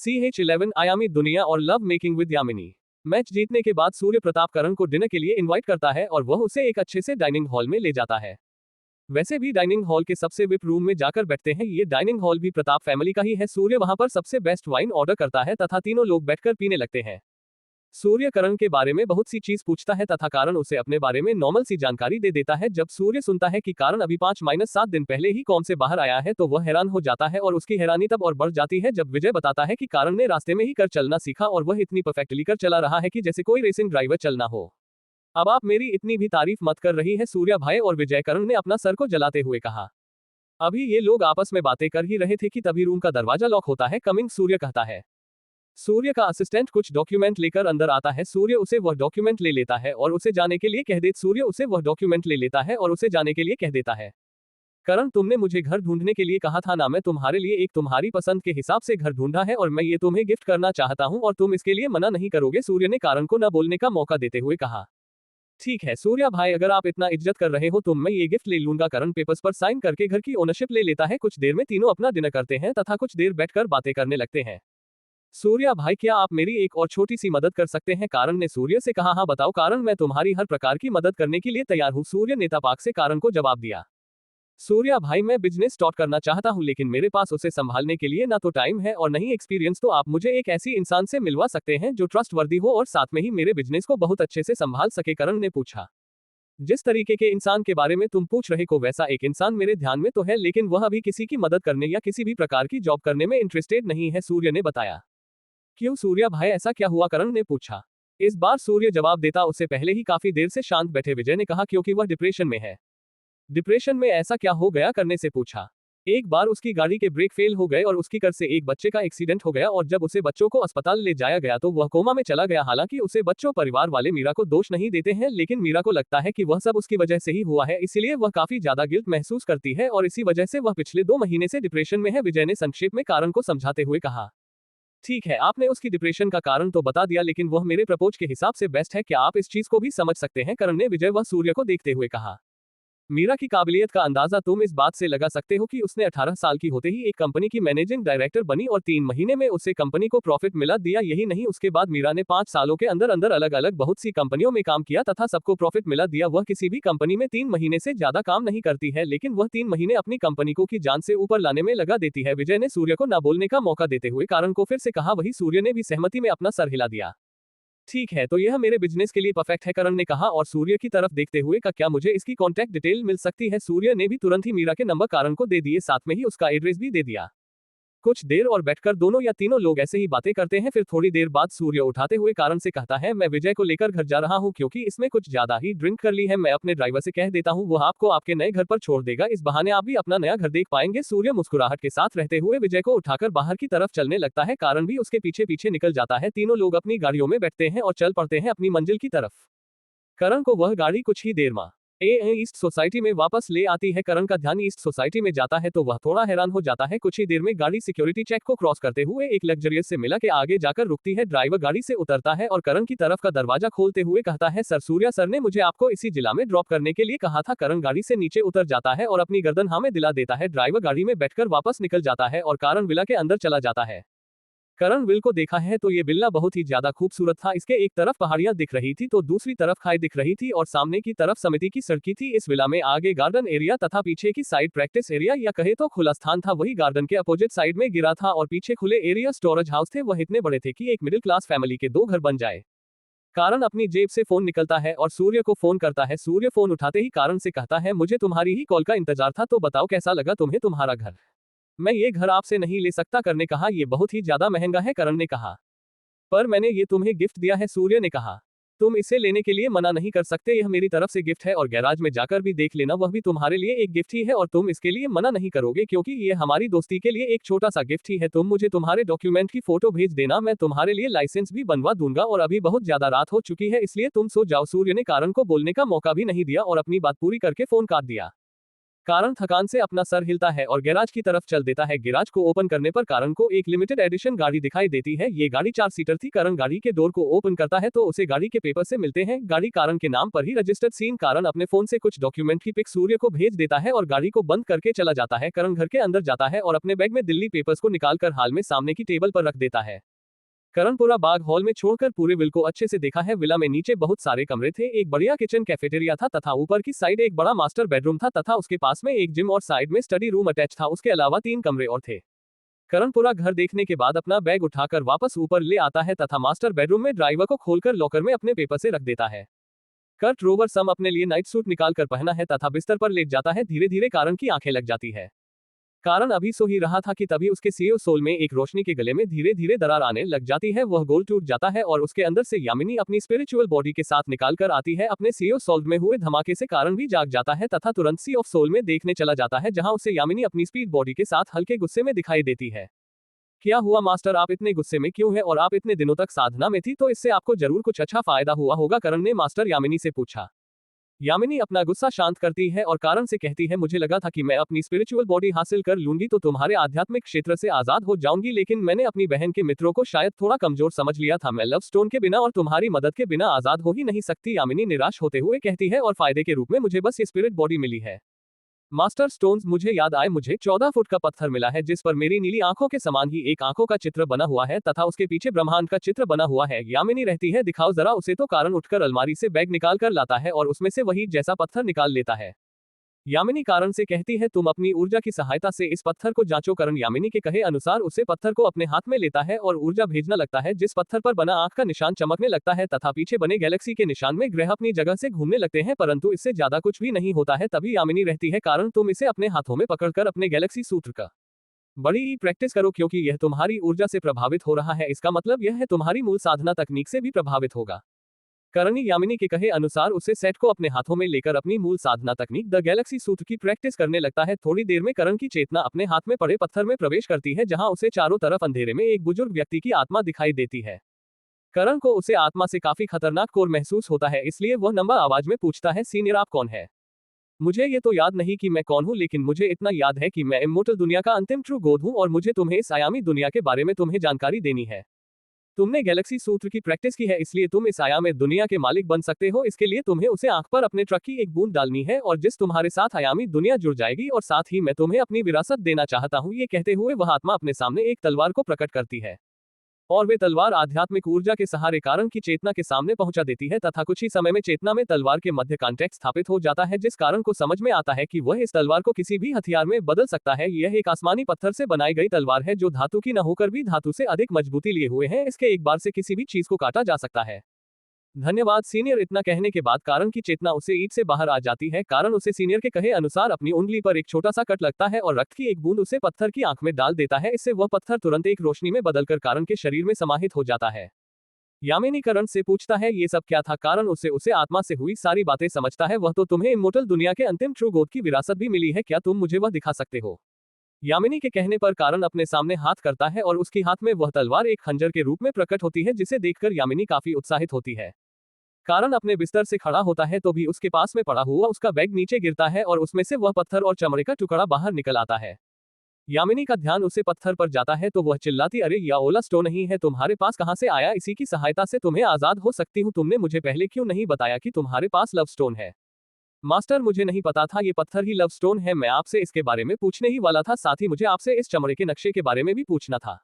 CH11 आयामी दुनिया और love making with Yamini. Match जीतने के बाद सूर्य प्रताप करण को डिनर के लिए इनवाइट करता है और वह उसे एक अच्छे से डाइनिंग हॉल में ले जाता है। वैसे भी डाइनिंग हॉल के सबसे विप रूम में जाकर बैठते हैं। ये डाइनिंग हॉल भी प्रताप फैमिली का ही है। सूर्य वहां पर सबसे बेस्ट वाइन ऑर्डर करता है तथा तीनों लोग बैठकर पीने लगते हैं। सूर्य करण के बारे में बहुत सी चीज पूछता है तथा कारण उसे अपने बारे में नॉर्मल सी जानकारी दे देता है। जब सूर्य सुनता है कि कारण अभी 5-7 दिन पहले ही कॉम से बाहर आया है तो वह हैरान हो जाता है और उसकी हैरानी तब और बढ़ जाती है जब विजय बताता है कि कारण ने रास्ते में ही कर चलना सीखा और वह इतनी परफेक्टली कर चला रहा है कि जैसे कोई रेसिंग ड्राइवर चलना हो। अब आप मेरी इतनी भी तारीफ मत कर रही है सूर्या भाई, और विजय करण ने अपना सर को जलाते हुए कहा। अभी ये लोग आपस में बातें कर ही रहे थे कि तभी रूम का दरवाजा लॉक होता है। कमिंग सूर्य कहता है। सूर्य का असिस्टेंट कुछ डॉक्यूमेंट लेकर अंदर आता है। सूर्य उसे वह डॉक्यूमेंट ले लेता है और उसे जाने के लिए कह दे सूर्य उसे वह डॉक्यूमेंट ले लेता है और उसे जाने के लिए कह देता है। करण, तुमने मुझे घर ढूंढने के लिए कहा था ना, मैं तुम्हारे लिए एक तुम्हारी पसंद के हिसाब से घर ढूंढा है और मैं ये तुम्हें गिफ्ट करना चाहता हूं और तुम इसके लिए मना नहीं करोगे। सूर्य ने कारण को न बोलने का मौका देते हुए कहा। ठीक है सूर्या भाई, अगर आप इतना इज्जत कर रहे हो तो मैं ये गिफ्ट ले लूंगा। करण पेपर्स पर साइन करके घर की ओनरशिप ले लेता है। कुछ देर में तीनों अपना डिनर करते हैं तथा कुछ देर बैठकर बातें करने लगते हैं। सूर्या भाई, क्या आप मेरी एक और छोटी सी मदद कर सकते हैं? कारण ने सूर्य से कहा। हाँ बताओ कारण, मैं तुम्हारी हर प्रकार की मदद करने के लिए तैयार हूँ। सूर्य ने तपाक से कारण को जवाब दिया। सूर्या भाई, मैं बिजनेस स्टार्ट करना चाहता हूँ लेकिन मेरे पास उसे संभालने के लिए ना तो टाइम है और नहीं एक्सपीरियंस। तो आप मुझे एक ऐसी इंसान से मिलवा सकते हैं जो ट्रस्टवर्दी हो और साथ में ही मेरे बिजनेस को बहुत अच्छे से संभाल सके? करण ने पूछा। जिस तरीके के इंसान के बारे में तुम पूछ रहे हो वैसा एक इंसान मेरे ध्यान में तो है, लेकिन वह अभी किसी की मदद करने या किसी भी प्रकार की जॉब करने में इंटरेस्टेड नहीं है, सूर्य ने बताया। क्यों सूर्या भाई, ऐसा क्या हुआ? करण ने पूछा। इस बार सूर्य जवाब देता उससे पहले ही काफी देर से शांत बैठे विजय ने कहा क्योंकि वह डिप्रेशन में है। डिप्रेशन में ऐसा क्या हो गया? करने से पूछा। एक बार उसकी गाड़ी के ब्रेक फेल हो गए और उसकी कर से एक बच्चे का एक्सीडेंट हो गया और जब उसे बच्चों को अस्पताल ले जाया गया तो वह कोमा में चला गया। हालांकि उसे बच्चों परिवार वाले मीरा को दोष नहीं देते हैं, लेकिन मीरा को लगता है कि वह सब उसकी वजह से ही हुआ है, इसलिए वह काफी ज्यादा गिल्ट महसूस करती है और इसी वजह से वह पिछले 2 महीने से डिप्रेशन में है। विजय ने संक्षेप में कारण को समझाते हुए कहा। ठीक है, आपने उसकी डिप्रेशन का कारण तो बता दिया, लेकिन वह मेरे प्रपोज के हिसाब से बेस्ट है। क्या आप इस चीज को भी समझ सकते हैं? करण ने विजय व सूर्य को देखते हुए कहा। मीरा की काबिलियत का अंदाजा तुम इस बात से लगा सकते हो कि उसने 18 साल की होते ही एक कंपनी की मैनेजिंग डायरेक्टर बनी और 3 महीने में उसे कंपनी को प्रॉफिट मिला दिया। यही नहीं, उसके बाद मीरा ने 5 सालों के अंदर अंदर अलग अलग बहुत सी कंपनियों में काम किया तथा सबको प्रॉफिट मिला दिया। वह किसी भी कंपनी में 3 महीने से ज्यादा काम नहीं करती है, लेकिन वह 3 महीने अपनी कंपनी को की जान से ऊपर लाने में लगा देती है। विजय ने सूर्य को न बोलने का मौका देते हुए कारण को फिर से कहा। वही सूर्य ने भी सहमति में अपना सर हिला दिया। ठीक है, तो यह मेरे बिजनेस के लिए परफेक्ट है, करण ने कहा और सूर्य की तरफ देखते हुए का क्या मुझे इसकी कॉन्टैक्ट डिटेल मिल सकती है? सूर्य ने भी तुरंत ही मीरा के नंबर कारण को दे दिए, साथ में ही उसका एड्रेस भी दे दिया। कुछ देर और बैठकर दोनों या तीनों लोग ऐसे ही बातें करते हैं। फिर थोड़ी देर बाद सूर्य उठाते हुए कारण से कहता है, मैं विजय को लेकर घर जा रहा हूँ क्योंकि इसमें कुछ ज्यादा ही ड्रिंक कर ली है। मैं अपने ड्राइवर से कह देता हूँ, वो आपको आपके नए घर पर छोड़ देगा, इस बहाने आप भी अपना नया घर देख पाएंगे। सूर्य मुस्कुराहट के साथ रहते हुए विजय को उठाकर बाहर की तरफ चलने लगता है। कारण भी उसके पीछे पीछे निकल जाता है। तीनों लोग अपनी गाड़ियों में बैठते हैं और चल पड़ते हैं अपनी मंजिल की तरफ। करण को वह गाड़ी कुछ ही देर में ईस्ट सोसाइटी में वापस ले आती है। करण का ध्यान ईस्ट सोसाइटी में जाता है तो वह थोड़ा हैरान हो जाता है। कुछ ही देर में गाड़ी सिक्योरिटी चेक को क्रॉस करते हुए एक लग्जरियस से मिला के आगे जाकर रुकती है। ड्राइवर गाड़ी से उतरता है और करण की तरफ का दरवाजा खोलते हुए कहता है, सर सूर्या सर ने मुझे आपको इसी जिला में ड्रॉप करने के लिए कहा था। करण गाड़ी से नीचे उतर जाता है और अपनी गर्दन हाँ में दिला देता है। ड्राइवर गाड़ी में बैठकर वापस निकल जाता है और कारण विला के अंदर चला जाता है। करण विल को देखा है तो ये विला बहुत ही ज्यादा खूबसूरत था। इसके एक तरफ पहाड़ियां दिख रही थी तो दूसरी तरफ खाई दिख रही थी और सामने की तरफ समिति की सड़की थी। इस विला में आगे गार्डन एरिया तथा पीछे की साइड प्रैक्टिस एरिया या कहे तो खुला स्थान था। वही गार्डन के अपोजिट साइड में गिरा था और पीछे खुले एरिया स्टोरेज हाउस थे। वह इतने बड़े थे कि एक मिडिल क्लास फैमिली के 2 घर बन जाए। कारण अपनी जेब से फोन निकलता है और सूर्य को फोन करता है। सूर्य फोन उठाते ही कारण से कहता है, मुझे तुम्हारी ही कॉल का इंतजार था, तो बताओ कैसा लगा तुम्हें तुम्हारा घर? मैं ये घर आपसे नहीं ले सकता। करण ने कहा, ये बहुत ही ज्यादा महंगा है। करण ने कहा, पर मैंने ये तुम्हें गिफ्ट दिया है। सूर्य ने कहा, तुम इसे लेने के लिए मना नहीं कर सकते, यह मेरी तरफ से गिफ्ट है और गैराज में जाकर भी देख लेना, वह भी तुम्हारे लिए एक गिफ्ट ही है और तुम इसके लिए मना नहीं करोगे क्योंकि ये हमारी दोस्ती के लिए एक छोटा सा गिफ्ट ही है। तुम मुझे तुम्हारे डॉक्यूमेंट की फोटो भेज देना, मैं तुम्हारे लिए लाइसेंस भी बनवा दूंगा और अभी बहुत ज्यादा रात हो चुकी है इसलिए तुम सो जाओ। सूर्य ने कारण को बोलने का मौका भी नहीं दिया और अपनी बात पूरी करके फोन काट दिया। करण थकान से अपना सर हिलता है और गैराज की तरफ चल देता है। गैराज को ओपन करने पर करण को एक लिमिटेड एडिशन गाड़ी दिखाई देती है। ये गाड़ी 4 सीटर थी। करण गाड़ी के डोर को ओपन करता है तो उसे गाड़ी के पेपर से मिलते हैं। गाड़ी करण के नाम पर ही रजिस्टर्ड। सीन करण अपने फोन से कुछ डॉक्यूमेंट की पिक सूर्य को भेज देता है और गाड़ी को बंद करके चला जाता है। करण घर के अंदर जाता है और अपने बैग में दिल्ली पेपर्स को निकालकर हाल में सामने की टेबल पर रख देता है। करण पूरा बाग हॉल में छोड़कर पूरे विल को अच्छे से देखा है। विला में नीचे बहुत सारे कमरे थे। एक बढ़िया किचन कैफेटेरिया था तथा ऊपर की साइड एक बड़ा मास्टर बेडरूम था तथा उसके पास में एक जिम और साइड में स्टडी रूम अटैच था। उसके अलावा 3 कमरे और थे। करण पूरा घर देखने के बाद अपना बैग उठाकर वापस ऊपर ले आता है तथा मास्टर बेडरूम में ड्राइवर को खोलकर लॉकर में अपने पेपर से रख देता है। कर्ट रोवर सम अपने लिए नाइट सूट निकालकर पहना है तथा बिस्तर पर लेट जाता है। धीरे धीरे करण की आंखें लग जाती है। करण अभी सो ही रहा था कि तभी उसके सीओ सोल में एक रोशनी के गले में धीरे धीरे दरार आने लग जाती है। वह गोल टूट जाता है और उसके अंदर से यामिनी अपनी स्पिरिचुअल बॉडी के साथ निकाल कर आती है। अपने सीओ सोल में हुए धमाके से करण भी जाग जाता है तथा तुरंत सी ऑफ सोल में देखने चला जाता है जहां उसे यामिनी अपनी स्पीड बॉडी के साथ हल्के गुस्से में दिखाई देती है। क्या हुआ मास्टर, आप इतने गुस्से में क्यों हैं और आप इतने दिनों तक साधना में थी तो इससे आपको जरूर कुछ अच्छा फायदा हुआ होगा, करण ने मास्टर यामिनी से पूछा। यामिनी अपना गुस्सा शांत करती है और करण से कहती है, मुझे लगा था कि मैं अपनी स्पिरिचुअल बॉडी हासिल कर लूंगी तो तुम्हारे आध्यात्मिक क्षेत्र से आजाद हो जाऊंगी, लेकिन मैंने अपनी बहन के मित्रों को शायद थोड़ा कमजोर समझ लिया था। मैं लव स्टोन के बिना और तुम्हारी मदद के बिना आजाद हो ही नहीं सकती। यामिनी निराश होते हुए कहती है, और फायदे के रूप में मुझे बस ये स्पिरिट बॉडी मिली है। मास्टर स्टोन्स, मुझे याद आए मुझे 14 फुट का पत्थर मिला है जिस पर मेरी नीली आंखों के समान ही एक आंखों का चित्र बना हुआ है तथा उसके पीछे ब्रह्मांड का चित्र बना हुआ है। यामिनी रहती है, दिखाओ जरा उसे। तो करण उठकर अलमारी से बैग निकाल कर लाता है और उसमें से वही जैसा पत्थर निकाल लेता है। यामिनी करण से कहती है, तुम अपनी ऊर्जा की सहायता से इस पत्थर को जांचो। करण यामिनी के कहे अनुसार उसे पत्थर को अपने हाथ में लेता है और ऊर्जा भेजना लगता है। जिस पत्थर पर बना आंख का निशान चमकने लगता है तथा पीछे बने गैलेक्सी के निशान में ग्रह अपनी जगह से घूमने लगते हैं, परंतु इससे ज्यादा कुछ भी नहीं होता है। तभी यामिनी रहती है, कारण तुम इसे अपने हाथों में पकड़कर अपने गैलेक्सी सूत्र का बड़ी ही प्रैक्टिस करो क्योंकि यह तुम्हारी ऊर्जा से प्रभावित हो रहा है। इसका मतलब यह है तुम्हारी मूल साधना तकनीक से भी प्रभावित होगा। करणी यामिनी के कहे अनुसार उसे सेट को अपने हाथों में लेकर अपनी मूल साधना तकनीक द गैलेक्सी सूत्र की प्रैक्टिस करने लगता है। थोड़ी देर में करण की चेतना अपने हाथ में पड़े पत्थर में प्रवेश करती है जहां उसे चारों तरफ अंधेरे में एक बुजुर्ग व्यक्ति की आत्मा दिखाई देती है। करण को उसे आत्मा से काफी खतरनाक कोर महसूस होता है, इसलिए वह नम्र आवाज में पूछता है, सीनियर आप कौन है? मुझे ये तो याद नहीं कि मैं कौन हूँ, लेकिन मुझे इतना याद है कि मैं इमोर्टल दुनिया का अंतिम ट्रू गॉड हूँ और मुझे तुम्हें इस आयामी दुनिया के बारे में तुम्हें जानकारी देनी है। तुमने गैलेक्सी सूत्र की प्रैक्टिस की है, इसलिए तुम इस आयामी दुनिया के मालिक बन सकते हो। इसके लिए तुम्हें उसे आंख पर अपने ट्रक की एक बूंद डालनी है और जिस तुम्हारे साथ आयामी दुनिया जुड़ जाएगी, और साथ ही मैं तुम्हें अपनी विरासत देना चाहता हूँ। ये कहते हुए वह आत्मा अपने सामने एक तलवार को प्रकट करती है और वे तलवार आध्यात्मिक ऊर्जा के सहारे करण की चेतना के सामने पहुंचा देती है तथा कुछ ही समय में चेतना में तलवार के मध्य कांटेक्ट स्थापित हो जाता है, जिस कारण को समझ में आता है कि वह इस तलवार को किसी भी हथियार में बदल सकता है। यह एक आसमानी पत्थर से बनाई गई तलवार है जो धातु की न होकर भी धातु से अधिक मजबूती लिए हुए है। इसके एक बार से किसी भी चीज को काटा जा सकता है। धन्यवाद सीनियर। इतना कहने के बाद करण की चेतना उसे ईट से बाहर आ जाती है। करण उसे सीनियर के कहे अनुसार अपनी उंगली पर एक छोटा सा कट लगता है और रक्त की एक बूंद उसे पत्थर की आंख में डाल देता है। इससे वह पत्थर तुरंत एक रोशनी में बदलकर करण के शरीर में समाहित हो जाता है। यामिनी करण से पूछता है, ये सब क्या था? करण उसे आत्मा से हुई सारी बातें समझता है। वह तो तुम्हें इमोर्टल दुनिया के अंतिम ट्रू गॉड की विरासत भी मिली है, क्या तुम मुझे वह दिखा सकते हो? यामिनी के कहने पर करण अपने सामने हाथ करता है और उसकी हाथ में वह तलवार एक खंजर के रूप में प्रकट होती है, जिसे देखकर यामिनी काफी उत्साहित होती है। करण अपने बिस्तर से खड़ा होता है तो भी उसके पास में पड़ा हुआ उसका बैग नीचे गिरता है और उसमें से वह पत्थर और चमड़े का टुकड़ा बाहर निकल आता है। यामिनी का ध्यान उसे पत्थर पर जाता है तो वह चिल्लाती, अरे यह ओला स्टोन नहीं है, तुम्हारे पास कहां से आया? इसी की सहायता से तुम्हें आजाद हो सकती हूँ। तुमने मुझे पहले क्यों नहीं बताया कि तुम्हारे पास लव स्टोन है? मास्टर, मुझे नहीं पता था ये पत्थर ही लव स्टोन है। मैं आपसे इसके बारे में पूछने ही वाला था, साथ ही मुझे आपसे इस चमड़े के नक्शे के बारे में भी पूछना था।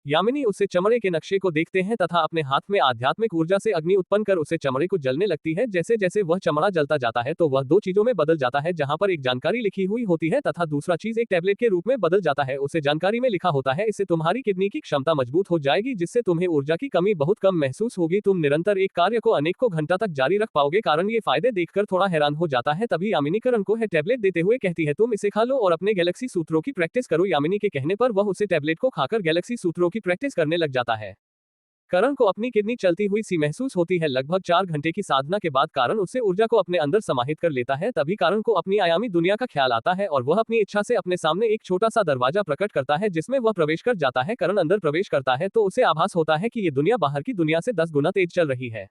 यामिनी उसे चमड़े के नक्शे को देखते हैं तथा अपने हाथ में आध्यात्मिक ऊर्जा से अग्नि उत्पन्न कर उसे चमड़े को जलने लगती है। जैसे जैसे वह चमड़ा जलता जाता है तो वह दो चीजों में बदल जाता है, जहां पर एक जानकारी लिखी हुई होती है तथा दूसरा चीज एक टैबलेट के रूप में बदल जाता है। उसे जानकारी में लिखा होता है, इससे तुम्हारी किडनी की क्षमता मजबूत हो जाएगी, जिससे तुम्हें ऊर्जा की कमी बहुत कम महसूस होगी। तुम निरंतर एक कार्य को अनेकों घंटा तक जारी रख पाओगे। कारण ये फायदे देखकर थोड़ा हैरान हो जाता है। तभी यामिनी करण को है टैबलेट देते हुए कहती है, तुम इसे खा लो और अपने गैलेक्सी सूत्रों की प्रैक्टिस करो। यामिनी के कहने पर वह उसे टैबलेट को खाकर गैलेक्सी सूत्रों की प्रैक्टिस करने लग जाता है। करण को अपनी किडनी चलती हुई सी महसूस होती है। लगभग 4 घंटे की साधना के बाद करण उसे ऊर्जा को अपने अंदर समाहित कर लेता है। तभी करण को अपनी आयामी दुनिया का ख्याल आता है और वह अपनी इच्छा से अपने सामने एक छोटा सा दरवाजा प्रकट करता है, जिसमें वह प्रवेश कर जाता है। करण अंदर प्रवेश करता है तो उसे आभास होता है कि ये दुनिया बाहर की दुनिया से 10 गुना तेज चल रही है।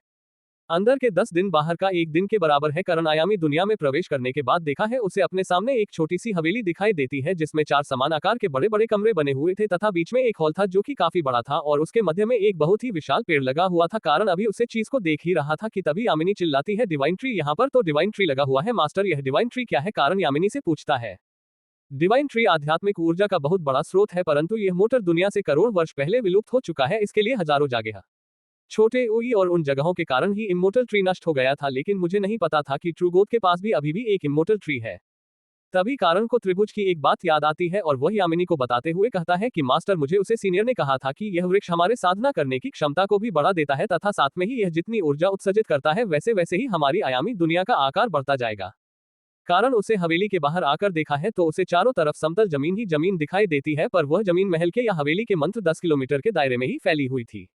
अंदर के 10 दिन बाहर का 1 दिन के बराबर है। करण आयामी दुनिया में प्रवेश करने के बाद देखा है उसे अपने सामने एक छोटी सी हवेली दिखाई देती है जिसमें 4 समान आकार के बड़े बड़े कमरे बने हुए थे तथा बीच में एक हॉल था जो कि काफी बड़ा था और उसके मध्य में एक बहुत ही विशाल पेड़ लगा हुआ था। कारण अभी उसे चीज को देख ही रहा था कि तभी यामिनी चिल्लाती है, डिवाइन ट्री यहाँ पर तो डिवाइन ट्री लगा हुआ है मास्टर, यह डिवाइन ट्री क्या है? कारण यामिनी से पूछता है। डिवाइन ट्री आध्यात्मिक ऊर्जा का बहुत बड़ा स्रोत है परंतु यह मोटर दुनिया से करोड़ वर्ष पहले विलुप्त हो चुका है। इसके लिए हजारों जगह छोटे उई और उन जगहों के कारण ही इमोर्टल ट्री नष्ट हो गया था, लेकिन मुझे नहीं पता था कि ट्रूगोथ के पास भी अभी भी एक इमोर्टल ट्री है। तभी कारण को त्रिभुज की एक बात याद आती है और वह यामिनी को बताते हुए कहता है कि मास्टर, मुझे उसे सीनियर ने कहा था कि यह वृक्ष हमारे साधना करने की क्षमता को भी बढ़ा देता है तथा साथ में ही यह जितनी ऊर्जा उत्सर्जित करता है वैसे वैसे ही हमारी आयामी दुनिया का आकार बढ़ता जाएगा। कारण उसे हवेली के बाहर आकर देखा है तो उसे चारों तरफ समतल जमीन ही जमीन दिखाई देती है, पर वह जमीन महल के या हवेली के मंत्र 10 किलोमीटर के दायरे में ही फैली हुई थी।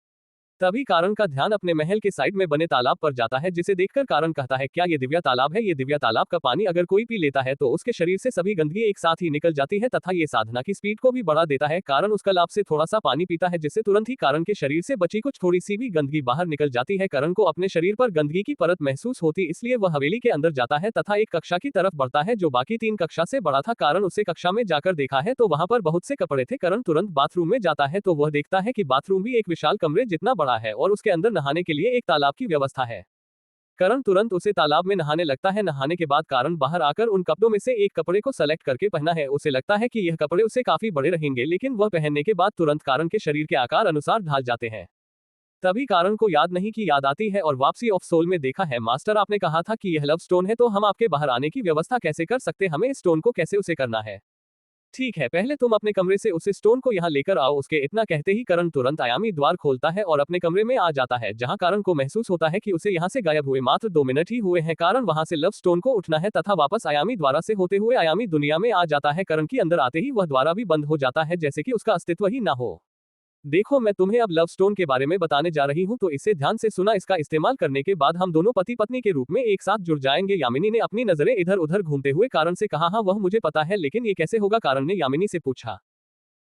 तभी कारण का ध्यान अपने महल के साइड में बने तालाब पर जाता है जिसे देखकर कारण कहता है, क्या ये दिव्या तालाब है? ये दिव्या तालाब का पानी अगर कोई पी लेता है तो उसके शरीर से सभी गंदगी एक साथ ही निकल जाती है तथा ये साधना की स्पीड को भी बढ़ा देता है। कारण उसका लाभ से थोड़ा सा पानी पीता है जिससे तुरंत ही कारण के शरीर से बची कुछ थोड़ी सी भी गंदगी बाहर निकल जाती है। कारण को अपने शरीर पर गंदगी की परत महसूस होती, इसलिए वह हवेली के अंदर जाता है तथा एक कक्षा की तरफ बढ़ता है जो बाकी 3 कक्षा से बड़ा था। कारण उसे कक्षा में जाकर देखा है तो वहां पर बहुत से कपड़े थे। कारण तुरंत बाथरूम में जाता है तो वह देखता है कि बाथरूम भी एक विशाल कमरे जितना बड़ा है और उसके अंदर नहाने के लिए एक तालाब की व्यवस्था है। करण तुरंत उसे तालाब में नहाने लगता है। नहाने के बाद कारण बाहर आकर उन कपड़ों में से एक कपड़े को सेलेक्ट करके पहना है। उसे लगता है कि यह कपड़े उसे काफी बड़े रहेंगे, लेकिन वह पहनने के बाद तुरंत कारण के शरीर के आकार अनुसार ढाल जाते हैं। तभी कारण को याद नहीं की याद आती है और वापसी ऑफ सोल में देखा है, मास्टर आपने कहा था कि यह लव स्टोन है तो हम आपके बाहर आने की व्यवस्था कैसे कर सकते, हमें इस स्टोन को कैसे उसे करना है? ठीक है, पहले तुम अपने कमरे से उस स्टोन को यहाँ लेकर आओ। उसके इतना कहते ही करण तुरंत आयामी द्वार खोलता है और अपने कमरे में आ जाता है जहाँ कारण को महसूस होता है कि उसे यहाँ से गायब हुए मात्र 2 मिनट ही हुए हैं। कारण वहां से लव स्टोन को उठना है तथा वापस आयामी द्वारा से होते हुए आयामी दुनिया में आ जाता है। करण के अंदर आते ही वह द्वारा भी बंद हो जाता है जैसे कि उसका अस्तित्व ही ना हो। देखो, मैं तुम्हें अब लव स्टोन के बारे में बताने जा रही हूँ तो इसे ध्यान से सुना। इसका इस्तेमाल करने के बाद हम दोनों पति पत्नी के रूप में एक साथ जुड़ जाएंगे। यामिनी ने अपनी नजरें इधर उधर घूमते हुए कारण से कहा, हाँ वह मुझे पता है, लेकिन ये कैसे होगा? कारण ने यामिनी से पूछा।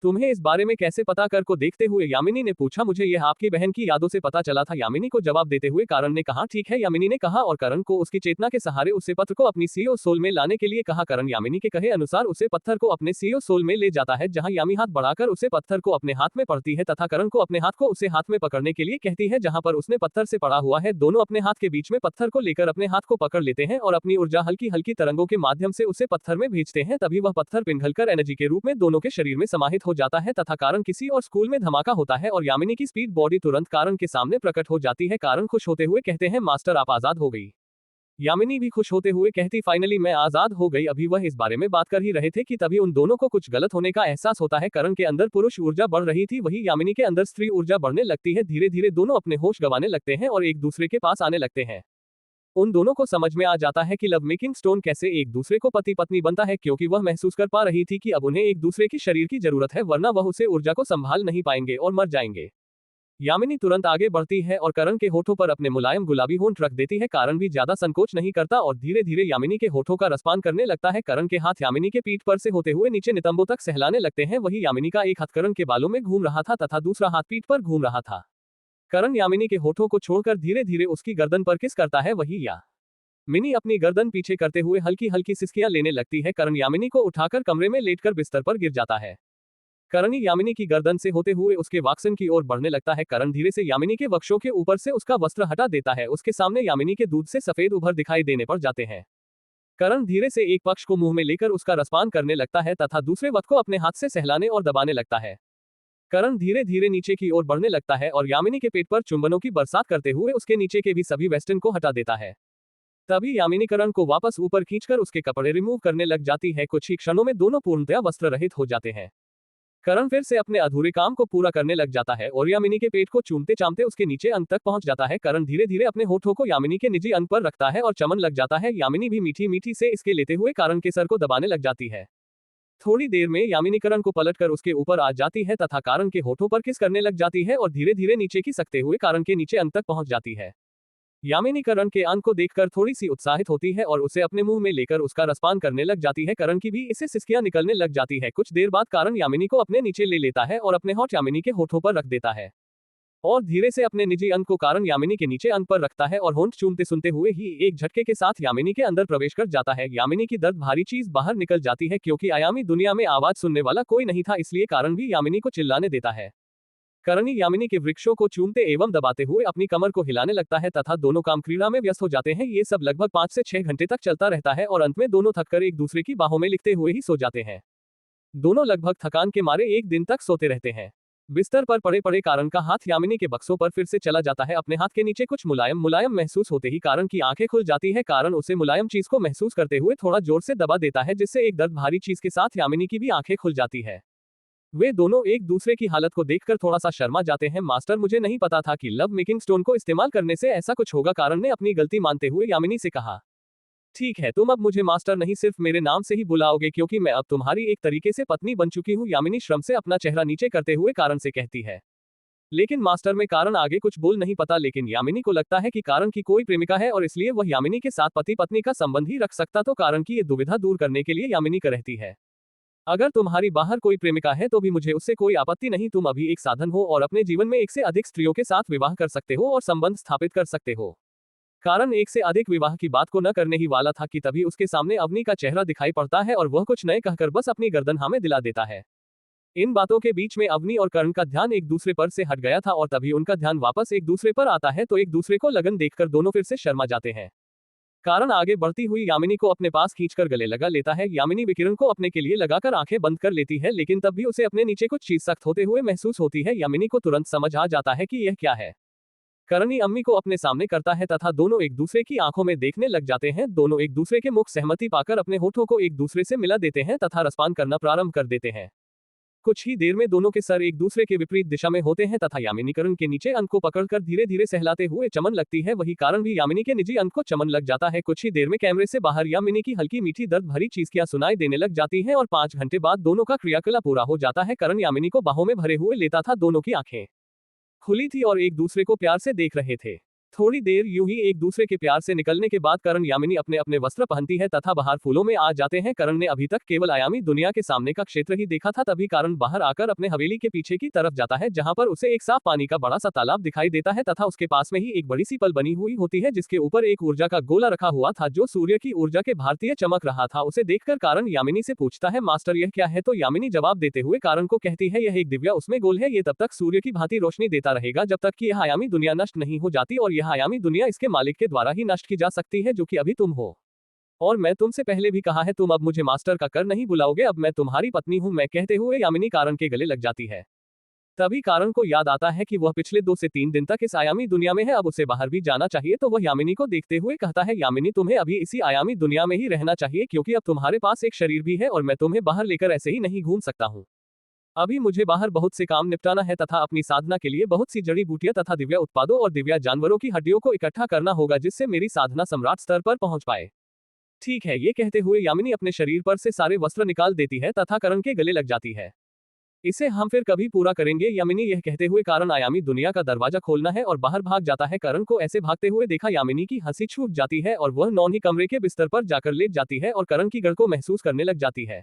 तुम्हें इस बारे में कैसे पता? कर को देखते हुए यामिनी ने पूछा। मुझे यह आपकी बहन की यादों से पता चला था, यामिनी को जवाब देते हुए कारण ने कहा। ठीक है, यामिनी ने कहा और करण को उसकी चेतना के सहारे उसे पत्थर को अपनी सीओ सोल में लाने के लिए कहा। करण यामिनी के कहे अनुसार उसे पत्थर को अपने सीओ सोल में ले जाता है जहां यामी हाथ बढ़ाकर उसे पत्थर को अपने हाथ में पड़ती है तथा करण को अपने हाथ को उसे हाथ में पकड़ने के लिए कहती है जहां पर उसने पत्थर से पड़ा हुआ है। दोनों अपने हाथ के बीच में पत्थर को लेकर अपने हाथ को पकड़ लेते हैं और अपनी ऊर्जा हल्की हल्की तरंगों के माध्यम से उसे पत्थर में भेजते हैं। तभी वह पत्थर पिघलकर एनर्जी के रूप में दोनों के शरीर में समाहित हो जाता है तथा कारण किसी और स्कूल में धमाका होता है और यामिनी की स्पीड बॉडी तुरंत कारण के सामने प्रकट हो जाती है। कारण खुश होते हुए कहते हैं, मास्टर आप आजाद हो गई। यामिनी भी खुश होते हुए कहती, फाइनली मैं आजाद हो गई। अभी वह इस बारे में बात कर ही रहे थे कि तभी उन दोनों को कुछ गलत होने का एहसास होता है। करण के अंदर पुरुष ऊर्जा बढ़ रही थी, वही यामिनी के अंदर स्त्री ऊर्जा बढ़ने लगती है। धीरे धीरे दोनों अपने होश गंवाने लगते हैं और एक दूसरे के पास आने लगते हैं। उन दोनों को समझ में आ जाता है कि लव मेकिंग स्टोन कैसे एक दूसरे को पति पत्नी बनता है, क्योंकि वह महसूस कर पा रही थी कि अब उन्हें एक दूसरे की शरीर की जरूरत है, वरना वह उसे ऊर्जा को संभाल नहीं पाएंगे और मर जाएंगे। यामिनी तुरंत आगे बढ़ती है और करण के होठों पर अपने मुलायम गुलाबी होंठ रख देती है। कारण भी ज्यादा संकोच नहीं करता और धीरे धीरे यामिनी के होठों का रसपान करने लगता है। करण के हाथ यामिनी के पीठ पर से होते हुए नीचे नितंबों तक सहलाने लगते हैं। वही यामिनी का एक हाथ करण के बालों में घूम रहा था तथा दूसरा हाथ पीठ पर घूम रहा था। करण यामिनी के होठों को छोड़कर धीरे धीरे उसकी गर्दन पर किस करता है। वही यामिनी अपनी गर्दन पीछे करते हुए हल्की हल्की सिसकियां लेने लगती है। करण यामिनी को उठाकर कमरे में लेटकर बिस्तर पर गिर जाता है। करण यामिनी की गर्दन से होते हुए उसके वाक्सन की ओर बढ़ने लगता है। करण धीरे से यामिनी के वक्षों के ऊपर से उसका वस्त्र हटा देता है। उसके सामने यामिनी के दूध से सफेद उभर दिखाई देने पर जाते हैं। करण धीरे से एक पक्ष को मुंह में लेकर उसका रसपान करने लगता है तथा दूसरे वक्त को अपने हाथ से सहलाने और दबाने लगता है। करण धीरे धीरे नीचे की ओर बढ़ने लगता है और यामिनी के पेट पर चुंबनों की बरसात करते हुए उसके नीचे के भी सभी वेस्टर्न को हटा देता है। तभी यामिनी करण को वापस ऊपर खींचकर उसके कपड़े रिमूव करने लग जाती है। कुछ ही क्षणों में दोनों पूर्णतया वस्त्र रहित हो जाते हैं। करण फिर से अपने अधूरे काम को पूरा करने लग जाता है और यामिनी के पेट को चूमते चामते उसके नीचे अंग तक पहुंच जाता है। करण धीरे धीरे अपने होठों को यामिनी के निजी अंग पर रखता है और चमन लग जाता है। यामिनी भी मीठी मीठी से इसके लेते हुए करण के सर को दबाने लग जाती है। थोड़ी देर में यामिनी करण को पलटकर उसके ऊपर आ जाती है तथा करण के होठों पर किस करने लग जाती है और धीरे धीरे नीचे की सकते हुए करण के नीचे अंग तक पहुंच जाती है। यामिनी करण के अंग को देखकर थोड़ी सी उत्साहित होती है और उसे अपने मुंह में लेकर उसका रसपान करने लग जाती है। करण की भी इससे सिसकियां निकलने लग जाती है। कुछ देर बाद करण यामिनी को अपने नीचे ले लेता है और अपने होठ यामिनी के होठों पर रख देता है। और धीरे से अपने निजी अंग को करण यामिनी के नीचे अंग पर रखता है और होंठ चूमते सुनते हुए ही एक झटके के साथ यामिनी के अंदर प्रवेश कर जाता है। यामिनी की दर्द भारी चीज बाहर निकल जाती है, क्योंकि आयामी दुनिया में आवाज सुनने वाला कोई नहीं था, इसलिए करण भी यामिनी को चिल्लाने देता है। करणी यामिनी के वृक्षों को चूमते एवं दबाते हुए अपनी कमर को हिलाने लगता है तथा दोनों काम क्रीड़ा में व्यस्त हो जाते हैं। ये सब लगभग 5 से 6 घंटे तक चलता रहता है और अंत में दोनों थककर एक दूसरे की बाहों में लिखते हुए ही सो जाते हैं। दोनों लगभग थकान के मारे एक दिन तक सोते रहते हैं। बिस्तर पर पड़े पड़े करण का हाथ यामिनी के बक्सों पर फिर से चला जाता है। अपने हाथ के नीचे कुछ मुलायम मुलायम महसूस होते ही करण की आंखें खुल जाती है। करण उसे मुलायम चीज को महसूस करते हुए थोड़ा जोर से दबा देता है, जिससे एक दर्द भारी चीज के साथ यामिनी की भी आंखें खुल जाती है। वे दोनों एक दूसरे की हालत को देखकर थोड़ा सा शर्मा जाते हैं। मास्टर, मुझे नहीं पता था कि लव मेकिंग स्टोन को इस्तेमाल करने से ऐसा कुछ होगा, करण ने अपनी गलती मानते हुए यामिनी से कहा। ठीक है, तुम अब मुझे मास्टर नहीं सिर्फ मेरे नाम से ही बुलाओगे, क्योंकि मैं अब तुम्हारी एक तरीके से पत्नी बन चुकी हूँ, यामिनी श्रम से अपना चेहरा नीचे करते हुए करण से कहती है। लेकिन मास्टर, में करण आगे कुछ बोल नहीं पता, लेकिन यामिनी को लगता है कि करण की कोई प्रेमिका है और इसलिए वह यामिनी के साथ पति पत्नी का संबंध ही रख सकता, तो करण की ये दुविधा दूर करने के लिए यामिनी कहती है, अगर तुम्हारी बाहर कोई प्रेमिका है तो भी मुझे उससे कोई आपत्ति नहीं। तुम अभी एक साधन हो और अपने जीवन में एक से अधिक स्त्रियों के साथ विवाह कर सकते हो और संबंध स्थापित कर सकते हो। करण एक से अधिक विवाह की बात को न करने ही वाला था कि तभी उसके सामने अवनी का चेहरा दिखाई पड़ता है और वह कुछ नए कहकर बस अपनी गर्दन हाँ में दिला देता है। इन बातों के बीच में अवनी और करण का ध्यान एक दूसरे पर से हट गया था और तभी उनका ध्यान वापस एक दूसरे पर आता है, तो एक दूसरे को लगन देखकर दोनों फिर से शर्मा जाते हैं। करण आगे बढ़ती हुई यामिनी को अपने पास खींचकर गले लगा लेता है। यामिनी विकिरण को अपने के लिए लगाकर आंखें बंद कर लेती है, लेकिन तब भी उसे अपने नीचे कुछ चीज सख्त होते हुए महसूस होती है। यामिनी को तुरंत समझ आ जाता है कि यह क्या है। करणी अम्मी को अपने सामने करता है तथा दोनों एक दूसरे की आंखों में देखने लग जाते हैं। दोनों एक दूसरे के मुख सहमति पाकर अपने होठों को एक दूसरे से मिला देते हैं तथा रसपान करना प्रारंभ कर देते हैं। कुछ ही देर में दोनों के सर एक दूसरे के विपरीत दिशा में होते हैं तथा यामिनी करण के नीचे अंक को पकड़कर धीरे धीरे सहलाते हुए चमन लगती है। वही कारण भी यामिनी के निजी अंक को चमन लग जाता है। कुछ ही देर में कैमरे से बाहर यामिनी की हल्की मीठी दर्द भरी चीज क्या सुनाई देने लग जाती है और 5 घंटे बाद दोनों का क्रियाकलाप पूरा हो जाता है। करण यामिनी को बाहों में भरे हुए लेता था, दोनों की आंखें खुली थी और एक दूसरे को प्यार से देख रहे थे। थोड़ी देर यूं ही एक दूसरे के प्यार से निकलने के बाद करण यामिनी अपने अपने वस्त्र पहनती है तथा बाहर फूलों में आ जाते हैं। करण ने अभी तक केवल आयामी दुनिया के सामने का क्षेत्र ही देखा था, तभी करण बाहर आकर अपने हवेली के पीछे की तरफ जाता है, जहां पर उसे एक साफ पानी का बड़ा सा तालाब दिखाई देता है तथा उसके पास में ही एक बड़ी सी पल बनी हुई होती है, जिसके ऊपर एक ऊर्जा का गोला रखा हुआ था जो सूर्य की ऊर्जा के भारतीय चमक रहा था। उसे देखकर करण यामिनी से पूछता है, मास्टर यह क्या है? तो यामिनी जवाब देते हुए करण को कहती है, यह एक दिव्या उसमें गोल है, ये तब तक सूर्य की भांति रोशनी देता रहेगा जब तक कि यह आयामी दुनिया नष्ट नहीं हो जाती, और यह आयामी दुनिया के मालिक के द्वारा ही नष्ट की जा सकती है, जो कि अभी तुम हो। और मैं तुमसे पहले भी कहा है, तुम अब मुझे मास्टर का कर नहीं बुलाओगे, अब मैं तुम्हारी पत्नी हूं। मैं कहते हुए यामिनी करण के गले लग जाती है। तभी करण को याद आता है कि वह पिछले 2 से 3 दिन तक इस आयामी दुनिया में है, अब उसे बाहर भी जाना चाहिए। तो वह यामिनी को देखते हुए कहता है, यामिनी तुम्हें अभी इसी आयामी दुनिया में ही रहना चाहिए, क्योंकि अब तुम्हारे पास एक शरीर भी है और मैं तुम्हें बाहर लेकर ऐसे ही नहीं घूम सकता हूँ। अभी मुझे बाहर बहुत से काम निपटाना है तथा अपनी साधना के लिए बहुत सी जड़ी बूटियां तथा दिव्या उत्पादों और दिव्या जानवरों की हड्डियों को इकट्ठा करना होगा, जिससे मेरी साधना सम्राट स्तर पर पहुंच पाए। ठीक है, ये कहते हुए यामिनी अपने शरीर पर से सारे वस्त्र निकाल देती है तथा करण के गले लग जाती है। इसे हम फिर कभी पूरा करेंगे, यामिनी यह कहते हुए करण आयामी दुनिया का दरवाजा खोलना है और बाहर भाग जाता है। करण को ऐसे भागते हुए देखा यामिनी की हंसी छूट जाती है और वह नौन ही कमरे के बिस्तर पर जाकर लेट जाती है और करण की गड़ को महसूस करने लग जाती है।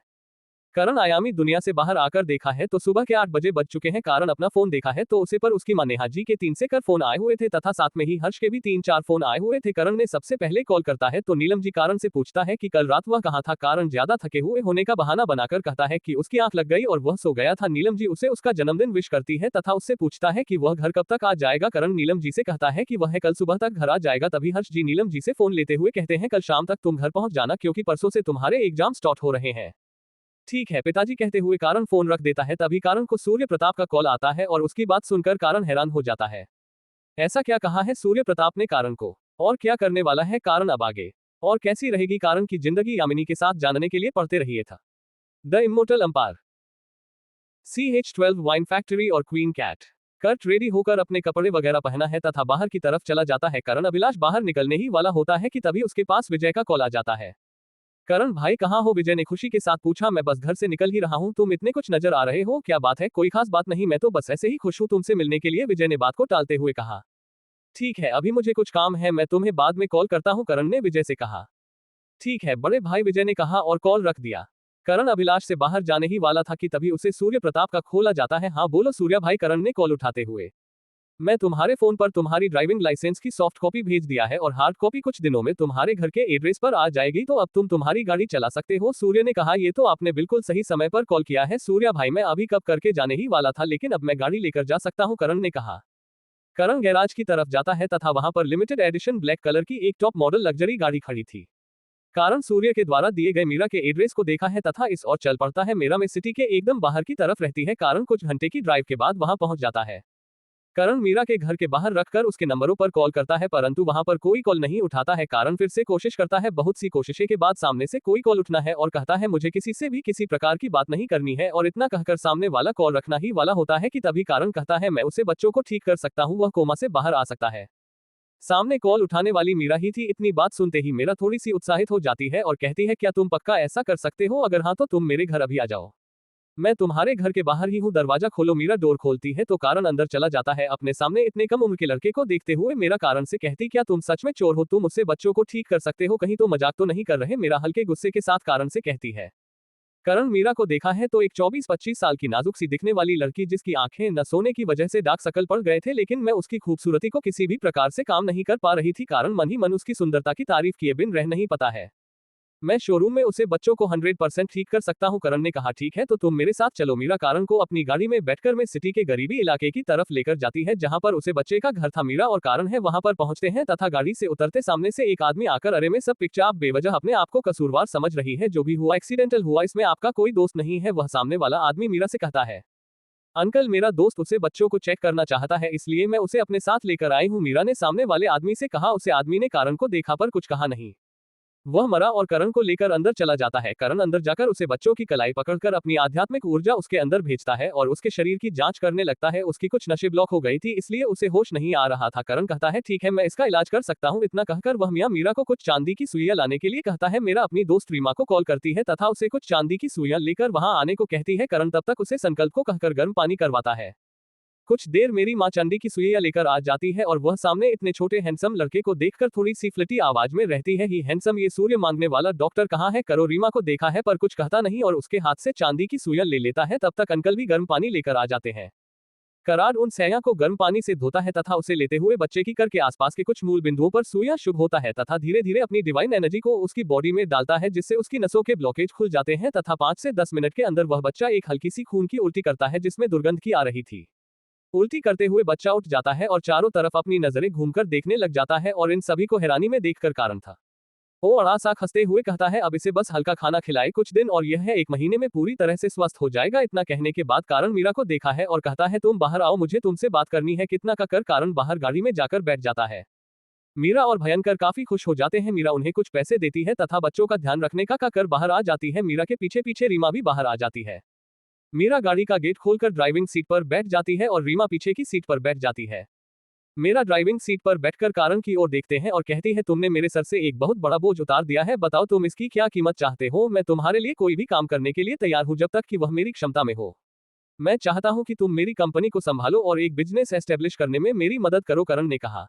करण आयामी दुनिया से बाहर आकर देखा है तो सुबह के 8 बजे बज चुके हैं। करण अपना फोन देखा है तो उसे पर उसकी मां नेहा जी के 3 से कर फोन आए हुए थे तथा साथ में ही हर्ष के भी 3-4 फोन आए हुए थे। करण ने सबसे पहले कॉल करता है तो नीलम जी करण से पूछता है कि कल रात वह कहाँ था। करण ज्यादा थके हुए होने का बहाना बनाकर कहता है कि उसकी आंख लग गई और वह सो गया था। नीलम जी उसे उसका जन्मदिन विश करती है तथा उससे पूछता है कि वह घर कब तक आ जाएगा। करण नीलम जी से कहता है कि वह कल सुबह तक घर आ जाएगा। तभी हर्ष जी नीलम जी से फोन लेते हुए कहते हैं, कल शाम तक तुम घर पहुंच जाना, क्योंकि परसों से तुम्हारे एग्जाम स्टार्ट हो रहे हैं। ठीक है पिताजी कहते हुए करण फोन रख देता है। तभी करण को सूर्य प्रताप का कॉल आता है और उसकी बात सुनकर करण हैरान हो जाता है। ऐसा क्या कहा है सूर्य प्रताप ने करण को, और क्या करने वाला है करण अब आगे, और कैसी रहेगी करण की जिंदगी, यामिनी के साथ जानने के लिए पढ़ते रहिए था the immortal empire, CH12 wine factory और क्वीन कैट। कर्ट रेडी होकर अपने कपड़े वगैरह पहना है तथा बाहर की तरफ चला जाता है। करण अभिलाष बाहर निकलने ही वाला होता है कि तभी उसके पास विजय का कॉल आ जाता है। करण भाई कहाँ हो? विजय ने खुशी के साथ पूछा। मैं बस घर से निकल ही रहा हूँ, तुम इतने कुछ नजर आ रहे हो, क्या बात है? कोई खास बात नहीं, मैं तो बस ऐसे ही खुश हूँ तुमसे मिलने के लिए, विजय ने बात को टालते हुए कहा। ठीक है, अभी मुझे कुछ काम है, मैं तुम्हें बाद में कॉल करता हूँ, करण ने विजय से कहा। ठीक है बड़े भाई, विजय ने कहा और कॉल रख दिया। करण अभिलाष से बाहर जाने ही वाला था कि तभी उसे सूर्य प्रताप का खोला जाता है। हाँ बोलो सूर्या भाई, करण ने कॉल उठाते हुए मैं तुम्हारे फोन पर तुम्हारी ड्राइविंग लाइसेंस की सॉफ्ट कॉपी भेज दिया है और हार्ड कॉपी कुछ दिनों में तुम्हारे घर के एड्रेस पर आ जाएगी, तो अब तुम तुम्हारी गाड़ी चला सकते हो। सूर्य ने कहा, ये तो आपने बिल्कुल सही समय पर कॉल किया है सूर्या भाई, मैं अभी कब करके जाने ही वाला था, लेकिन अब मैं गाड़ी लेकर जा सकता हूँ, करण ने कहा। करण गैराज की तरफ जाता है तथा वहां पर लिमिटेड एडिशन ब्लैक कलर की एक टॉप मॉडल लग्जरी गाड़ी खड़ी थी। कारण सूर्य के द्वारा दिए गए मीरा के एड्रेस को देखा है तथा इस और चल पड़ता है। मीरा में सिटी के एकदम बाहर की तरफ रहती है। कारण कुछ घंटे की ड्राइव के बाद वहां पहुंच जाता है। करण मीरा के घर के बाहर रखकर उसके नंबरों पर कॉल करता है, परंतु वहां पर कोई कॉल नहीं उठाता है। कारण फिर से कोशिश करता है। बहुत सी कोशिशें के बाद सामने से कोई कॉल उठना है और कहता है, मुझे किसी से भी किसी प्रकार की बात नहीं करनी है, और इतना कहकर सामने वाला कॉल रखना ही वाला होता है कि तभी कारण कहता है, मैं उसे बच्चों को ठीक कर सकता हूँ, वह कोमा से बाहर आ सकता है। सामने कॉल उठाने वाली मीरा ही थी। इतनी बात सुनते ही मीरा थोड़ी सी उत्साहित हो जाती है और कहती है, क्या तुम पक्का ऐसा कर सकते हो? अगर हाँ तो तुम मेरे घर अभी आ जाओ, मैं तुम्हारे घर के बाहर ही हूँ, दरवाजा खोलो। मीरा डोर खोलती है तो कारण अंदर चला जाता है। अपने सामने इतने कम उम्र के लड़के को देखते हुए मीरा कारण से कहती, क्या तुम सच में चोर हो? तुम उससे बच्चों को ठीक कर सकते हो, कहीं तो मजाक तो नहीं कर रहे? मीरा हल्के गुस्से के साथ कारण से कहती है। करण मीरा को देखा है तो एक 24-25 साल की नाजुक सी दिखने वाली लड़की, जिसकी आंखें न सोने की वजह से डार्क सर्कल पड़ गए थे, लेकिन मैं उसकी खूबसूरती को किसी भी प्रकार से काम नहीं कर पा रही थी। कारण मन ही मन उसकी सुंदरता की तारीफ किए बिन रह नहीं पता है। मैं शोरूम में उसे बच्चों को 100% ठीक कर सकता हूं। करण ने कहा, ठीक है तो तुम मेरे साथ चलो। मीरा कारण को अपनी गाड़ी में बैठकर में सिटी के गरीबी इलाके की तरफ लेकर जाती है, जहां पर उसे बच्चे का घर था। मीरा और कारण है वहां पर पहुंचते हैं तथा गाड़ी से उतरते सामने से एक आदमी आकर, अरे में सब पिक्चर, आप बेवजह अपने आप को कसूरवार समझ रही है, जो भी हुआ एक्सीडेंटल हुआ, इसमें आपका कोई दोस्त नहीं है। वह सामने वाला आदमी मीरा से कहता है, अंकल मेरा दोस्त उसे बच्चों को चेक करना चाहता है, इसलिए मैं उसे अपने साथ लेकर आई हूँ। मीरा ने सामने वाले आदमी से कहा। उसे आदमी ने कारण को देखा पर कुछ कहा नहीं। वह मरा और करण को लेकर अंदर चला जाता है। करण अंदर जाकर उसे बच्चों की कलाई पकड़कर अपनी आध्यात्मिक ऊर्जा उसके अंदर भेजता है और उसके शरीर की जांच करने लगता है। उसकी कुछ नशे ब्लॉक हो गई थी, इसलिए उसे होश नहीं आ रहा था। करण कहता है, ठीक है मैं इसका इलाज कर सकता हूँ। इतना कहकर वह मियां मीरा को कुछ चांदी की सुइयां लाने के लिए कहता है। मीरा अपनी दोस्त रीमा को कॉल करती है तथा उसे कुछ चांदी की सुइयां लेकर वहां आने को कहती है। करण तब तक उसे संकल्प को कहकर गर्म पानी करवाता है। कुछ देर मेरी माँ चांदी की सुइयां लेकर आ जाती है और वह सामने इतने छोटे हैंडसम लड़के को देखकर थोड़ी सी फ्लटी आवाज में रहती है, ही हैंडसम, ये सूर्य मांगने वाला डॉक्टर कहाँ है? करो रीमा को देखा है पर कुछ कहता नहीं और उसके हाथ से चांदी की सुइयां ले लेता है। तब तक अंकल भी गर्म पानी लेकर आ जाते हैं। करार उन सैया को गर्म पानी से धोता है तथा उसे लेते हुए बच्चे की कर के आसपास के कुछ मूल बिंदुओं पर सुइयां शुभ होता है तथा धीरे धीरे अपनी डिवाइन एनर्जी को उसकी बॉडी में डालता है, जिससे उसकी नसों के ब्लॉकेज खुल जाते हैं तथा 5 से 10 मिनट के अंदर वह बच्चा एक हल्की सी खून की उल्टी करता है, जिसमें दुर्गंध की आ रही थी। उल्टी करते हुए बच्चा उठ जाता है और चारों तरफ अपनी नजरें घूमकर देखने लग जाता है और इन सभी को हैरानी में देखकर कारण था। वो अड़ा सा हंसते हुए कहता है, अब इसे बस हल्का खाना खिलाए कुछ दिन और यह है 1 महीने में पूरी तरह से स्वस्थ हो जाएगा। इतना कहने के बाद कारण मीरा को देखा है और कहता है, तुम बाहर आओ, मुझे तुमसे बात करनी है। कितना का कर कारण बाहर गाड़ी में जाकर बैठ जाता है। मीरा और भयंकर काफी खुश हो जाते हैं। मीरा उन्हें कुछ पैसे देती है तथा बच्चों का ध्यान रखने का कर बाहर आ जाती है। मीरा के पीछे पीछे रीमा भी बाहर आ जाती है। मीरा गाड़ी का गेट खोलकर ड्राइविंग सीट पर बैठ जाती है और रीमा पीछे की सीट पर बैठ जाती है। मीरा ड्राइविंग सीट पर बैठकर कारण की ओर देखते हैं और कहती है, तुमने मेरे सर से एक बहुत बड़ा बोझ उतार दिया है, बताओ तुम इसकी क्या कीमत चाहते हो? मैं तुम्हारे लिए कोई भी काम करने के लिए तैयार हूं, जब तक कि वह मेरी क्षमता में हो। मैं चाहता हूं कि तुम मेरी कंपनी को संभालो और एक बिजनेस एस्टेब्लिश करने में मेरी मदद करो, करण ने कहा।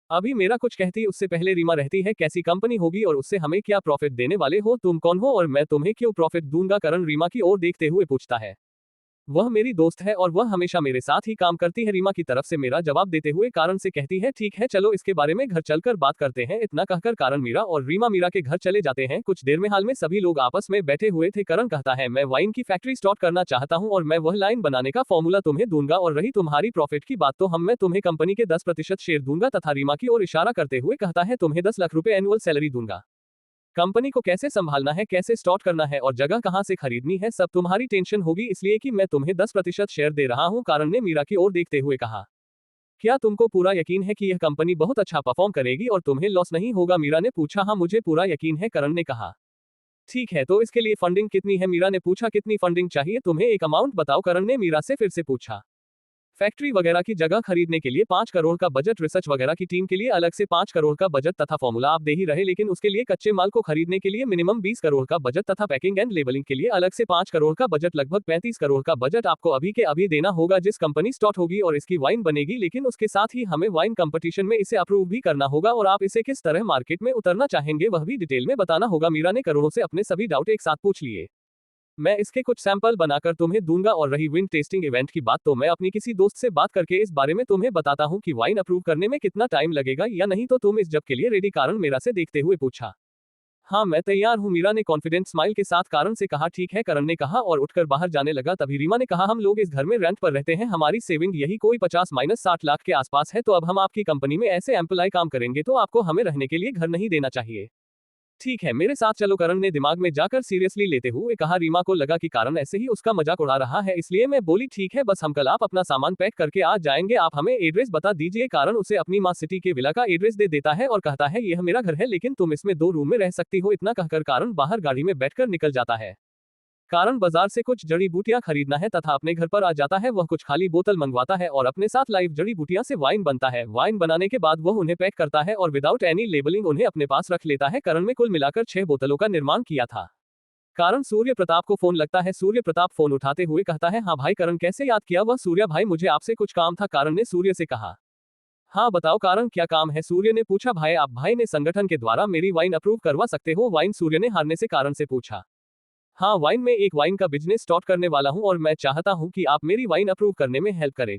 अभी मेरा कुछ कहती उससे पहले रीमा रहती है, कैसी कंपनी होगी और उससे हमें क्या प्रॉफिट देने वाले हो? तुम कौन हो और मैं तुम्हें क्यों प्रॉफिट दूंगा? करण रीमा की ओर देखते हुए पूछता है। वह मेरी दोस्त है और वह हमेशा मेरे साथ ही काम करती है, रीमा की तरफ से मेरा जवाब देते हुए कारण से कहती है, ठीक है चलो इसके बारे में घर चलकर बात करते हैं। इतना कहकर कारण मीरा और रीमा मीरा के घर चले जाते हैं। कुछ देर में हाल में सभी लोग आपस में बैठे हुए थे। करण कहता है, मैं वाइन की फैक्ट्री स्टार्ट करना चाहता हूं और मैं वह लाइन बनाने का फॉर्मूला तुम्हें दूंगा, और रही तुम्हारी प्रॉफिट की बात तो मैं तुम्हें कंपनी के 10% शेयर दूंगा। तथा रीमा की ओर इशारा करते हुए कहता है, तुम्हें 10 लाख रुपए एनुअल सैलरी दूंगा। कंपनी को कैसे संभालना है, कैसे स्टार्ट करना है और जगह कहां से खरीदनी है, सब तुम्हारी टेंशन होगी, इसलिए कि मैं तुम्हें 10% शेयर दे रहा हूं, कारण ने मीरा की ओर देखते हुए कहा। क्या तुमको पूरा यकीन है कि यह कंपनी बहुत अच्छा परफॉर्म करेगी और तुम्हें लॉस नहीं होगा? मीरा ने पूछा। हाँ मुझे पूरा यकीन है, करण ने कहा। ठीक है तो इसके लिए फंडिंग कितनी है? मीरा ने पूछा। कितनी फंडिंग चाहिए तुम्हें, एक अमाउंट बताओ, करण ने मीरा से फिर से पूछा। फैक्ट्री वगैरह की जगह खरीदने के लिए 5 करोड़ का बजट, रिसर्च वगैरह की टीम के लिए अलग से 5 करोड़ का बजट तथा फॉर्मूला आप दे ही रहे, लेकिन उसके लिए कच्चे माल को खरीदने के लिए मिनिमम 20 करोड़ का बजट तथा पैकिंग एंड लेबलिंग के लिए अलग से 5 करोड़ का बजट, लगभग 35 करोड़ का बजट आपको अभी के अभी देना होगा। जिस कंपनी स्टार्ट होगी और इसकी वाइन बनेगी, लेकिन उसके साथ ही हमें वाइन कंपटीशन में इसे अप्रूव भी करना होगा और आप इसे किस तरह मार्केट में उतरना चाहेंगे वह भी डिटेल में बताना होगा। मीरा ने करोड़ों से अपने सभी डाउट एक साथ पूछ लिए। मैं इसके कुछ सैंपल बनाकर तुम्हें दूंगा, और रही विन टेस्टिंग इवेंट की बात, तो मैं अपनी किसी दोस्त से बात करके इस बारे में तुम्हें बताता हूँ कि वाइन अप्रूव करने में कितना टाइम लगेगा या नहीं, तो तुम इस जब के लिए रेडी, कारण मीरा से देखते हुए पूछा। हाँ मैं तैयार हूँ, मीरा ने कॉन्फिडेंट स्माइल के साथ कारण से कहा। ठीक है, करण ने कहा और उठकर बाहर जाने लगा। तभी रीमा ने कहा, हम लोग इस घर में रेंट पर रहते हैं, हमारी सेविंग यही कोई 50-60 लाख के आसपास है, तो अब हम आपकी कंपनी में ऐसे एम्प्लॉय काम करेंगे तो आपको हमें रहने के लिए घर नहीं देना चाहिए। ठीक है, मेरे साथ चलो, करण ने दिमाग में जाकर सीरियसली लेते हुए कहा। रीमा को लगा कि कारण ऐसे ही उसका मजाक उड़ा रहा है, इसलिए मैं बोली, ठीक है, बस हम कल आप अपना सामान पैक करके आ जाएंगे, आप हमें एड्रेस बता दीजिए। कारण उसे अपनी माँ सिटी के विला का एड्रेस दे देता है और कहता है, यह मेरा घर है लेकिन तुम इसमें 2 रूम में रह सकती हो। इतना कहकर कारण बाहर गाड़ी में बैठकर निकल जाता है। कारण बाजार से कुछ जड़ी बूटियां खरीदना है तथा अपने घर पर आ जाता है। वह कुछ खाली बोतल मंगवाता है और अपने साथ लाइव जड़ी बूटियां से वाइन बनता है। वाइन बनाने के बाद वह उन्हें पैक करता है और विदाउट एनी लेबलिंग उन्हें अपने पास रख लेता है। करण में कुल मिलाकर 6 बोतलों का निर्माण किया था। कारण सूर्य प्रताप को फोन लगता है। सूर्य प्रताप फोन उठाते हुए कहता है, हाँ भाई करण, कैसे याद किया? वह, सूर्या भाई, मुझे आपसे कुछ काम था, कारण ने सूर्य से कहा। हाँ बताओ कारण, क्या काम है? सूर्य ने पूछा। भाई, आप भाई ने संगठन के द्वारा मेरी वाइन अप्रूव करवा सकते हो? वाइन, सूर्य ने हारने से कारण से पूछा। हाँ, वाइन में एक वाइन का बिजनेस स्टार्ट करने वाला हूं और मैं चाहता हूं कि आप मेरी वाइन अप्रूव करने में हेल्प करें।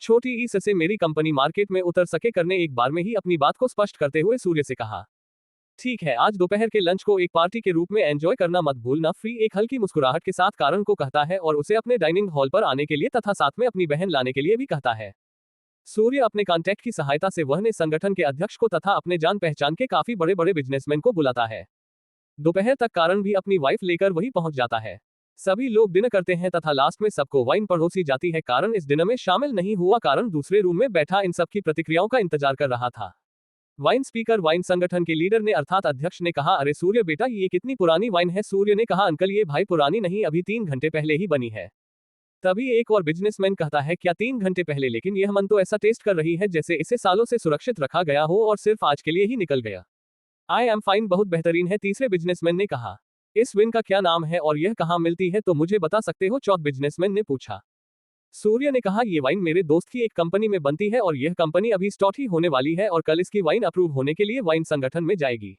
छोटी ई से मेरी कंपनी मार्केट में उतर सके, करने एक बार में ही अपनी बात को स्पष्ट करते हुए सूर्य से कहा। ठीक है, आज दोपहर के लंच को एक पार्टी के रूप में एंजॉय करना मत भूलना। फ्री, एक हल्की मुस्कुराहट के साथ कारण को कहता है और उसे अपने डाइनिंग हॉल पर आने के लिए तथा साथ में अपनी बहन लाने के लिए भी कहता है। सूर्य अपने कॉन्टैक्ट की सहायता से वह संगठन के अध्यक्ष को तथा अपने जान पहचान के काफी बड़े बड़े बिजनेसमैन को बुलाता है। दोपहर तक कारण भी अपनी वाइफ लेकर वही पहुंच जाता है। सभी लोग डिनर करते हैं तथा लास्ट में सबको वाइन परोसी जाती है। कारण इस डिनर में शामिल नहीं हुआ, कारण दूसरे रूम में बैठा इन सबकी प्रतिक्रियाओं का इंतजार कर रहा था। वाइन स्पीकर, वाइन संगठन के लीडर ने अर्थात अध्यक्ष ने कहा, अरे सूर्य बेटा, ये कितनी पुरानी वाइन है? सूर्य ने कहा, अंकल ये भाई पुरानी नहीं, अभी 3 घंटे पहले ही बनी है। तभी एक और बिजनेसमैन कहता है, क्या 3 घंटे पहले? लेकिन यह मन तो ऐसा टेस्ट कर रही है जैसे इसे सालों से सुरक्षित रखा गया हो और सिर्फ आज के लिए ही निकल गया। आई एम फाइन, बहुत बेहतरीन है, तीसरे बिजनेसमैन ने कहा। इस विन का क्या नाम है और यह कहाँ मिलती है, तो मुझे बता सकते हो? चौथ बिजनेसमैन ने पूछा। सूर्य ने कहा, ये वाइन मेरे दोस्त की एक कंपनी में बनती है और यह कंपनी अभी स्टार्ट ही होने वाली है और कल इसकी वाइन अप्रूव होने के लिए वाइन संगठन में जाएगी।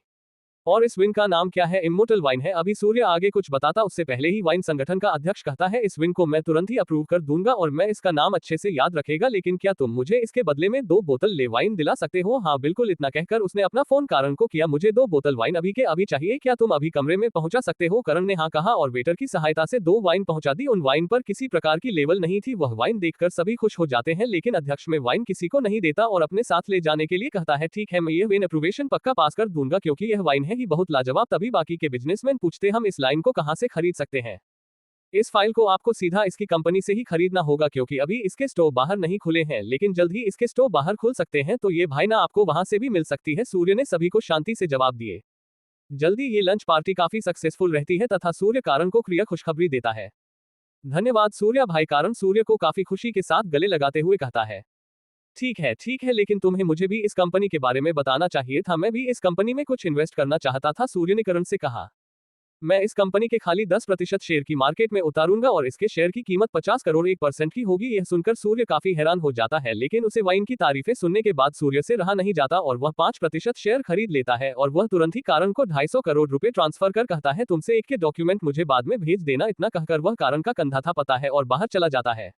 और इस विन का नाम क्या है? इम्मोर्टल वाइन है। अभी सूर्य आगे कुछ बताता उससे पहले ही वाइन संगठन का अध्यक्ष कहता है, इस विन को मैं तुरंत ही अप्रूव कर दूंगा और मैं इसका नाम अच्छे से याद रखेगा, लेकिन क्या तुम मुझे इसके बदले में 2 बोतल ले वाइन दिला सकते हो? हाँ बिल्कुल, इतना कहकर उसने अपना फोन कारण को किया। मुझे 2 बोतल वाइन अभी के अभी चाहिए, क्या तुम अभी कमरे में पहुंचा सकते हो? करण ने हाँ कहा और वेटर की सहायता से 2 वाइन पहुंचा दी। उन वाइन पर किसी प्रकार की लेबल नहीं थी। वह वाइन देखकर सभी खुश हो जाते हैं, लेकिन अध्यक्ष में वाइन किसी को नहीं देता और अपने साथ ले जाने के लिए कहता है, ठीक है, मैं यह वाइन अप्रूवेशन पक्का पास कर दूंगा क्योंकि यह वाइन है ही बहुत लाजवाब। तभी बाकी के बिजनेसमैन पूछते, हम इस लाइन को कहां से खरीद सकते हैं? इस फाइल को आपको सीधा इसकी कंपनी से ही खरीदना होगा क्योंकि अभी इसके स्टोर बाहर नहीं खुले हैं, लेकिन जल्द ही इसके स्टोर बाहर खुल सकते हैं, तो ये भाई ना आपको वहां से भी मिल सकती है। सूर्य ने सभी को शांति से जवाब दिए। जल्दी ये लंच पार्टी काफी सक्सेसफुल रहती है तथा सूर्य कारण को क्रिया खुशखबरी देता है। धन्यवाद सूर्या भाई, कारण सूर्य को काफी खुशी के साथ गले लगाते हुए कहता है। ठीक है, लेकिन तुम्हें मुझे भी इस कंपनी के बारे में बताना चाहिए था, मैं भी इस कंपनी में कुछ इन्वेस्ट करना चाहता था, सूर्य ने करण से कहा। मैं इस कंपनी के खाली 10% शेयर की मार्केट में उतारूंगा और इसके शेयर की कीमत 50 करोड़ 1% की होगी। यह सुनकर सूर्य काफी हैरान हो जाता है, लेकिन उसे वाइन की तारीफें सुनने के बाद सूर्य से रहा नहीं जाता और वह 5% शेयर खरीद लेता है और वह तुरंत ही कारण को 250 करोड़ रुपए ट्रांसफर कर कहता है, तुमसे एक के डॉक्यूमेंट मुझे बाद में भेज देना। इतना कहकर वह कारण का कंधा था पता है और बाहर चला जाता है।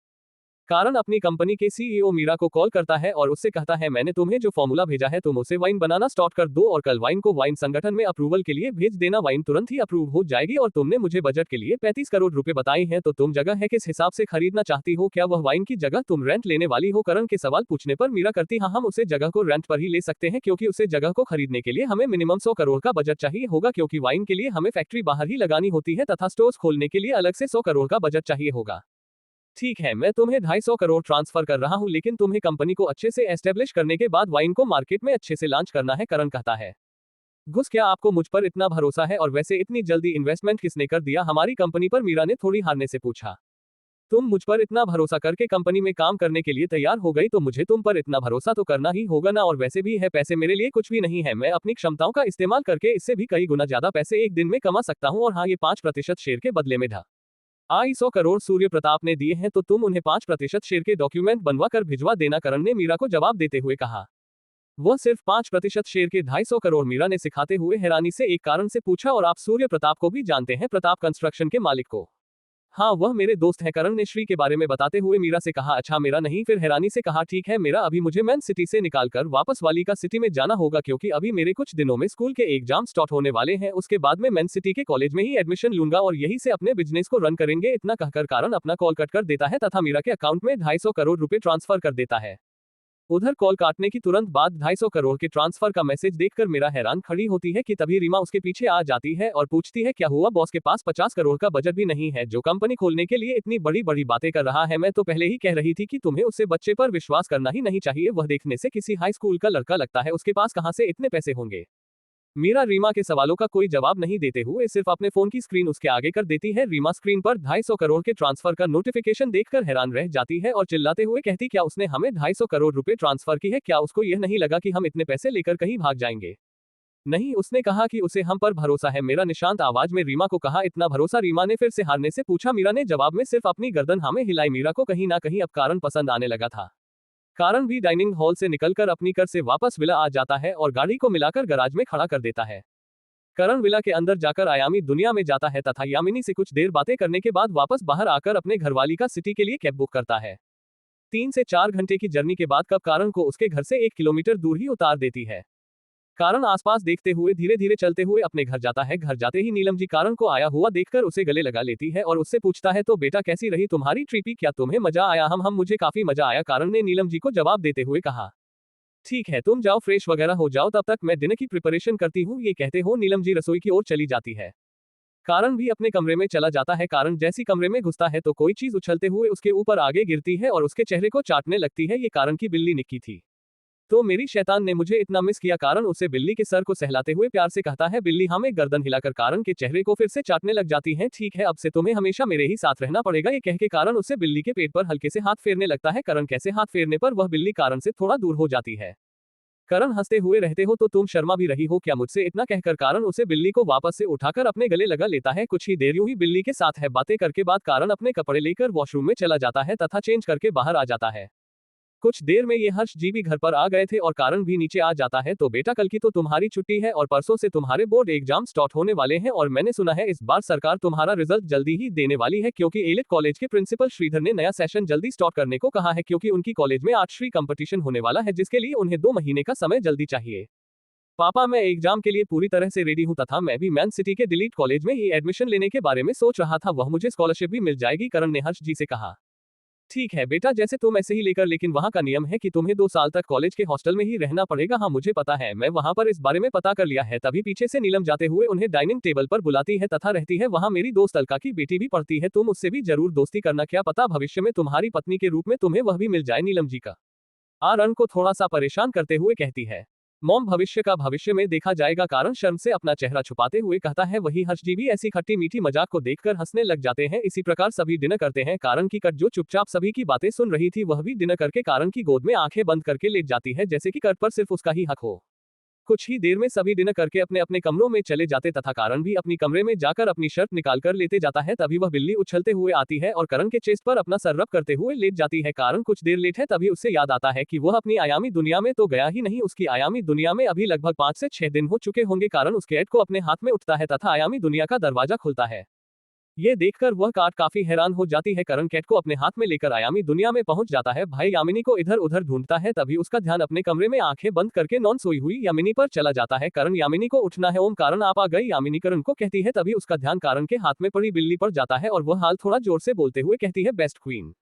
कारण अपनी कंपनी के सीईओ मीरा को कॉल करता है और उससे कहता है, मैंने तुम्हें जो फॉर्मूला भेजा है तुम उसे वाइन बनाना स्टार्ट कर दो और कल वाइन को वाइन संगठन में अप्रूवल के लिए भेज देना। वाइन तुरंत ही अप्रूव हो जाएगी और तुमने मुझे बजट के लिए 35 करोड़ रुपए बताए हैं, तो तुम जगह है किस हिसाब से खरीदना चाहती हो? क्या वह वाइन की जगह तुम रेंट लेने वाली हो? करण के सवाल पूछने पर मीरा करती, हाँ हम उसे जगह को रेंट पर ही ले सकते हैं क्योंकि उसे जगह को खरीदने के लिए हमें मिनिमम 100 करोड़ का बजट चाहिए होगा, क्योंकि वाइन के लिए हमें फैक्ट्री बाहर ही लगानी होती है तथा स्टोर्स खोलने के लिए अलग से 100 करोड़ का बजट चाहिए होगा। ठीक है, मैं तुम्हें 250 करोड़ ट्रांसफर कर रहा हूं, लेकिन तुम्हें कंपनी को अच्छे से एस्टेब्लिश करने के बाद वाइन को मार्केट में अच्छे से लॉन्च करना है, करण कहता है। घुस, क्या आपको मुझ पर इतना भरोसा है? और वैसे इतनी जल्दी इन्वेस्टमेंट किसने कर दिया हमारी कंपनी पर? मीरा ने थोड़ी हारने से पूछा। तुम मुझ पर इतना भरोसा करके कंपनी में काम करने के लिए तैयार हो गई तो मुझे तुम पर इतना भरोसा तो करना ही होगा ना। और वैसे भी है, पैसे मेरे लिए कुछ भी नहीं है, मैं अपनी क्षमताओं का इस्तेमाल करके इससे भी कई गुना ज्यादा पैसे एक दिन में कमा सकता हूँ। और हाँ, ये 5% शेयर के बदले में 100 करोड़ सूर्य प्रताप ने दिए हैं, तो तुम उन्हें 5% शेयर के डॉक्यूमेंट बनवा कर भिजवा देना, करण ने मीरा को जवाब देते हुए कहा। वह सिर्फ 5% शेयर के 250 करोड़, मीरा ने सिखाते हुए हैरानी से एक कारण से पूछा। और आप सूर्य प्रताप को भी जानते हैं? प्रताप कंस्ट्रक्शन के मालिक को? हाँ, वह मेरे दोस्त हैं, करण ने श्री के बारे में बताते हुए मीरा से कहा। अच्छा, मेरा नहीं? फिर हैरानी से कहा, ठीक है मेरा, अभी मुझे मैन सिटी से निकालकर वापस वालिका सिटी में जाना होगा, क्योंकि अभी मेरे कुछ दिनों में स्कूल के एग्जाम स्टार्ट होने वाले हैं। उसके बाद मैं मैन सिटी के कॉलेज में ही एडमिशन लूंगा और यही से अपने बिजनेस को रन करेंगे। इतना कहकर कारण अपना कॉल कट कर देता है तथा मीरा के अकाउंट में 250 करोड़ रुपए ट्रांसफर कर देता है। उधर कॉल काटने की तुरंत बाद 250 करोड़ के ट्रांसफर का मैसेज देखकर मीरा हैरान खड़ी होती है कि तभी रीमा उसके पीछे आ जाती है और पूछती है, क्या हुआ? बॉस के पास 50 करोड़ का बजट भी नहीं है जो कंपनी खोलने के लिए इतनी बड़ी बड़ी बातें कर रहा है? मैं तो पहले ही कह रही थी कि तुम्हें उससे बच्चे पर विश्वास करना ही नहीं चाहिए। वह देखने से किसी हाई स्कूल का लड़का लगता है, उसके पास कहां से इतने पैसे होंगे? मीरा रीमा के सवालों का कोई जवाब नहीं देते हुए सिर्फ अपने फोन की स्क्रीन उसके आगे कर देती है। रीमा स्क्रीन पर 250 करोड़ के ट्रांसफर का नोटिफिकेशन देखकर हैरान रह जाती है और चिल्लाते हुए कहती, क्या उसने हमें 250 करोड़ रुपए ट्रांसफर की है? क्या उसको यह नहीं लगा कि हम इतने पैसे लेकर कहीं भाग जाएंगे? नहीं, उसने कहा कि उसे हम पर भरोसा है। मेरा निशांत आवाज में रीमा को कहा, इतना भरोसा? रीमा ने फिर से हारने से पूछा। मीरा ने जवाब में सिर्फ अपनी गर्दन हमें हिलाई। मीरा को कहीं ना कहीं अब कारण पसंद आने लगा था। कारण भी डाइनिंग हॉल से निकलकर अपनी कार से वापस विला आ जाता है और गाड़ी को मिलाकर गराज में खड़ा कर देता है। करण विला के अंदर जाकर आयामी दुनिया में जाता है तथा यामिनी से कुछ देर बातें करने के बाद वापस बाहर आकर अपने घरवाली का सिटी के लिए कैब बुक करता है। 3 से 4 घंटे की जर्नी के बाद कब कारण को उसके घर से 1 किलोमीटर दूर ही उतार देती है। कारण आसपास देखते हुए धीरे धीरे चलते हुए अपने घर जाता है। घर जाते ही नीलम जी कारण को आया हुआ देखकर उसे गले लगा लेती है और उससे पूछता है, तो बेटा कैसी रही तुम्हारी ट्रिप? क्या तुम्हें मजा आया? हम मुझे काफी मजा आया, कारण ने नीलम जी को जवाब देते हुए कहा। ठीक है, तुम जाओ फ्रेश वगैरह हो जाओ, तब तक मैं डिनर की प्रिपरेशन करती हूँ। ये कहते हो नीलम जी रसोई की ओर चली जाती है। कारण भी अपने कमरे में चला जाता है। कारण जैसी कमरे में घुसता है तो कोई चीज उछलते हुए उसके ऊपर आगे गिरती है और उसके चेहरे को चाटने लगती है। ये कारण की बिल्ली निक्की थी। तो मेरी शैतान ने मुझे इतना मिस किया। कारण उसे बिल्ली के सर को सहलाते हुए प्यार से कहता है। बिल्ली हमें गर्दन हिलाकर कारण के चेहरे को फिर से चाटने लग जाती है। ठीक है, अब से तुम्हें हमेशा मेरे ही साथ रहना पड़ेगा। ये कह के कारण उसे बिल्ली के पेट पर हल्के से हाथ फेरने लगता है। कारण कैसे हाथ फेरने पर वह बिल्ली कारण से थोड़ा दूर हो जाती है। करण हंसते हुए रहते हो तो तुम शर्मा भी रही हो क्या मुझसे? इतना कहकर कारण उसे बिल्ली को वापस से उठाकर अपने गले लगा लेता है। कुछ ही देर यूं ही बिल्ली के साथ है बातें करके बाद कारण अपने कपड़े लेकर वॉशरूम में चला जाता है तथा चेंज करके बाहर आ जाता है। कुछ देर में ये हर्ष जी भी घर पर आ गए थे और कारण भी नीचे आ जाता है। तो बेटा, कल की तो तुम्हारी छुट्टी है और परसों से तुम्हारे बोर्ड एग्जाम स्टार्ट होने वाले हैं और मैंने सुना है इस बार सरकार तुम्हारा रिजल्ट जल्दी ही देने वाली है, क्योंकि एलिट कॉलेज के प्रिंसिपल श्रीधर ने नया सेशन जल्दी स्टार्ट करने को कहा है, क्योंकि उनकी कॉलेज में आर्ट्स कंपटीशन होने वाला है जिसके लिए उन्हें 2 महीने का समय जल्दी चाहिए। पापा, मैं एग्जाम के लिए पूरी तरह से रेडी हूँ तथा मैं भी मैन सिटी के डिलीट कॉलेज में ही एडमिशन लेने के बारे में सोच रहा था। वह मुझे स्कॉलरशिप भी मिल जाएगी, करण ने हर्ष जी से कहा। ठीक है बेटा, जैसे तुम ऐसे ही लेकर, लेकिन वहाँ का नियम है कि तुम्हें 2 साल तक कॉलेज के हॉस्टल में ही रहना पड़ेगा। हाँ मुझे पता है, मैं वहाँ पर इस बारे में पता कर लिया है। तभी पीछे से नीलम जाते हुए उन्हें डाइनिंग टेबल पर बुलाती है तथा रहती है वहाँ मेरी दोस्त अलका की बेटी भी पढ़ती है, तुम उससे भी जरूर दोस्ती करना, क्या पता भविष्य में तुम्हारी पत्नी के रूप में तुम्हें वह भी मिल जाए। नीलम जी का आरण को थोड़ा सा परेशान करते हुए कहती है। मॉम, भविष्य का भविष्य में देखा जाएगा, कारण शर्म से अपना चेहरा छुपाते हुए कहता है। वही हर्ष जी भी ऐसी खट्टी मीठी मजाक को देखकर हंसने लग जाते हैं। इसी प्रकार सभी डिनर करते हैं। कारण की कट जो चुपचाप सभी की बातें सुन रही थी वह भी डिनर करके कारण की गोद में आंखें बंद करके लेट जाती है, जैसे कि कट पर सिर्फ उसका ही हक हो। कुछ ही देर में सभी डिनर करके अपने अपने कमरों में चले जाते तथा कारण भी अपनी कमरे में जाकर अपनी शर्ट निकाल कर लेते जाता है। तभी वह बिल्ली उछलते हुए आती है और करण के चेस्ट पर अपना सर रब करते हुए लेट जाती है। कारण कुछ देर लेट है तभी उससे याद आता है कि वह अपनी आयामी दुनिया में तो गया ही नहीं। उसकी आयामी दुनिया में अभी लगभग 5 से 6 दिन हो चुके होंगे। कारण उस कैट को अपने हाथ में उठता है तथा आयामी दुनिया का दरवाजा खुलता है। ये देखकर वह काट काफी हैरान हो जाती है। करण कैट को अपने हाथ में लेकर आयामी दुनिया में पहुंच जाता है। भाई यामिनी को इधर उधर ढूंढता है, तभी उसका ध्यान अपने कमरे में आंखें बंद करके नॉन सोई हुई यामिनी पर चला जाता है। करण, यामिनी को उठना है। ओम, कारण आप आ गई? यामिनी करण को कहती है। तभी उसका ध्यान कारण के हाथ में पड़ी बिल्ली पर जाता है और वह हाल थोड़ा जोर से बोलते हुए कहती है, बेस्ट क्वीन।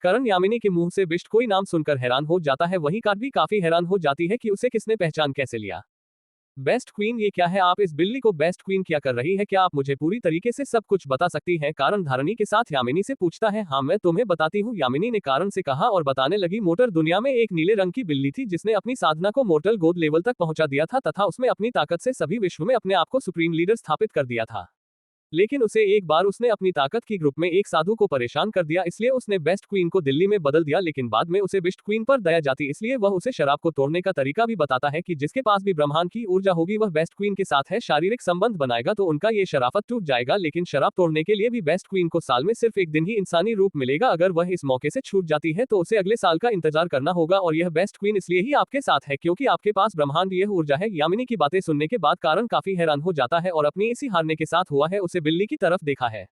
करण यामिनी के मुंह से बेस्ट कोई नाम सुनकर हैरान हो जाता है। वहीं काट भी काफी हैरान हो जाती है कि उसे किसने पहचान कैसे लिया। बेस्ट क्वीन, ये क्या है? आप इस बिल्ली को बेस्ट क्वीन क्या कर रही है? क्या आप मुझे पूरी तरीके से सब कुछ बता सकती हैं? कारण धारणी के साथ यामिनी से पूछता है। हाँ मैं तुम्हें बताती हूँ, यामिनी ने कारण से कहा और बताने लगी। मोटर दुनिया में एक नीले रंग की बिल्ली थी जिसने अपनी साधना को मोर्टल गोद लेवल तक पहुंचा दिया था तथा उसमें अपनी ताकत से सभी विश्व में अपने आप को सुप्रीम लीडर स्थापित कर दिया था। लेकिन उसे एक बार उसने अपनी ताकत की ग्रुप में एक साधु को परेशान कर दिया, इसलिए उसने बेस्ट क्वीन को दिल्ली में बदल दिया। लेकिन बाद में उसे बिस्ट क्वीन पर दया जाती, इसलिए वह उसे शराब को तोड़ने का तरीका भी बताता है कि जिसके पास भी ब्रह्मांड की ऊर्जा होगी वह बेस्ट क्वीन के साथ है शारीरिक संबंध बनाएगा तो उनका ये शराफत टूट जाएगा। लेकिन शराब तोड़ने के लिए भी बेस्ट क्वीन को साल में सिर्फ एक दिन ही इंसानी रूप मिलेगा। अगर वह इस मौके से छूट जाती है तो उसे अगले साल का इंतजार करना होगा। और यह बेस्ट क्वीन इसलिए ही आपके साथ है क्योंकि आपके पास ब्रह्मांड यह ऊर्जा है। यामिनी की बातें सुनने के बाद करण काफी हैरान हो जाता है और अपनी इसी हारने के साथ हुआ है उसे बिल्ली की तरफ देखा है।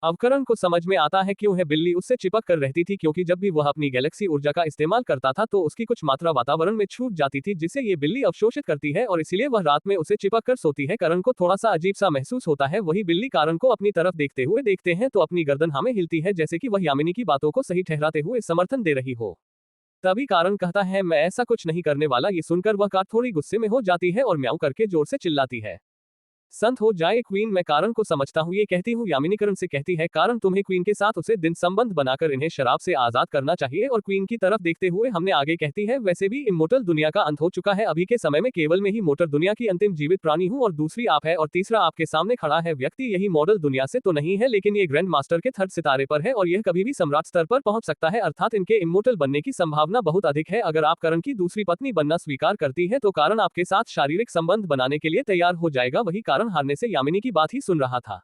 अब करण को समझ में आता है क्यों है बिल्ली उससे चिपक कर रहती थी, क्योंकि जब भी वह अपनी गैलेक्सी ऊर्जा का इस्तेमाल करता था तो उसकी कुछ मात्रा वातावरण में छूट जाती थी जिसे ये बिल्ली अवशोषित करती है और इसीलिए वह रात में उसे चिपक कर सोती है। करण को थोड़ा सा अजीब सा महसूस होता है। वही बिल्ली करण को अपनी तरफ देखते हुए देखते हैं तो अपनी गर्दन हमें हिलती है जैसे कि वह यामिनी की बातों को सही ठहराते हुए समर्थन दे रही हो। तभी करण कहता है मैं ऐसा कुछ नहीं करने वाला। ये सुनकर वह कार थोड़ी गुस्से में हो जाती है और म्याऊं करके जोर से चिल्लाती है, संत हो जाए क्वीन, मैं कारण को समझता हूँ ये कहती हूँ। यामिनी करण से कहती है कारण तुम्हें क्वीन के साथ उसे दिन संबंध बनाकर इन्हें शराब से आजाद करना चाहिए। और क्वीन की तरफ देखते हुए हमने आगे कहती है वैसे भी इमोर्टल दुनिया का अंत हो चुका है, अभी के समय में केवल मैं ही मोटर दुनिया की अंतिम जीवित प्राणी हूँ और दूसरी आप है और तीसरा आपके सामने खड़ा है व्यक्ति यही मॉडल दुनिया से तो नहीं है लेकिन ये ग्रैंड मास्टर के थर्ड सितारे पर है और यह कभी भी सम्राट स्तर पर पहुंच सकता है, अर्थात इनके इमोर्टल बनने की संभावना बहुत अधिक है। अगर आप करण की दूसरी पत्नी बनना स्वीकार करती है तो कारण आपके साथ शारीरिक संबंध बनाने के लिए तैयार हो जाएगा। वही कारण हारने से यामिनी की बात ही सुन रहा था।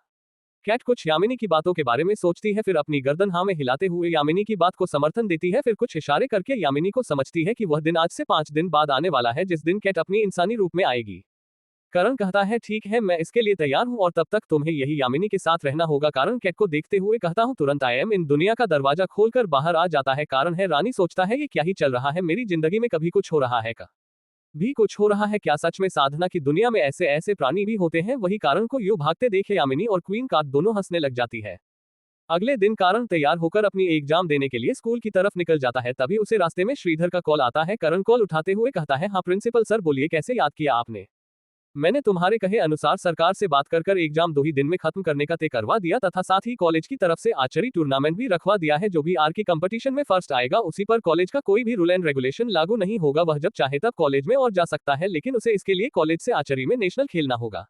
कैट कुछ यामिनी की बातों के बारे में सोचती है, फिर अपनी गर्दन हाँ में हिलाते हुए यामिनी की बात को समर्थन देती है, फिर कुछ इशारे करके यामिनी को समझती है कि वह दिन आज से 5 दिन बाद आने वाला है जिस दिन कैट अपनी इंसानी रूप में आएगी। करण कहता है ठीक है मैं इसके लिए तैयार हूँ और तब तक तुम्हें यही यामिनी के साथ रहना होगा। कारण कैट को देखते हुए कहता हूँ तुरंत आई एम इन दुनिया का दरवाजा खोलकर बाहर आ जाता है। कारण है रानी सोचता है ये क्या ही चल रहा है, मेरी जिंदगी में कभी कुछ हो रहा है का भी कुछ हो रहा है क्या, सच में साधना की दुनिया में ऐसे ऐसे प्राणी भी होते हैं। वही कारण को यूं भागते देखे यामिनी और क्वीन कार्ड दोनों हंसने लग जाती है। अगले दिन कारण तैयार होकर अपनी एग्जाम देने के लिए स्कूल की तरफ निकल जाता है, तभी उसे रास्ते में श्रीधर का कॉल आता है। करण कॉल उठाते हुए कहता है हाँ प्रिंसिपल सर बोलिए, कैसे याद किया आपने? मैंने तुम्हारे कहे अनुसार सरकार से बात कर एग्जाम 2 ही दिन में खत्म करने का तय करवा दिया तथा साथ ही कॉलेज की तरफ से आर्चरी टूर्नामेंट भी रखवा दिया है। जो भी आर की कंपटीशन में फर्स्ट आएगा उसी पर कॉलेज का कोई भी रूल एंड रेगुलेशन लागू नहीं होगा, वह जब चाहे तब कॉलेज में और जा सकता है, लेकिन उसे इसके लिए कॉलेज से आर्चरी में नेशनल खेलना होगा।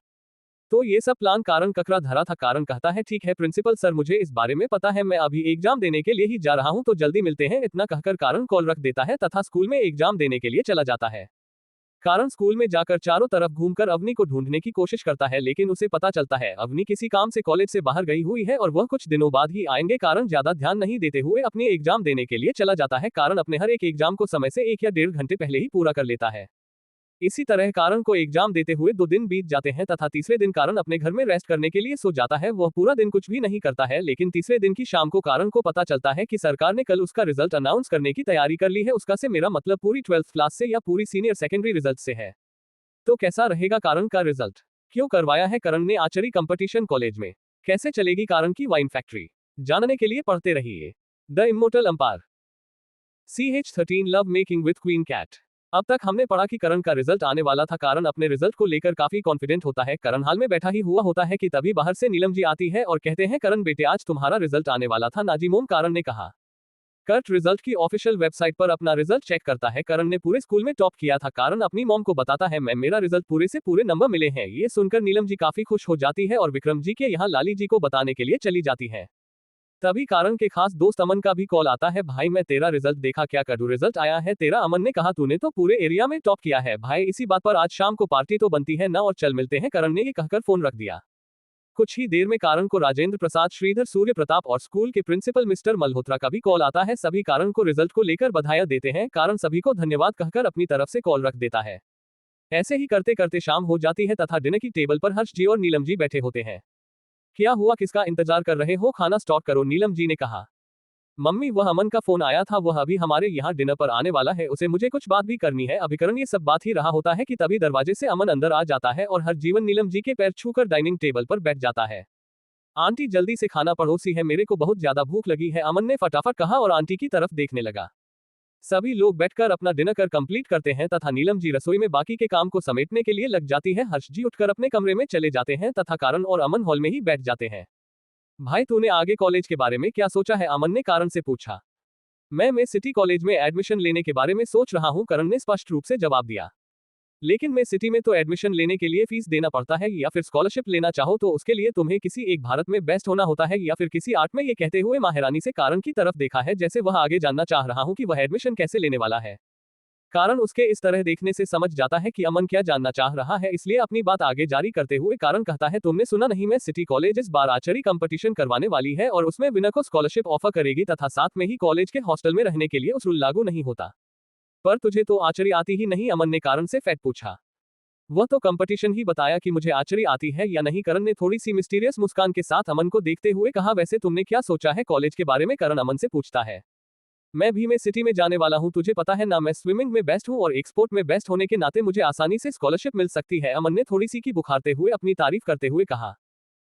तो ये सब प्लान कारण ककरा धरा था। कारण कहता है ठीक है प्रिंसिपल सर मुझे इस बारे में पता है, मैं अभी एग्जाम देने के लिए ही जा रहा हूँ तो जल्दी मिलते हैं। इतना कहकर कारण कॉल रख देता है तथा स्कूल में एग्जाम देने के लिए चला जाता है। कारण स्कूल में जाकर चारों तरफ घूमकर अवनी को ढूंढने की कोशिश करता है, लेकिन उसे पता चलता है अवनी किसी काम से कॉलेज से बाहर गई हुई है और वह कुछ दिनों बाद ही आएंगे। कारण ज्यादा ध्यान नहीं देते हुए अपनी एग्जाम देने के लिए चला जाता है। कारण अपने हर एक एग्जाम को समय से 1 या 1.5 घंटे पहले ही पूरा कर लेता है। इसी तरह कारण को एग्जाम देते हुए 2 दिन बीत जाते हैं तथा तीसरे दिन कारण अपने घर में रेस्ट करने के लिए सो जाता है। वह पूरा दिन कुछ भी नहीं करता है, लेकिन तीसरे दिन की शाम को कारण को पता चलता है कि सरकार ने कल उसका रिजल्ट अनाउंस करने की तैयारी कर ली है। उसका से मेरा मतलब पूरी 12th क्लास से या पूरी सीनियर सेकेंडरी रिजल्ट से है। तो कैसा रहेगा कारण का रिजल्ट? क्यों करवाया है करण ने आर्चरी कंपटीशन कॉलेज में? कैसे चलेगी कारण की वाइन फैक्ट्री? जानने के लिए पढ़ते रहिए the immortal empire CH13 love making with queen cat. अब तक हमने पढ़ा कि करण का रिजल्ट आने वाला था। कारण अपने रिजल्ट को लेकर काफी कॉन्फिडेंट होता है। करण हाल में बैठा ही हुआ होता है कि तभी बाहर से नीलम जी आती है और कहते हैं करण बेटे आज तुम्हारा रिजल्ट आने वाला था नाजीमोम। कारण ने कहा। कर्ट रिजल्ट की ऑफिशियल वेबसाइट पर अपना रिजल्ट चेक करता है। करण ने पूरे स्कूल में टॉप किया था। कारण अपनी मॉम को बताता है मैम मेरा रिजल्ट पूरे से पूरे नंबर मिले हैं। ये सुनकर नीलम जी काफी खुश हो जाती है और विक्रम जी के यहाँ लाली जी को बताने के लिए चली जाती है। तभी कारण के खास दोस्त अमन का भी कॉल आता है, भाई मैं तेरा रिजल्ट देखा, क्या करूं, रिजल्ट आया है तेरा। अमन ने कहा तूने तो पूरे एरिया में टॉप किया है भाई, इसी बात पर आज शाम को पार्टी तो बनती है ना, और चल मिलते हैं। करण ने ये कहकर फोन रख दिया। कुछ ही देर में कारण को राजेंद्र प्रसाद, श्रीधर, सूर्य प्रताप और स्कूल के प्रिंसिपल मिस्टर मल्होत्रा का भी कॉल आता है। सभी कारण को रिजल्ट को लेकर बधाइयां देते हैं। कारण सभी को धन्यवाद कहकर अपनी तरफ से कॉल रख देता है। ऐसे ही करते करते शाम हो जाती है तथा डिनर की टेबल पर हर्ष जी और नीलम जी बैठे होते हैं। क्या हुआ, किसका इंतजार कर रहे हो, खाना स्टॉक करो, नीलम जी ने कहा। मम्मी वह अमन का फोन आया था, वह अभी हमारे यहाँ डिनर पर आने वाला है, उसे मुझे कुछ बात भी करनी है। अभिकरण ये सब बात ही रहा होता है कि तभी दरवाजे से अमन अंदर आ जाता है और हर जीवन नीलम जी के पैर छूकर डाइनिंग टेबल पर बैठ जाता है। आंटी जल्दी से खाना परोसी है, मेरे को बहुत ज्यादा भूख लगी है, अमन ने फटाफट कहा और आंटी की तरफ देखने लगा। सभी लोग बैठकर अपना डिनर कर कंप्लीट करते हैं तथा नीलम जी रसोई में बाकी के काम को समेटने के लिए लग जाती है। हर्ष जी उठकर अपने कमरे में चले जाते हैं तथा कारण और अमन हॉल में ही बैठ जाते हैं। भाई तूने आगे कॉलेज के बारे में क्या सोचा है, अमन ने कारण से पूछा। मैं सिटी कॉलेज में एडमिशन लेने के बारे में सोच रहा हूं, करण ने स्पष्ट रूप से जवाब दिया। लेकिन मैं सिटी में तो एडमिशन लेने के लिए फीस देना पड़ता है, या फिर स्कॉलरशिप लेना चाहो तो उसके लिए तुम्हें किसी एक भारत में बेस्ट होना होता है, या फिर किसी आर्ट में। ये कहते हुए माहिरानी से कारण की तरफ देखा है, जैसे वह आगे जानना चाह रहा हूं कि वह एडमिशन कैसे लेने वाला है। कारण उसके इस तरह देखने से समझ जाता है कि अमन क्या जानना चाह रहा है, इसलिए अपनी बात आगे जारी करते हुए कारण कहता है, तुमने सुना नहीं, मैं सिटी कॉलेज इस बार आर्चरी कंपटीशन करवाने वाली है और उसमें विनर को स्कॉलरशिप ऑफर करेगी तथा साथ में ही कॉलेज के हॉस्टल में रहने के लिए उस रूल लागू नहीं होता। पर तुझे तो आर्चरी आती ही नहीं, अमन ने कारण से फैक्ट पूछा। वह तो कंपटीशन ही बताया कि मुझे आर्चरी आती है या नहीं, करण ने थोड़ी सी मिस्टीरियस मुस्कान के साथ अमन को देखते हुए कहा। वैसे तुमने क्या सोचा है कॉलेज के बारे में, करण अमन से पूछता है। मैं सिटी में जाने वाला हूं, तुझे पता है ना, मैं स्विमिंग में बेस्ट हूं और एक्सपोर्ट में बेस्ट होने के नाते मुझे आसानी से स्कॉलरशिप मिल सकती है, अमन ने थोड़ी सी की बुखारते हुए अपनी तारीफ करते हुए कहा।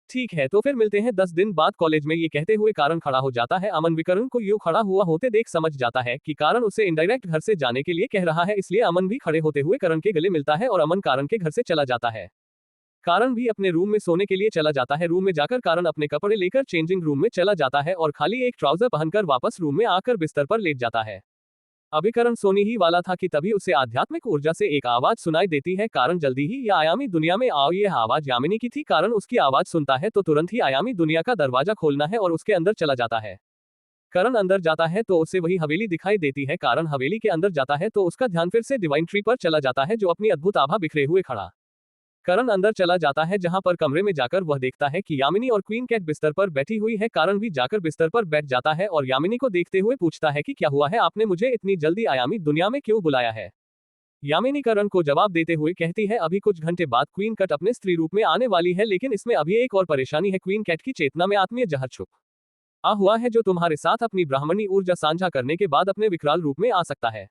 ठीक है, तो फिर मिलते हैं 10 दिन बाद कॉलेज में, ये कहते हुए कारण खड़ा हो जाता है। अमन विकरण को यूं खड़ा हुआ होते देख समझ जाता है कि कारण उसे इनडायरेक्ट घर से जाने के लिए कह रहा है, इसलिए अमन भी खड़े होते हुए करण के गले मिलता है और अमन कारण के घर से चला जाता है। कारण भी अपने रूम में सोने के लिए चला जाता है। रूम में जाकर कारण अपने कपड़े लेकर चेंजिंग रूम में चला जाता है और खाली एक ट्राउजर पहनकर वापस रूम में आकर बिस्तर पर लेट जाता है। अभी कारण सोने ही वाला था कि तभी उसे आध्यात्मिक ऊर्जा से एक आवाज सुनाई देती है, कारण जल्दी ही या आयामी दुनिया में आओ। यह आवाज यामिनी की थी। कारण उसकी आवाज सुनता है तो तुरंत ही आयामी दुनिया का दरवाजा खोलना है और उसके अंदर चला जाता है। करण अंदर जाता है तो उसे वही हवेली दिखाई देती है। कारण हवेली के अंदर जाता है तो उसका ध्यान फिर से डिवाइन ट्री पर चला जाता है, जो अपनी अद्भुत आभा बिखरे हुए खड़ा। करण अंदर चला जाता है, जहां पर कमरे में जाकर वह देखता है कि यामिनी और क्वीन कैट बिस्तर पर बैठी हुई है। कारण भी जाकर बिस्तर पर बैठ जाता है और यामिनी को देखते हुए पूछता है कि क्या हुआ है, आपने मुझे इतनी जल्दी आयामी दुनिया में क्यों बुलाया है। यामिनी करण को जवाब देते हुए कहती है, अभी कुछ घंटे बाद क्वीन कैट अपने स्त्री रूप में आने वाली है, लेकिन इसमें अभी एक और परेशानी है। क्वीन कैट की चेतना में आत्मीय जहर छुप हुआ है, जो तुम्हारे साथ अपनी ब्राह्मणी ऊर्जा साझा करने के बाद अपने विकराल रूप में आ सकता है।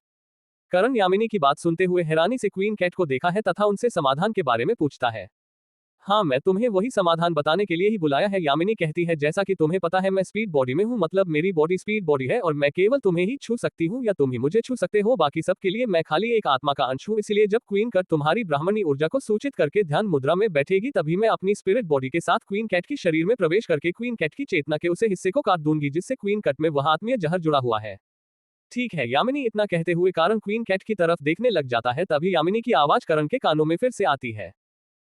करण यामिनी की बात सुनते हुए हैरानी से क्वीन कैट को देखा है तथा उनसे समाधान के बारे में पूछता है। हाँ, मैं तुम्हें वही समाधान बताने के लिए ही बुलाया है, यामिनी कहती है। जैसा कि तुम्हें पता है मैं स्पीड बॉडी में हूँ, मतलब मेरी बॉडी स्पीड बॉडी है और मैं केवल तुम्हें ही छू सकती हूँ या तुम ही मुझे छू सकते हो, बाकी सब के लिए मैं खाली एक आत्मा का अंश हूँ। इसलिए जब क्वीन कैट तुम्हारी ब्राह्मणी ऊर्जा को सूचित करके ध्यान मुद्रा में बैठेगी, तभी मैं अपनी स्पिरिट बॉडी के साथ क्वीन कैट की शरीर में प्रवेश करके क्वीन कैट की चेतना के उसे हिस्से को काट दूंगी, जिससे क्वीन कैट में वह आत्मीय जहर जुड़ा हुआ है। ठीक है, यामिनी इतना कहते हुए कारण क्वीन कैट की तरफ देखने लग जाता है। तभी यामिनी की आवाज करण के कानों में फिर से आती है।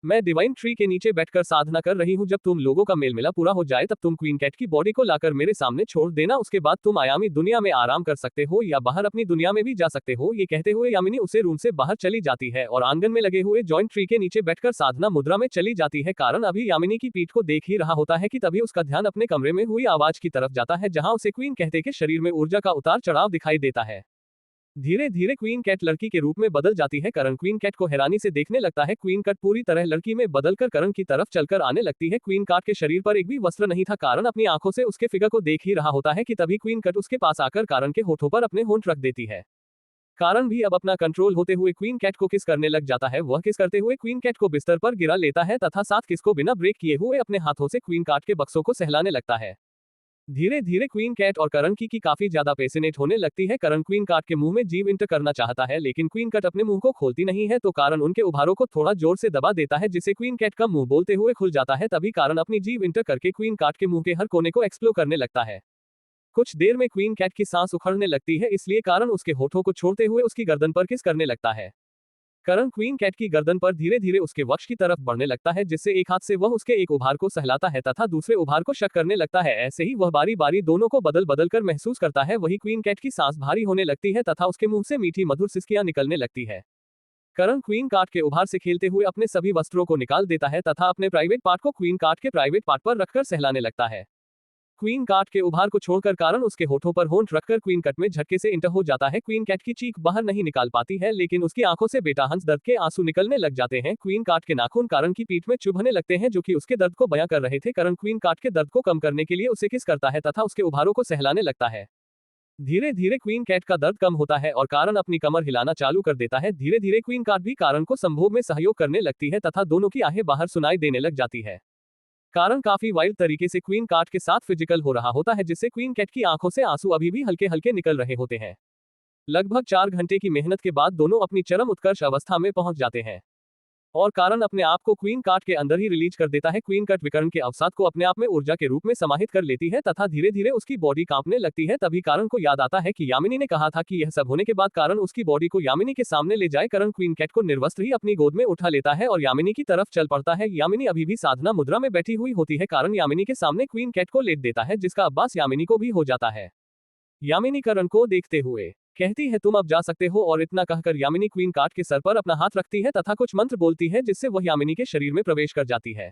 मैं डिवाइन ट्री के नीचे बैठकर साधना कर रही हूँ, जब तुम लोगों का मेल मिला पूरा हो जाए तब तुम क्वीन कैट की बॉडी को लाकर मेरे सामने छोड़ देना, उसके बाद तुम आयामी दुनिया में आराम कर सकते हो या बाहर अपनी दुनिया में भी जा सकते हो। ये कहते हुए यामिनी उसे रूम से बाहर चली जाती है और आंगन में लगे हुए जॉइंट ट्री के नीचे बैठकर साधना मुद्रा में चली जाती है। कारण अभी यामिनी की पीठ को देख ही रहा होता है कि तभी उसका ध्यान अपने कमरे में हुई आवाज की तरफ जाता है, जहां उसे क्वीन कहते के शरीर में ऊर्जा का उतार चढ़ाव दिखाई देता है। धीरे धीरे क्वीन कैट लड़की के रूप में बदल जाती है। करण क्वीन कैट को हैरानी से देखने लगता है। क्वीन कैट पूरी तरह लड़की में बदलकर करण की तरफ चलकर आने लगती है। क्वीन कैट के शरीर पर एक भी वस्त्र नहीं था। कारण अपनी आंखों से उसके फिगर को देख ही रहा होता है कि तभी क्वीन कैट उसके पास आकर कारण के होठों पर अपने होंठ रख देती है। कारण भी अब अपना कंट्रोल होते हुए क्वीन कैट को किस करने लग जाता है। वह किस करते हुए क्वीन कैट को बिस्तर पर गिरा लेता है तथा साथ किस को बिना ब्रेक किए हुए अपने हाथों से क्वीन कैट के बक्सों को सहलाने लगता है। धीरे धीरे क्वीन कैट और करण की काफी ज्यादा पैसिनेट होने लगती है। करण क्वीन कैट के मुंह में जीव इंटर करना चाहता है, लेकिन क्वीन कैट अपने मुंह को खोलती नहीं है, तो कारण उनके उभारों को थोड़ा जोर से दबा देता है, जिससे क्वीन कैट का मुंह बोलते हुए खुल जाता है। तभी कारण अपनी जीव इंटर करके क्वीन कैट के मुंह के हर कोने को एक्सप्लोर करने लगता है। कुछ देर में क्वीन कैट की सांस उखड़ने लगती है, इसलिए कारण उसके होठों को छोड़ते हुए उसकी गर्दन पर किस करने लगता है। करण क्वीन कैट की गर्दन पर धीरे धीरे उसके वक्ष की तरफ बढ़ने लगता है, जिससे एक हाथ से वह उसके एक उभार को सहलाता है तथा दूसरे उभार को शक करने लगता है। ऐसे ही वह बारी बारी दोनों को बदल बदल कर महसूस करता है। वही क्वीन कैट की सांस भारी होने लगती है तथा उसके मुंह से मीठी मधुर सिसकियां निकलने लगती है। करण क्वीन कैट के उभार से खेलते हुए अपने सभी वस्त्रों को निकाल देता है तथा अपने प्राइवेट पार्ट को क्वीन कैट के प्राइवेट पार्ट पर रखकर सहलाने लगता है। क्वीन कैट के उभार को छोड़कर कारण उसके होठों पर होंठ रखकर क्वीन कैट में झटके से इंटर हो जाता है। क्वीन कैट की चीख बाहर नहीं निकाल पाती है, लेकिन उसकी आंखों से बेटाहंस दर्द के आंसू निकलने लग जाते हैं। क्वीन कैट के नाखून कारण की पीठ में चुभने लगते हैं, जो कि उसके दर्द को बयां कर रहे थे। कारण क्वीन कैट के दर्द को कम करने के लिए उसे किस करता है तथा उसके उभारों को सहलाने लगता है। धीरे धीरे क्वीन कैट का दर्द कम होता है और कारण अपनी कमर हिलाना चालू कर देता है। धीरे धीरे क्वीन कैट भी कारण को संभोग में सहयोग करने लगती है तथा दोनों की आहें बाहर सुनाई देने लग जाती है। कारण काफी वाइल्ड तरीके से क्वीन कैट के साथ फिजिकल हो रहा होता है, जिससे क्वीन कैट की आंखों से आंसू अभी भी हल्के हल्के निकल रहे होते हैं। लगभग 4 घंटे की मेहनत के बाद दोनों अपनी चरम उत्कर्ष अवस्था में पहुंच जाते हैं। और कारण अपने आप को क्वीन कार्ट के अंदर ही रिलीज कर देता है। क्वीन कट विकर्ण के अवसाद को अपने आप में ऊर्जा के रूप में समाहित कर लेती है तथा धीरे धीरे उसकी बॉडी कांपने लगती है। तभी कारण को याद आता है कि यामिनी ने कहा था कि यह सब होने के बाद कारण उसकी बॉडी को यामिनी के सामने ले जाए। करण क्वीन कैट को निर्वस्त्र ही अपनी गोद में उठा लेता है और यामिनी की तरफ चल पड़ता है। यामिनी अभी भी साधना मुद्रा में बैठी हुई होती है। कारण यामिनी के सामने क्वीन कैट को लेट देता है, जिसका अब्बास यामिनी को भी हो जाता है। यामिनी करण को देखते हुए कहती है तुम अब जा सकते हो, और इतना कहकर यामिनी क्वीन कार्ट के सर पर अपना हाथ रखती है तथा कुछ मंत्र बोलती है, जिससे वह यामिनी के शरीर में प्रवेश कर जाती है।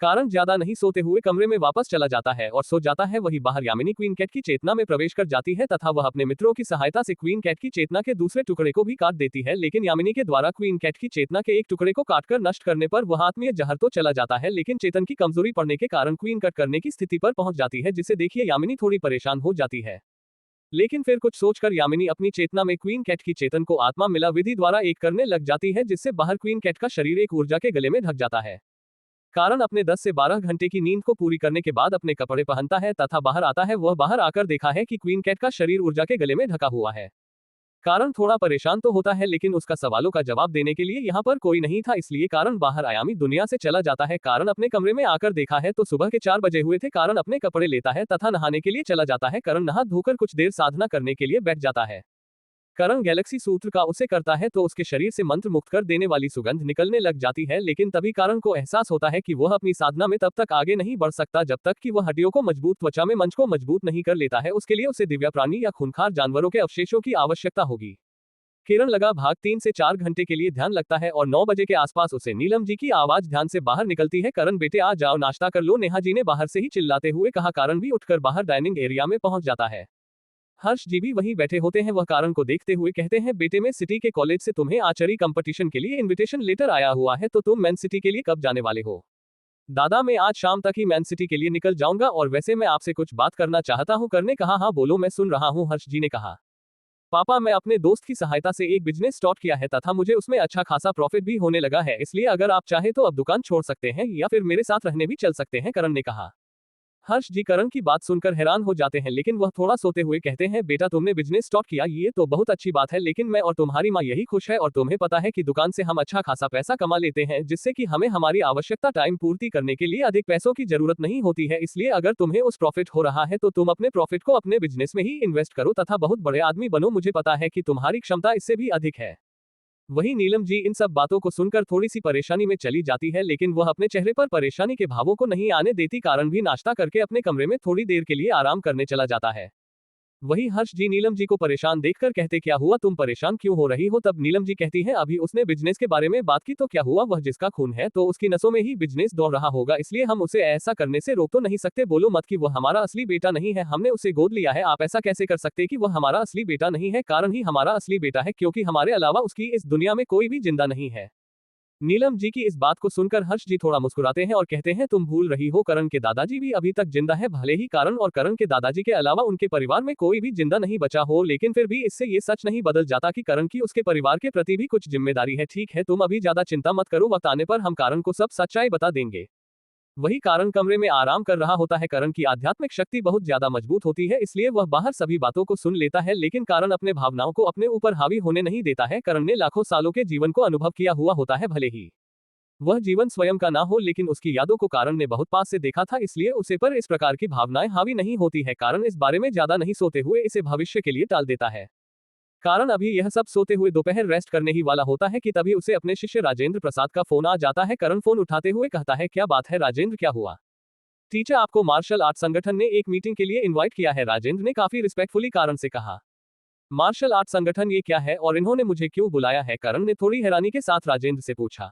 कारण ज्यादा नहीं सोते हुए कमरे में वापस चला जाता है और सो जाता है। वही बाहर यामिनी क्वीन कैट की चेतना में प्रवेश कर जाती है तथा वह अपने मित्रों की सहायता से क्वीन कैट की चेतना के दूसरे टुकड़े को भी काट देती है। लेकिन यामिनी के द्वारा क्वीन कैट की चेतना के एक टुकड़े को काटकर नष्ट करने पर वह आत्मीय जहर तो चला जाता है, लेकिन चेतन की कमजोरी पड़ने के कारण क्वीन कट करने की स्थिति पर पहुंच जाती है, जिसे देखिए यामिनी थोड़ी परेशान हो जाती है। लेकिन फिर कुछ सोचकर यामिनी अपनी चेतना में क्वीन कैट की चेतन को आत्मा मिला विधि द्वारा एक करने लग जाती है, जिससे बाहर क्वीन कैट का शरीर एक ऊर्जा के गले में ढक जाता है। कारण अपने 10 से 12 घंटे की नींद को पूरी करने के बाद अपने कपड़े पहनता है तथा बाहर आता है। वह बाहर आकर देखा है कि क्वीन कैट का शरीर ऊर्जा के गले में ढका हुआ है। कारण थोड़ा परेशान तो होता है, लेकिन उसका सवालों का जवाब देने के लिए यहाँ पर कोई नहीं था, इसलिए कारण बाहर आयामी दुनिया से चला जाता है। कारण अपने कमरे में आकर देखा है तो सुबह के 4 बजे हुए थे। कारण अपने कपड़े लेता है तथा नहाने के लिए चला जाता है। कारण नहा धोकर कुछ देर साधना करने के लिए बैठ जाता है। करण गैलेक्सी सूत्र का उसे करता है तो उसके शरीर से मंत्र मुक्त कर देने वाली सुगंध निकलने लग जाती है, लेकिन तभी कारण को एहसास होता है कि वह अपनी साधना में तब तक आगे नहीं बढ़ सकता जब तक कि वह हड्डियों को मजबूत त्वचा में मंच को मजबूत नहीं कर लेता है। उसके लिए उसे दिव्य प्राणी या खूंखार जानवरों के अवशेषों की आवश्यकता होगी। किरण लगा भाग 3 से 4 घंटे के लिए ध्यान लगता है और 9 बजे के आसपास उसे नीलम जी की आवाज ध्यान से बाहर निकलती है। करण बेटे आ जाओ, नाश्ता कर लो, नेहा जी ने बाहर से ही चिल्लाते हुए कहा। कारण भी उठकर बाहर डाइनिंग एरिया में पहुंच जाता है। हर्ष जी भी वहीं बैठे होते हैं। वह कारण को देखते हुए कहते हैं बेटे मैं सिटी के कॉलेज से तुम्हें आर्चरी कंपटीशन के लिए इनविटेशन लेटर आया हुआ है, तो तुम मैन सिटी के लिए कब जाने वाले हो? दादा मैं आज शाम तक ही मैन सिटी के लिए निकल जाऊंगा, और वैसे मैं आपसे कुछ बात करना चाहता हूं। करने कहा हाँ बोलो, मैं सुन रहा हूं। हर्ष जी ने कहा पापा मैं अपने दोस्त की सहायता से एक बिजनेस स्टार्ट किया है तथा मुझे उसमें अच्छा खासा प्रॉफिट भी होने लगा है, इसलिए अगर आप चाहे तो अब दुकान छोड़ सकते हैं या फिर मेरे साथ रहने भी चल सकते हैं, करण ने कहा। हर्ष जी करण की बात सुनकर हैरान हो जाते हैं, लेकिन वह थोड़ा सोते हुए कहते हैं बेटा तुमने बिजनेस स्टार्ट किया ये तो बहुत अच्छी बात है, लेकिन मैं और तुम्हारी माँ यही खुश है और तुम्हें पता है कि दुकान से हम अच्छा खासा पैसा कमा लेते हैं, जिससे कि हमें हमारी आवश्यकता टाइम पूर्ति करने के लिए अधिक पैसों की जरूरत नहीं होती है। इसलिए अगर तुम्हें उस प्रॉफिट हो रहा है तो तुम अपने प्रॉफिट को अपने बिजनेस में ही इन्वेस्ट करो तथा बहुत बड़े आदमी बनो। मुझे पता है कि तुम्हारी क्षमता इससे भी अधिक है। वहीं नीलम जी इन सब बातों को सुनकर थोड़ी सी परेशानी में चली जाती है, लेकिन वह अपने चेहरे पर परेशानी के भावों को नहीं आने देती। कारण भी नाश्ता करके अपने कमरे में थोड़ी देर के लिए आराम करने चला जाता है। वही हर्ष जी नीलम जी को परेशान देखकर कहते क्या हुआ, तुम परेशान क्यों हो रही हो? तब नीलम जी कहती है अभी उसने बिजनेस के बारे में बात की तो क्या हुआ, वह जिसका खून है तो उसकी नसों में ही बिजनेस दौड़ रहा होगा, इसलिए हम उसे ऐसा करने से रोक तो नहीं सकते। बोलो मत कि वह हमारा असली बेटा नहीं है, हमने उसे गोद लिया है। आप ऐसा कैसे कर सकते कि वह हमारा असली बेटा नहीं है? कारण ही हमारा असली बेटा है, क्योंकि हमारे अलावा उसकी इस दुनिया में कोई भी जिंदा नहीं है। नीलम जी की इस बात को सुनकर हर्ष जी थोड़ा मुस्कुराते हैं और कहते हैं तुम भूल रही हो, करण के दादाजी भी अभी तक जिंदा है। भले ही कारण और करण के दादाजी के अलावा उनके परिवार में कोई भी जिंदा नहीं बचा हो, लेकिन फिर भी इससे ये सच नहीं बदल जाता कि करण की उसके परिवार के प्रति भी कुछ जिम्मेदारी है। ठीक है तुम अभी ज्यादा चिंता मत करो, वक्त आने पर हम कारण को सब सच्चाई बता देंगे। वही कारण कमरे में आराम कर रहा होता है। करण की आध्यात्मिक शक्ति बहुत ज्यादा मजबूत होती है, इसलिए वह बाहर सभी बातों को सुन लेता है, लेकिन कारण अपने भावनाओं को अपने ऊपर हावी होने नहीं देता है। करण ने लाखों सालों के जीवन को अनुभव किया हुआ होता है, भले ही वह जीवन स्वयं का ना हो, लेकिन उसकी यादों को कारण ने बहुत पास से देखा था, इसलिए उसे पर इस प्रकार की भावनाएं हावी नहीं होती है। कारण इस बारे में ज्यादा नहीं सोते हुए इसे भविष्य के लिए टाल देता है। कारण अभी यह सब सोते हुए दोपहर रेस्ट करने ही वाला होता है कि तभी उसे अपने शिष्य राजेंद्र प्रसाद का फोन आ जाता है। करण फोन उठाते हुए कहता है क्या बात है राजेंद्र, क्या हुआ? टीचर आपको मार्शल आर्ट संगठन ने एक मीटिंग के लिए इनवाइट किया है, राजेंद्र ने काफी रिस्पेक्टफुली कारण से कहा। मार्शल आर्ट संगठन ये क्या है और इन्होंने मुझे क्यों बुलाया है? करण ने थोड़ी हैरानी के साथ राजेंद्र से पूछा।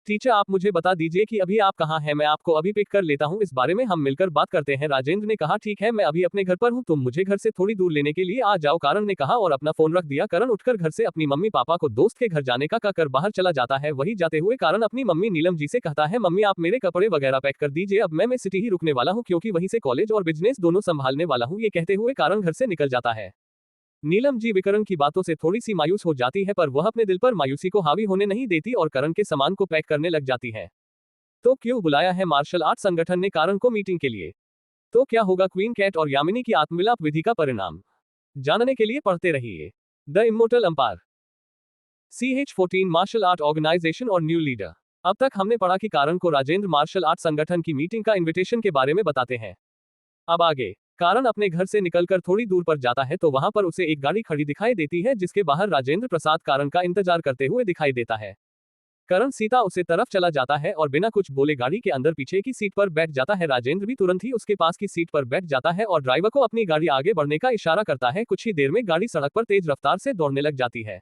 टीचर आप मुझे बता दीजिए कि अभी आप कहाँ हैं, मैं आपको अभी पिक कर लेता हूँ, इस बारे में हम मिलकर बात करते हैं। राजेंद्र ने कहा ठीक है मैं अभी अपने घर पर हूँ, तुम मुझे घर से थोड़ी दूर लेने के लिए आ जाओ, कारण ने कहा और अपना फोन रख दिया। करण उठकर घर से अपनी मम्मी पापा को दोस्त के घर जाने का कहकर बाहर चला जाता है। वही जाते हुए कारण अपनी मम्मी नीलम जी से कहता है मम्मी आप मेरे कपड़े वगैरह पैक कर दीजिए, अब मैं सिटी ही रुकने वाला हूँ, क्योंकि वहीं से कॉलेज और बिजनेस दोनों संभालने वाला हूँ। ये कहते हुए कारण घर से निकल जाता है। नीलम जी विकरण की बातों से थोड़ी सी मायूस हो जाती है, पर वह अपने दिल पर मायूसी को हावी होने नहीं देती और करण के सामान को पैक करने लग जाती है। तो क्यों बुलाया है मार्शल आर्ट संगठन ने कारण को मीटिंग के लिए? तो क्या होगा क्वीन कैट और यामिनी की आत्मविलाप विधि का परिणाम? जानने के लिए पढ़ते रहिए the immortal empire. CH14 martial art organisation और न्यू लीडर। अब तक हमने पढ़ा कि कारण को राजेंद्र मार्शल आर्ट संगठन की मीटिंग का इनविटेशन के बारे में बताते हैं। अब आगे कारण अपने घर से निकलकर थोड़ी दूर पर जाता है तो वहां पर उसे एक गाड़ी खड़ी दिखाई देती है जिसके बाहर राजेंद्र प्रसाद कारण का इंतजार करते हुए दिखाई देता है। करण सीता उसे तरफ चला जाता है और बिना कुछ बोले गाड़ी के अंदर पीछे की सीट पर बैठ जाता है। राजेंद्र भी तुरंत ही उसके पास की सीट पर बैठ जाता है और ड्राइवर को अपनी गाड़ी आगे बढ़ने का इशारा करता है। कुछ ही देर में गाड़ी सड़क पर तेज रफ्तार से दौड़ने लग जाती है।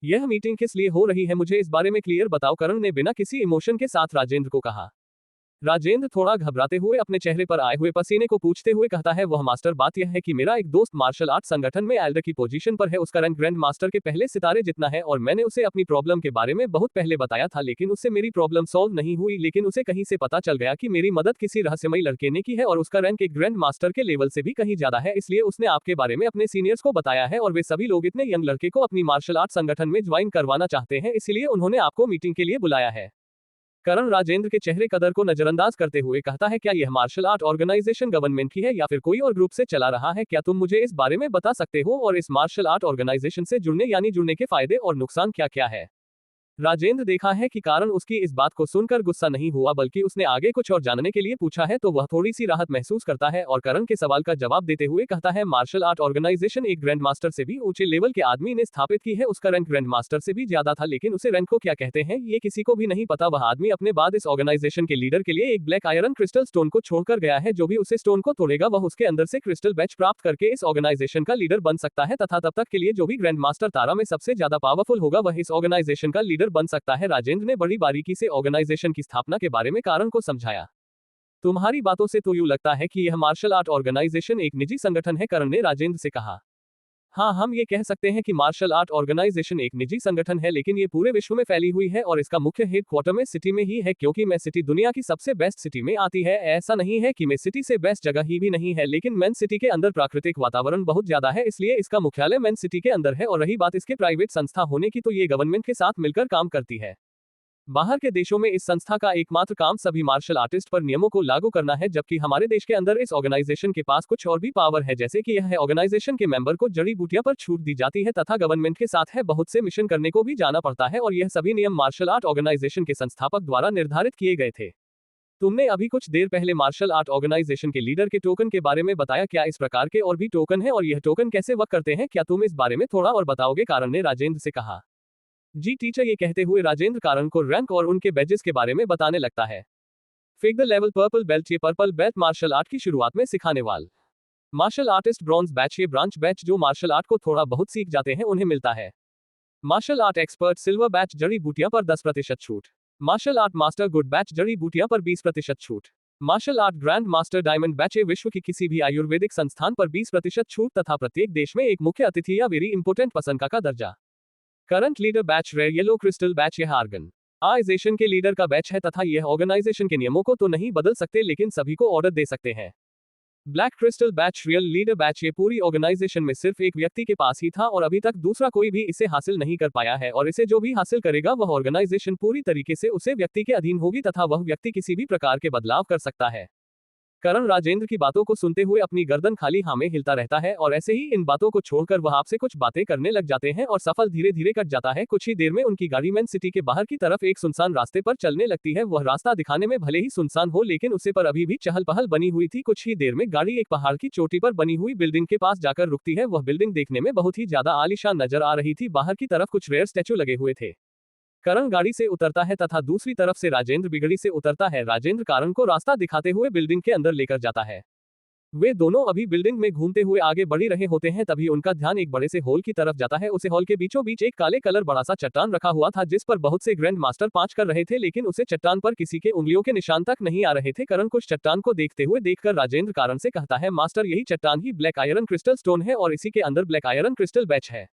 यह मीटिंग किस लिए हो रही है, मुझे इस बारे में क्लियर बताओ, करण ने बिना किसी इमोशन के साथ राजेंद्र को कहा। राजेंद्र थोड़ा घबराते हुए अपने चेहरे पर आए हुए पसीने को पूछते हुए कहता है, वह मास्टर बात यह है कि मेरा एक दोस्त मार्शल आर्ट संगठन में एल्डर की पोजीशन पर है। उसका रैंक ग्रैंड मास्टर के पहले सितारे जितना है और मैंने उसे अपनी प्रॉब्लम के बारे में बहुत पहले बताया था लेकिन उससे मेरी प्रॉब्लम सॉल्व नहीं हुई। लेकिन उसे कहीं से पता चल गया कि मेरी मदद किसी रहस्यमयी लड़के ने की है और उसका रैंक एक ग्रैंड मास्टर के लेवल से भी कहीं ज्यादा है। इसलिए उसने आपके बारे में अपने सीनियर्स को बताया है और वे सभी लोग इतने यंग लड़के को अपनी मार्शल आर्ट संगठन में ज्वाइन करवाना चाहते हैं, इसलिए उन्होंने आपको मीटिंग के लिए बुलाया है। करण राजेंद्र के चेहरे कदर को नजरअंदाज करते हुए कहता है, क्या यह मार्शल आर्ट ऑर्गेनाइजेशन गवर्नमेंट की है या फिर कोई और ग्रुप से चला रहा है? क्या तुम मुझे इस बारे में बता सकते हो और इस मार्शल आर्ट ऑर्गेनाइजेशन से जुड़ने के फायदे और नुकसान क्या क्या है? राजेंद्र देखा है कि कारण उसकी इस बात को सुनकर गुस्सा नहीं हुआ बल्कि उसने आगे कुछ और जानने के लिए पूछा है तो वह थोड़ी सी राहत महसूस करता है और करण के सवाल का जवाब देते हुए कहता है, मार्शल आर्ट ऑर्गेनाइजेशन एक ग्रैंड मास्टर से भी ऊंचे लेवल के आदमी ने स्थापित की है। उसका रैंक ग्रैंड मास्टर से भी ज्यादा था लेकिन उसे रैंक को क्या कहते हैं ये किसी को भी नहीं पता। वह आदमी अपने बाद इस ऑर्गेनाइजेशन के लीडर के लिए एक ब्लैक आयरन क्रिस्टल स्टोन को छोड़कर गया है। जो भी उसे स्टोन को तोड़ेगा वह उसके अंदर से क्रिस्टल बैच प्राप्त करके इस ऑर्गेनाइजेशन का लीडर बन सकता है तथा तब तक के लिए जो भी ग्रैंड मास्टर तारा में सबसे ज्यादा पावरफुल होगा वह इस ऑर्गेनाइजेशन का लीडर बन सकता है। राजेंद्र ने बड़ी बारीकी से ऑर्गेनाइजेशन की स्थापना के बारे में कारण को समझाया। तुम्हारी बातों से तो यूं लगता है कि यह मार्शल आर्ट ऑर्गेनाइजेशन एक निजी संगठन है, करण ने राजेंद्र से कहा। हाँ, हम ये कह सकते हैं कि मार्शल आर्ट ऑर्गेनाइजेशन एक निजी संगठन है लेकिन ये पूरे विश्व में फैली हुई है और इसका मुख्य हेडक्वार्टर में सिटी में ही है क्योंकि मैं सिटी दुनिया की सबसे बेस्ट सिटी में आती है। ऐसा नहीं है कि मैं सिटी से बेस्ट जगह ही भी नहीं है लेकिन मैन सिटी के अंदर प्राकृतिक वातावरण बहुत ज्यादा है इसलिए इसका मुख्यालय मैन सिटी के अंदर है। और रही बात इसके प्राइवेट संस्था होने की तो ये गवर्नमेंट के साथ मिलकर काम करती है। बाहर के देशों में इस संस्था का एकमात्र काम सभी मार्शल आर्टिस्ट पर नियमों को लागू करना है जबकि हमारे देश के अंदर इस ऑर्गेनाइजेशन के पास कुछ और भी पावर है जैसे कि यह ऑर्गेनाइजेशन के मेंबर को जड़ी बूटियां पर छूट दी जाती है तथा गवर्नमेंट के साथ है बहुत से मिशन करने को भी जाना पड़ता है और यह सभी नियम मार्शल आर्ट ऑर्गेनाइजेशन के संस्थापक द्वारा निर्धारित किए गए थे। तुमने अभी कुछ देर पहले मार्शल आर्ट ऑर्गेनाइजेशन के लीडर के टोकन के बारे में बताया, क्या इस प्रकार के और भी टोकन है और यह टोकन कैसे वर्क करते हैं? क्या तुम इस बारे में थोड़ा और बताओगे? कारण ने राजेंद्र से कहा। जी टीचर, ये कहते हुए राजेंद्र कारण को रैंक और उनके बैजेस के बारे में बताने लगता है। Fake the level purple belt, ये पर्पल बेल्ट मार्शल आर्ट की शुरुआत में सिखाने वाल मार्शल आर्टिस्ट ब्रॉन्ज बैच, ये ब्रांच बैच जो मार्शल आर्ट को थोड़ा बहुत सीख जाते हैं उन्हें मिलता है। Martial art expert silver badge, जड़ी बूटियां पर 10% छूट। Martial art master gold badge, जड़ी बूटियां पर 20% छूट। Martial art grand master diamond badge, ये विश्व की किसी भी आयुर्वेदिक संस्थान पर 20% छूट तथा प्रत्येक देश में एक मुख्य अतिथि या वेरी इंपोर्टेंट पर्सन का दर्जा। Current leader badge rare yellow crystal badge, यह ऑर्गेनाइजेशन के लीडर का बैच है तथा यह ऑर्गेनाइजेशन के नियमों को तो नहीं बदल सकते लेकिन सभी को ऑर्डर दे सकते हैं। Black crystal batch real leader batch, ये पूरी ऑर्गेनाइजेशन में सिर्फ एक व्यक्ति के पास ही था और अभी तक दूसरा कोई भी इसे हासिल नहीं कर पाया है और इसे जो भी हासिल करेगा वह ऑर्गेनाइजेशन पूरी तरीके से उसे व्यक्ति के अधीन होगी तथा वह व्यक्ति किसी भी प्रकार के बदलाव कर सकता है। करण राजेंद्र की बातों को सुनते हुए अपनी गर्दन खाली हाँ में हिलता रहता है और ऐसे ही इन बातों को छोड़कर वह आपसे कुछ बातें करने लग जाते हैं और सफर धीरे धीरे कट जाता है। कुछ ही देर में उनकी गाड़ी मैन सिटी के बाहर की तरफ एक सुनसान रास्ते पर चलने लगती है। वह रास्ता दिखाने में भले ही सुनसान हो लेकिन उसे पर अभी भी चहल पहल बनी हुई थी। कुछ ही देर में गाड़ी एक पहाड़ की चोटी पर बनी हुई बिल्डिंग के पास जाकर रुकती है। वह बिल्डिंग देखने में बहुत ही ज्यादा आलीशान नजर आ रही थी। बाहर की तरफ कुछ रेयर स्टैचू लगे हुए थे। करण गाड़ी से उतरता है तथा दूसरी तरफ से राजेंद्र बिगड़ी से उतरता है। राजेंद्र कारण को रास्ता दिखाते हुए बिल्डिंग के अंदर लेकर जाता है। वे दोनों अभी बिल्डिंग में घूमते हुए आगे बढ़ रहे होते हैं तभी उनका ध्यान एक बड़े से हॉल की तरफ जाता है। उसे हॉल के बीचों बीच एक काले कलर बड़ा सा चट्टान रखा हुआ था जिस पर बहुत से ग्रैंड मास्टर पांच कर रहे थे लेकिन उसे चट्टान पर किसी के उंगलियों के निशान तक नहीं आ रहे थे। करण कुछ चट्टान को देखते हुए देखकर राजेंद्र कारण से कहता है, मास्टर यही चट्टान ही ब्लैक आयरन क्रिस्टल स्टोन है और इसी के अंदर ब्लैक आयरन क्रिस्टल बैच है।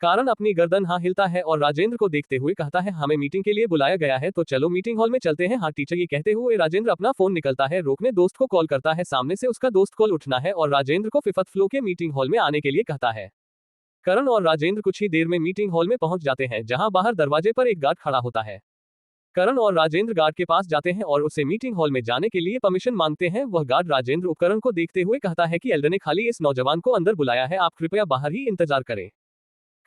कारण अपनी गर्दन हाँ हिलता है और राजेंद्र को देखते हुए कहता है, हमें मीटिंग के लिए बुलाया गया है तो चलो मीटिंग हॉल में चलते हैं। हाँ टीचर, ये कहते हुए राजेंद्र अपना फोन निकलता है, रोकने दोस्त को कॉल करता है। सामने से उसका दोस्त कॉल उठना है और राजेंद्र को 5th फ्लोर के मीटिंग हॉल में आने के लिए कहता है। करण और राजेंद्र कुछ ही देर में मीटिंग हॉल में पहुंच जाते हैं जहां बाहर दरवाजे पर एक गार्ड खड़ा होता है। करण और राजेंद्र गार्ड के पास जाते हैं और उसे मीटिंग हॉल में जाने के लिए परमिशन मांगते हैं। वह गार्ड राजेंद्र उपकरण को देखते हुए कहता है कि एल्डर ने खाली इस नौजवान को अंदर बुलाया है, आप कृपया बाहर ही इंतजार करें।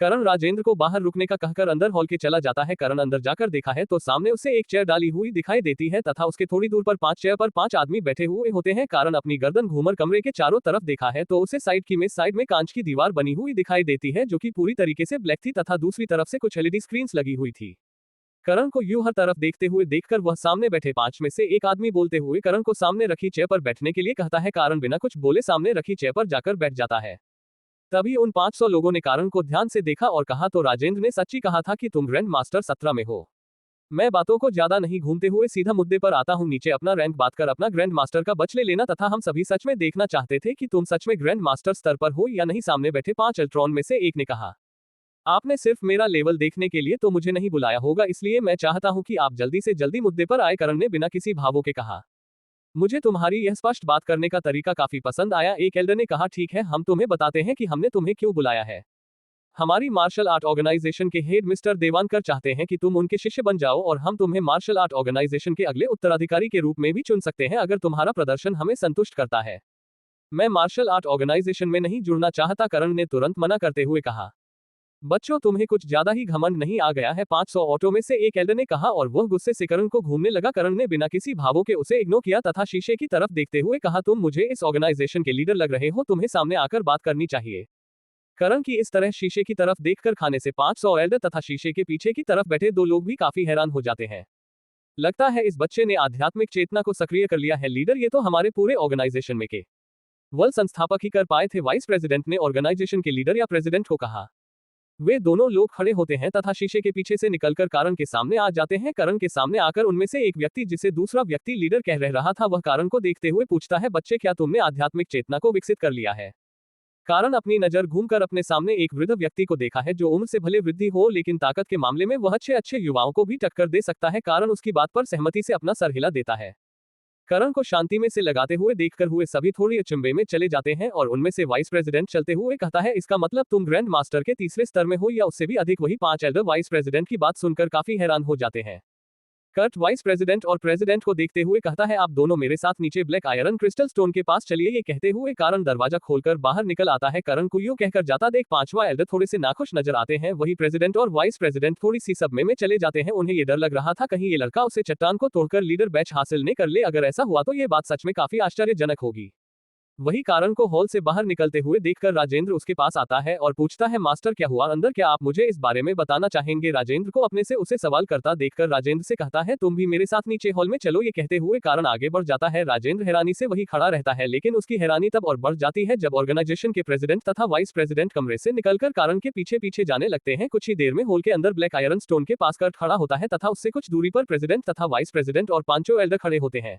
करण राजेंद्र को बाहर रुकने का कहकर अंदर हॉल के चला जाता है। करण अंदर जाकर देखा है तो सामने उसे एक चेयर डाली हुई दिखाई देती है तथा उसके थोड़ी दूर पर 5 चेयर पर 5 आदमी बैठे हुए होते हैं। करण अपनी गर्दन घूमर कमरे के चारों तरफ देखा है तो उसे साइड में कांच की दीवार बनी हुई दिखाई देती है जो कि पूरी तरीके से ब्लैक थी तथा दूसरी तरफ से कुछ एलईडी स्क्रीन्स लगी हुई थी। करण को यूं हर तरफ देखते हुए देखकर वह सामने बैठे 5 में से एक आदमी बोलते हुए करण को सामने रखी चेयर पर बैठने के लिए कहता है। करण बिना कुछ बोले सामने रखी चेयर पर जाकर बैठ जाता है। तभी उन 500 लोगों ने करण को ध्यान से देखा और कहा, तो राजेंद्र ने सच्ची कहा था कि तुम ग्रैंड मास्टर 17 में हो। मैं बातों को ज्यादा नहीं घूमते हुए सीधा मुद्दे पर आता हूं। नीचे अपना रैंक बात कर अपना ग्रैंड मास्टर का बच ले लेना तथा हम सभी सच में देखना चाहते थे कि तुम सच में ग्रैंड मास्टर स्तर पर हो या नहीं। सामने बैठे 5 अल्ट्रॉन में से एक ने कहा, आपने सिर्फ मेरा लेवल देखने के लिए तो मुझे नहीं बुलाया होगा, इसलिए मैं चाहता हूं कि आप जल्दी से जल्दी मुद्दे पर आए। करण ने बिना किसी भावों के कहा, मुझे तुम्हारी यह स्पष्ट बात करने का तरीका काफी पसंद आया। एक एल्डर ने कहा, ठीक है, हम तुम्हें बताते हैं कि हमने तुम्हें क्यों बुलाया है। हमारी मार्शल आर्ट ऑर्गेनाइजेशन के हेड मिस्टर देवानकर चाहते हैं कि तुम उनके शिष्य बन जाओ और हम तुम्हें मार्शल आर्ट ऑर्गेनाइजेशन के अगले उत्तराधिकारी के रूप में भी चुन सकते हैं अगर तुम्हारा प्रदर्शन हमें संतुष्ट करता है। मैं मार्शल आर्ट ऑर्गेनाइजेशन में नहीं जुड़ना चाहता, करण ने तुरंत मना करते हुए कहा। बच्चों, तुम्हें कुछ ज्यादा ही घमंड नहीं आ गया है? 500 ऑटो में से एक एल्डर ने कहा और वह गुस्से से करण को घूमने लगा। करण ने बिना किसी भावों के उसे इग्नोर किया तथा शीशे की तरफ देखते हुए कहा, तुम मुझे इस ऑर्गेनाइजेशन के लीडर लग रहे हो, तुम्हें सामने आकर बात करनी चाहिए। करण की इस तरह शीशे की तरफ देखकर खाने से 500 एल्डर तथा शीशे के पीछे की तरफ बैठे 2 लोग भी काफी हैरान हो जाते हैं। लगता है इस बच्चे ने आध्यात्मिक चेतना को सक्रिय कर लिया है। लीडर, ये तो हमारे पूरे ऑर्गेनाइजेशन में के वल संस्थापक ही कर पाए थे। वाइस प्रेसिडेंट ने ऑर्गेनाइजेशन के लीडर या प्रेसिडेंट को कहा। वे दोनों लोग खड़े होते हैं तथा शीशे के पीछे से निकलकर करण के सामने आ जाते हैं। करण के सामने आकर उनमें से एक व्यक्ति, जिसे दूसरा व्यक्ति लीडर कह रहा था, वह करण को देखते हुए पूछता है, बच्चे, क्या तुमने आध्यात्मिक चेतना को विकसित कर लिया है? करण अपनी नजर घूमकर अपने सामने एक वृद्ध व्यक्ति को देखा है जो उम्र से भले वृद्धि हो लेकिन ताकत के मामले में वह अच्छे युवाओं को भी टक्कर दे सकता है। करण उसकी बात पर सहमति से अपना सर हिला देता है। करण को शांति में से लगाते हुए देखकर हुए सभी थोड़ी अचंभे में चले जाते हैं और उनमें से वाइस प्रेसिडेंट चलते हुए कहता है, इसका मतलब तुम ग्रैंड मास्टर के तीसरे स्तर में हो या उससे भी अधिक। वही 5 एल्डर वाइस प्रेसिडेंट की बात सुनकर काफी हैरान हो जाते हैं। कर्ट वाइस प्रेसिडेंट और प्रेसिडेंट को देखते हुए कहता है, आप दोनों मेरे साथ नीचे ब्लैक आयरन क्रिस्टल स्टोन के पास चलिए। ये कहते हुए करण दरवाजा खोलकर बाहर निकल आता है। करण को यूं कहकर जाता देख 5वां एल्डर थोड़े से नाखुश नजर आते हैं। वही प्रेसिडेंट और वाइस प्रेसिडेंट थोड़ी सी सदमे में चले जाते हैं। उन्हें ये डर लग रहा था कहीं ये लड़का उसे चट्टान को तोड़कर लीडर बैच हासिल न कर ले। अगर ऐसा हुआ तो ये बात सच में काफी आश्चर्यजनक होगी। वही करण को हॉल से बाहर निकलते हुए देखकर राजेंद्र उसके पास आता है और पूछता है, मास्टर क्या हुआ अंदर? क्या आप मुझे इस बारे में बताना चाहेंगे? राजेंद्र को अपने से उसे सवाल करता देखकर राजेंद्र से कहता है, तुम भी मेरे साथ नीचे हॉल में चलो। ये कहते हुए करण आगे बढ़ जाता है। राजेंद्र हैरानी से वही खड़ा रहता है, लेकिन उसकी हैरानी तब और बढ़ जाती है जब ऑर्गेनाइजेशन के प्रेसिडेंट तथा वाइस प्रेसिडेंट कमरे से निकलकर करण के पीछे पीछे जाने लगते हैं। कुछ ही देर में हॉल के अंदर ब्लैक आयरन स्टोन के पास कर्ट खड़ा होता है तथा उससे कुछ दूरी पर प्रेसिडेंट तथा वाइस प्रेसिडेंट और 5 एल्डर खड़े होते हैं।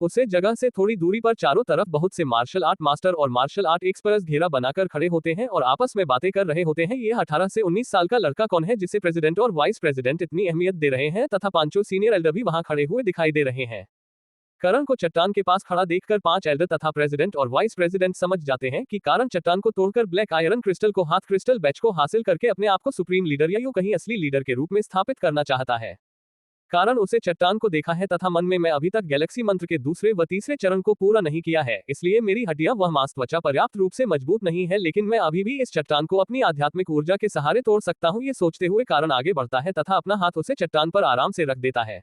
उसे जगह से थोड़ी दूरी पर चारों तरफ बहुत से मार्शल आर्ट मास्टर और मार्शल आर्ट एक्सपर्ट्स घेरा बनाकर खड़े होते हैं और आपस में बातें कर रहे होते हैं। ये 18 से 19 साल का लड़का कौन है जिसे प्रेसिडेंट और वाइस प्रेसिडेंट इतनी अहमियत दे रहे हैं तथा 5 सीनियर एल्डर भी वहां खड़े हुए दिखाई दे रहे हैं। करण को चट्टान के पास खड़ा देखकर 5 एल्डर तथा प्रेसिडेंट और वाइस प्रेसिडेंट समझ जाते हैं कि करण चट्टान को तोड़कर ब्लैक आयरन क्रिस्टल को हाथ क्रिस्टल बैच को हासिल करके अपने आप को सुप्रीम लीडर या यूं कहीं असली लीडर के रूप में स्थापित करना चाहता है। करण उसे चट्टान को देखा है तथा मन में, मैं अभी तक गैलेक्सी मंत्र के दूसरे व तीसरे चरण को पूरा नहीं किया है, इसलिए मेरी हड्डियां व मांस त्वचा पर्याप्त रूप से मजबूत नहीं है, लेकिन मैं अभी भी इस चट्टान को अपनी आध्यात्मिक ऊर्जा के सहारे तोड़ सकता हूं। ये सोचते हुए करण आगे बढ़ता है तथा अपना हाथ उसे चट्टान पर आराम से रख देता है।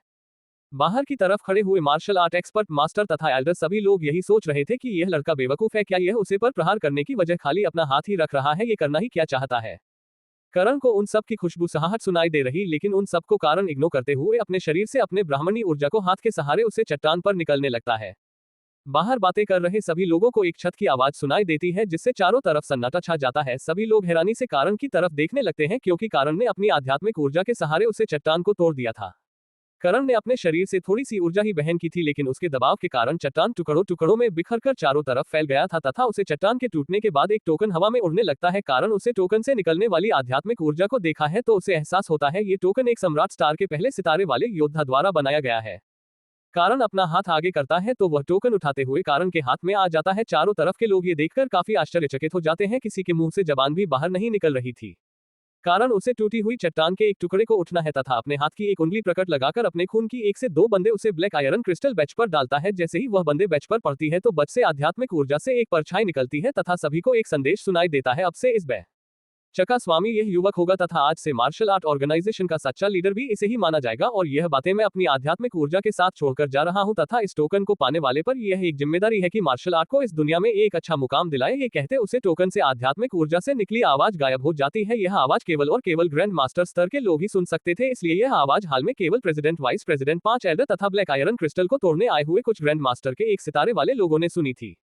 बाहर की तरफ खड़े हुए मार्शल आर्ट एक्सपर्ट मास्टर तथा एल्डर सभी लोग यही सोच रहे थे कि यह लड़का बेवकूफ है, क्या यह उसे पर प्रहार करने की वजह खाली अपना हाथ ही रख रहा है, ये करना ही क्या चाहता है। करण को उन सब की खुशबू सहाहट सुनाई दे रही, लेकिन उन सबको करण इग्नोर करते हुए अपने शरीर से अपने ब्राह्मणी ऊर्जा को हाथ के सहारे उसे चट्टान पर निकलने लगता है। बाहर बातें कर रहे सभी लोगों को एक छत की आवाज सुनाई देती है जिससे चारों तरफ सन्नाटा छा जाता है। सभी लोग हैरानी से करण की तरफ देखने लगते हैं क्योंकि करण ने अपनी आध्यात्मिक ऊर्जा के सहारे उसे चट्टान को तोड़ दिया था। करण ने अपने शरीर से थोड़ी सी ऊर्जा ही बहन की थी, लेकिन उसके दबाव के कारण चट्टान टुकड़ों टुकड़ों में बिखरकर चारों तरफ फैल गया था तथा उसे चट्टान के टूटने के बाद एक टोकन हवा में उड़ने लगता है। करण उसे टोकन से निकलने वाली आध्यात्मिक ऊर्जा को देखा है तो उसे एहसास होता है ये टोकन एक सम्राट स्टार के पहले सितारे वाले योद्धा द्वारा बनाया गया है। करण अपना हाथ आगे करता है तो वह टोकन उठाते हुए करण के हाथ में आ जाता है। चारों तरफ के लोग ये देखकर काफी आश्चर्यचकित हो जाते हैं, किसी के मुंह से जबान भी बाहर नहीं निकल रही थी। करण उसे टूटी हुई चट्टान के एक टुकड़े को उठना है तथा अपने हाथ की एक उंगली प्रकट लगाकर अपने खून की 1 से 2 बंदे उसे ब्लैक आयरन क्रिस्टल बैच पर डालता है। जैसे ही वह बंदे बैच पर पड़ती है तो बच से आध्यात्मिक ऊर्जा से एक परछाई निकलती है तथा सभी को एक संदेश सुनाई देता है, अब से इस बैच चका स्वामी यह युवक होगा तथा आज से मार्शल आर्ट ऑर्गेनाइजेशन का सच्चा लीडर भी इसे ही माना जाएगा और यह बातें मैं अपनी आध्यात्मिक ऊर्जा के साथ छोड़कर जा रहा हूं तथा इस टोकन को पाने वाले पर यह एक जिम्मेदारी है कि मार्शल आर्ट को इस दुनिया में एक अच्छा मुकाम दिलाए। ये कहते उसे टोकन से आध्यात्मिक ऊर्जा से निकली आवाज गायब हो जाती है। यह आवाज केवल और केवल ग्रैंड मास्टर स्तर के लोग ही सुन सकते थे, इसलिए यह आवाज हाल में केवल प्रेसिडेंट, वाइस प्रेसिडेंट, 5 एल्डर तथा ब्लैक आयरन क्रिस्टल को तोड़ने आए हुए कुछ ग्रैंड मास्टर के 1 सितारे वाले लोगों ने सुनी थी।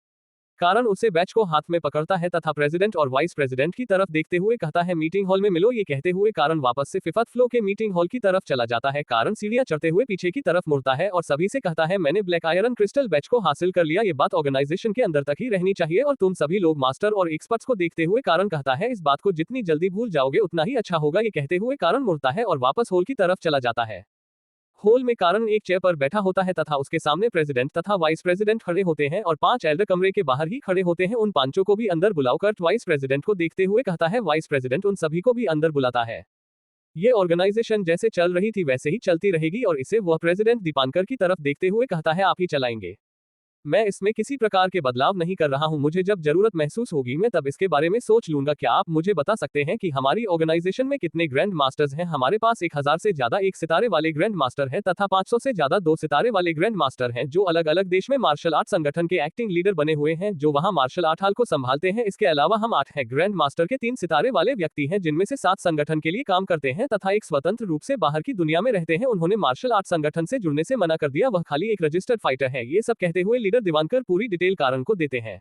कारण उसे बैच को हाथ में पकड़ता है तथा प्रेसिडेंट और वाइस प्रेसिडेंट की तरफ देखते हुए कहता है मीटिंग हॉल में मिलो। ये कहते हुए कारण वापस से फिफ्थ फ्लोर के मीटिंग हॉल की तरफ चला जाता है। कारण सीढ़ियां चढ़ते हुए पीछे की तरफ मुड़ता है और सभी से कहता है मैंने ब्लैक आयरन क्रिस्टल बैच को हासिल कर लिया। ये बात ऑर्गेनाइजेशन के अंदर तक ही रहनी चाहिए और तुम सभी लोग मास्टर और एक्सपर्ट्स को देखते हुए कारण कहता है इस बात को जितनी जल्दी भूल जाओगे उतना ही अच्छा होगा। ये कहते हुए कारण मुड़ता है और वापस हॉल की तरफ चला जाता है। हॉल में कारण एक चेयर पर बैठा होता है तथा उसके सामने प्रेसिडेंट तथा वाइस प्रेसिडेंट खड़े होते हैं और 5 एल्डर कमरे के बाहर ही खड़े होते हैं। उन पांचों को भी अंदर बुलाकर वाइस प्रेसिडेंट को देखते हुए कहता है वाइस प्रेसिडेंट उन सभी को भी अंदर बुलाता है। ये ऑर्गेनाइजेशन जैसे चल रही थी वैसे ही चलती रहेगी और इसे वह प्रेसिडेंट दीपांकर की तरफ देखते हुए कहता है आप ही चलाएंगे, मैं इसमें किसी प्रकार के बदलाव नहीं कर रहा हूं। मुझे जब जरूरत महसूस होगी मैं तब इसके बारे में सोच लूंगा। क्या आप मुझे बता सकते हैं कि हमारी ऑर्गेनाइजेशन में कितने ग्रैंड मास्टर्स हैं? हमारे पास 1000 से ज्यादा 1 सितारे वाले ग्रैंड मास्टर हैं तथा 500 से ज्यादा 2 सितारे वाले ग्रैंड मास्टर हैं जो अलग अलग देश में मार्शल आर्ट संगठन के एक्टिंग लीडर बने हुए हैं जो वहां मार्शल आर्ट हाल को संभालते हैं। इसके अलावा हम 8 हैं ग्रैंड मास्टर के 3 सितारे वाले व्यक्ति हैं जिनमें से 7 संगठन के लिए काम करते हैं तथा एक स्वतंत्र रूप से बाहर की दुनिया में रहते हैं। उन्होंने मार्शल आर्ट संगठन से जुड़ने से मना कर दिया, वह खाली एक रजिस्टर्ड फाइटर है। ये सब कहते हुए लीडर दीवानकर पूरी डिटेल कारण को देते हैं।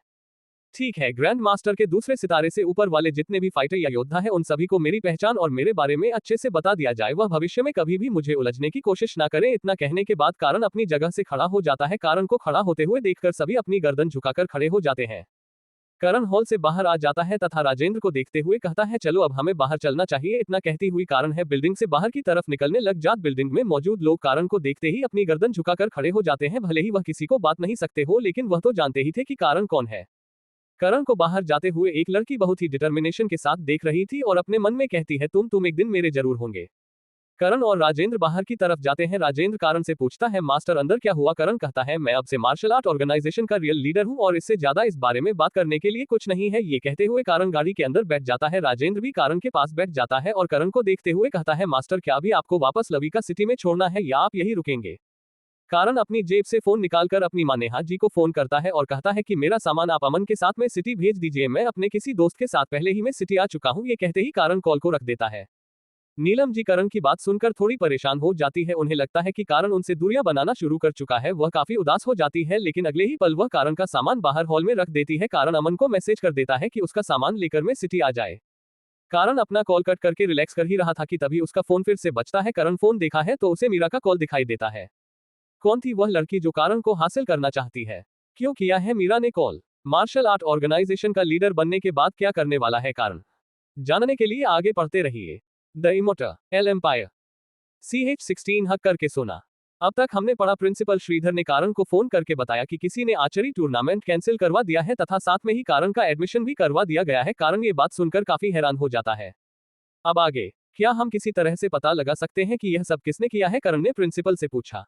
ठीक है, ग्रैंड मास्टर के दूसरे सितारे से ऊपर वाले जितने भी फाइटर या योद्धा हैं उन सभी को मेरी पहचान और मेरे बारे में अच्छे से बता दिया जाए, वह भविष्य में कभी भी मुझे उलझने की कोशिश ना करें। इतना कहने के बाद कारण अपनी जगह से खड़ा हो जाता है। कारण को खड़ा होते हुए देखकर सभी अपनी गर्दन झुकाकर खड़े हो जाते हैं। करण हॉल से बाहर आ जाता है तथा राजेंद्र को देखते हुए कहता है चलो अब हमें बाहर चलना चाहिए। इतना कहती हुई कारण है बिल्डिंग से बाहर की तरफ निकलने लग जात। बिल्डिंग में मौजूद लोग कारण को देखते ही अपनी गर्दन झुकाकर खड़े हो जाते हैं। भले ही वह किसी को बात नहीं सकते हो लेकिन वह तो जानते ही थे कि कारण कौन है। करण को बाहर जाते हुए एक लड़की बहुत ही डिटर्मिनेशन के साथ देख रही थी और अपने मन में कहती है तुम एक दिन मेरे जरूर होंगे। करण और राजेंद्र बाहर की तरफ जाते हैं। राजेंद्र कारण से पूछता है मास्टर अंदर क्या हुआ? करण कहता है मैं अब से मार्शल आर्ट ऑर्गेनाइजेशन का रियल लीडर हूं और इससे ज्यादा इस बारे में बात करने के लिए कुछ नहीं है। ये कहते हुए कारण गाड़ी के अंदर बैठ जाता है। राजेंद्र भी कारण के पास बैठ जाता है और करण को देखते हुए कहता है मास्टर क्या अभी आपको वापस लविका सिटी में छोड़ना है या आप यही रुकेंगे? कारण अपनी जेब से फोन निकालकर अपनी माँ नेहा जी को फोन करता है और कहता है कि मेरा सामान आप अमन के साथ में सिटी भेज दीजिए, मैं अपने किसी दोस्त के साथ पहले ही मैं सिटी आ चुका हूँ। ये कहते ही कारण कॉल को रख देता है। नीलम जी करण की बात सुनकर थोड़ी परेशान हो जाती है। उन्हें लगता है कि कारण उनसे दूरियां बनाना शुरू कर चुका है। वह काफी उदास हो जाती है लेकिन अगले ही पल वह कारण का सामान बाहर हॉल में रख देती है। कारण अमन को मैसेज कर देता है कि उसका सामान लेकर मैं सिटी आ जाए। कारण अपना कॉल कट करके रिलैक्स कर ही रहा था कि तभी उसका फोन फिर से बजता है। कारण फोन देखा है तो उसे मीरा का कॉल दिखाई देता है। कौन थी वह लड़की जो कारण को हासिल करना चाहती है? क्यों किया है मीरा ने कॉल? मार्शल आर्ट ऑर्गेनाइजेशन का लीडर बनने के बाद क्या करने वाला है कारण? जानने के लिए आगे पढ़ते रहिए। द इमोर्टल एम्पायर CH16 हक करके सोना। अब तक हमने पढ़ा प्रिंसिपल श्रीधर ने कारण को फोन करके बताया कि किसी ने आर्चरी टूर्नामेंट कैंसिल करवा दिया है तथा साथ में ही कारण का एडमिशन भी करवा दिया गया है। कारण ये बात सुनकर काफी हैरान हो जाता है। अब आगे क्या हम किसी तरह से पता लगा सकते हैं कि यह सब किसने किया है? करण ने प्रिंसिपल से पूछा।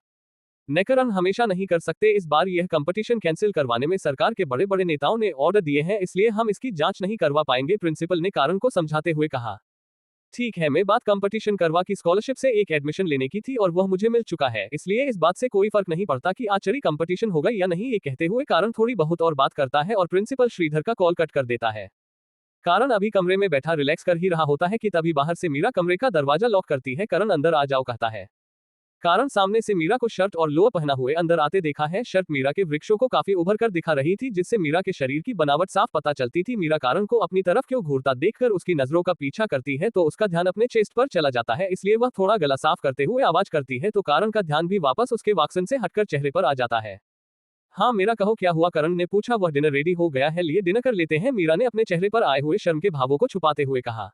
नेकरण हमेशा नहीं कर सकते, इस बार यह कंपटीशन कैंसिल करवाने में सरकार के बड़े बड़े नेताओं ने ऑर्डर दिए हैं, इसलिए हम इसकी जांच नहीं करवा पाएंगे, प्रिंसिपल ने कारण को समझाते हुए कहा। ठीक है, मैं बात कंपटीशन करवा की स्कॉलरशिप से एक एडमिशन लेने की थी और वह मुझे मिल चुका है, इसलिए इस बात से कोई फर्क नहीं पड़ता कि आर्चरी कंपटीशन होगा या नहीं। ये कहते हुए कारण थोड़ी बहुत और बात करता है और प्रिंसिपल श्रीधर का कॉल कट कर देता है। कारण अभी कमरे में बैठा रिलैक्स कर ही रहा होता है कि तभी बाहर से मीरा कमरे का दरवाजा लॉक करती है। करण अंदर आ जाओ कहता है। कारण सामने से मीरा को शर्ट और लोअर पहना हुए अंदर आते देखा है। शर्ट मीरा के वृक्षों को काफी उभर कर दिखा रही थी जिससे मीरा के शरीर की बनावट साफ पता चलती थी। मीरा कारण को अपनी तरफ क्यों घूरता देखकर उसकी नजरों का पीछा करती है तो उसका ध्यान अपने चेस्ट पर चला जाता है, इसलिए वह थोड़ा गला साफ करते हुए आवाज करती है तो कारण का ध्यान भी वापस उसके वाक्सन से हटकर चेहरे पर आ जाता है। हाँ मेरा कहो क्या हुआ? करण ने पूछा। वह डिनर रेडी हो गया है, लिए डिनर कर लेते हैं, मीरा ने अपने चेहरे पर आए हुए शर्म के भावों को छुपाते हुए कहा।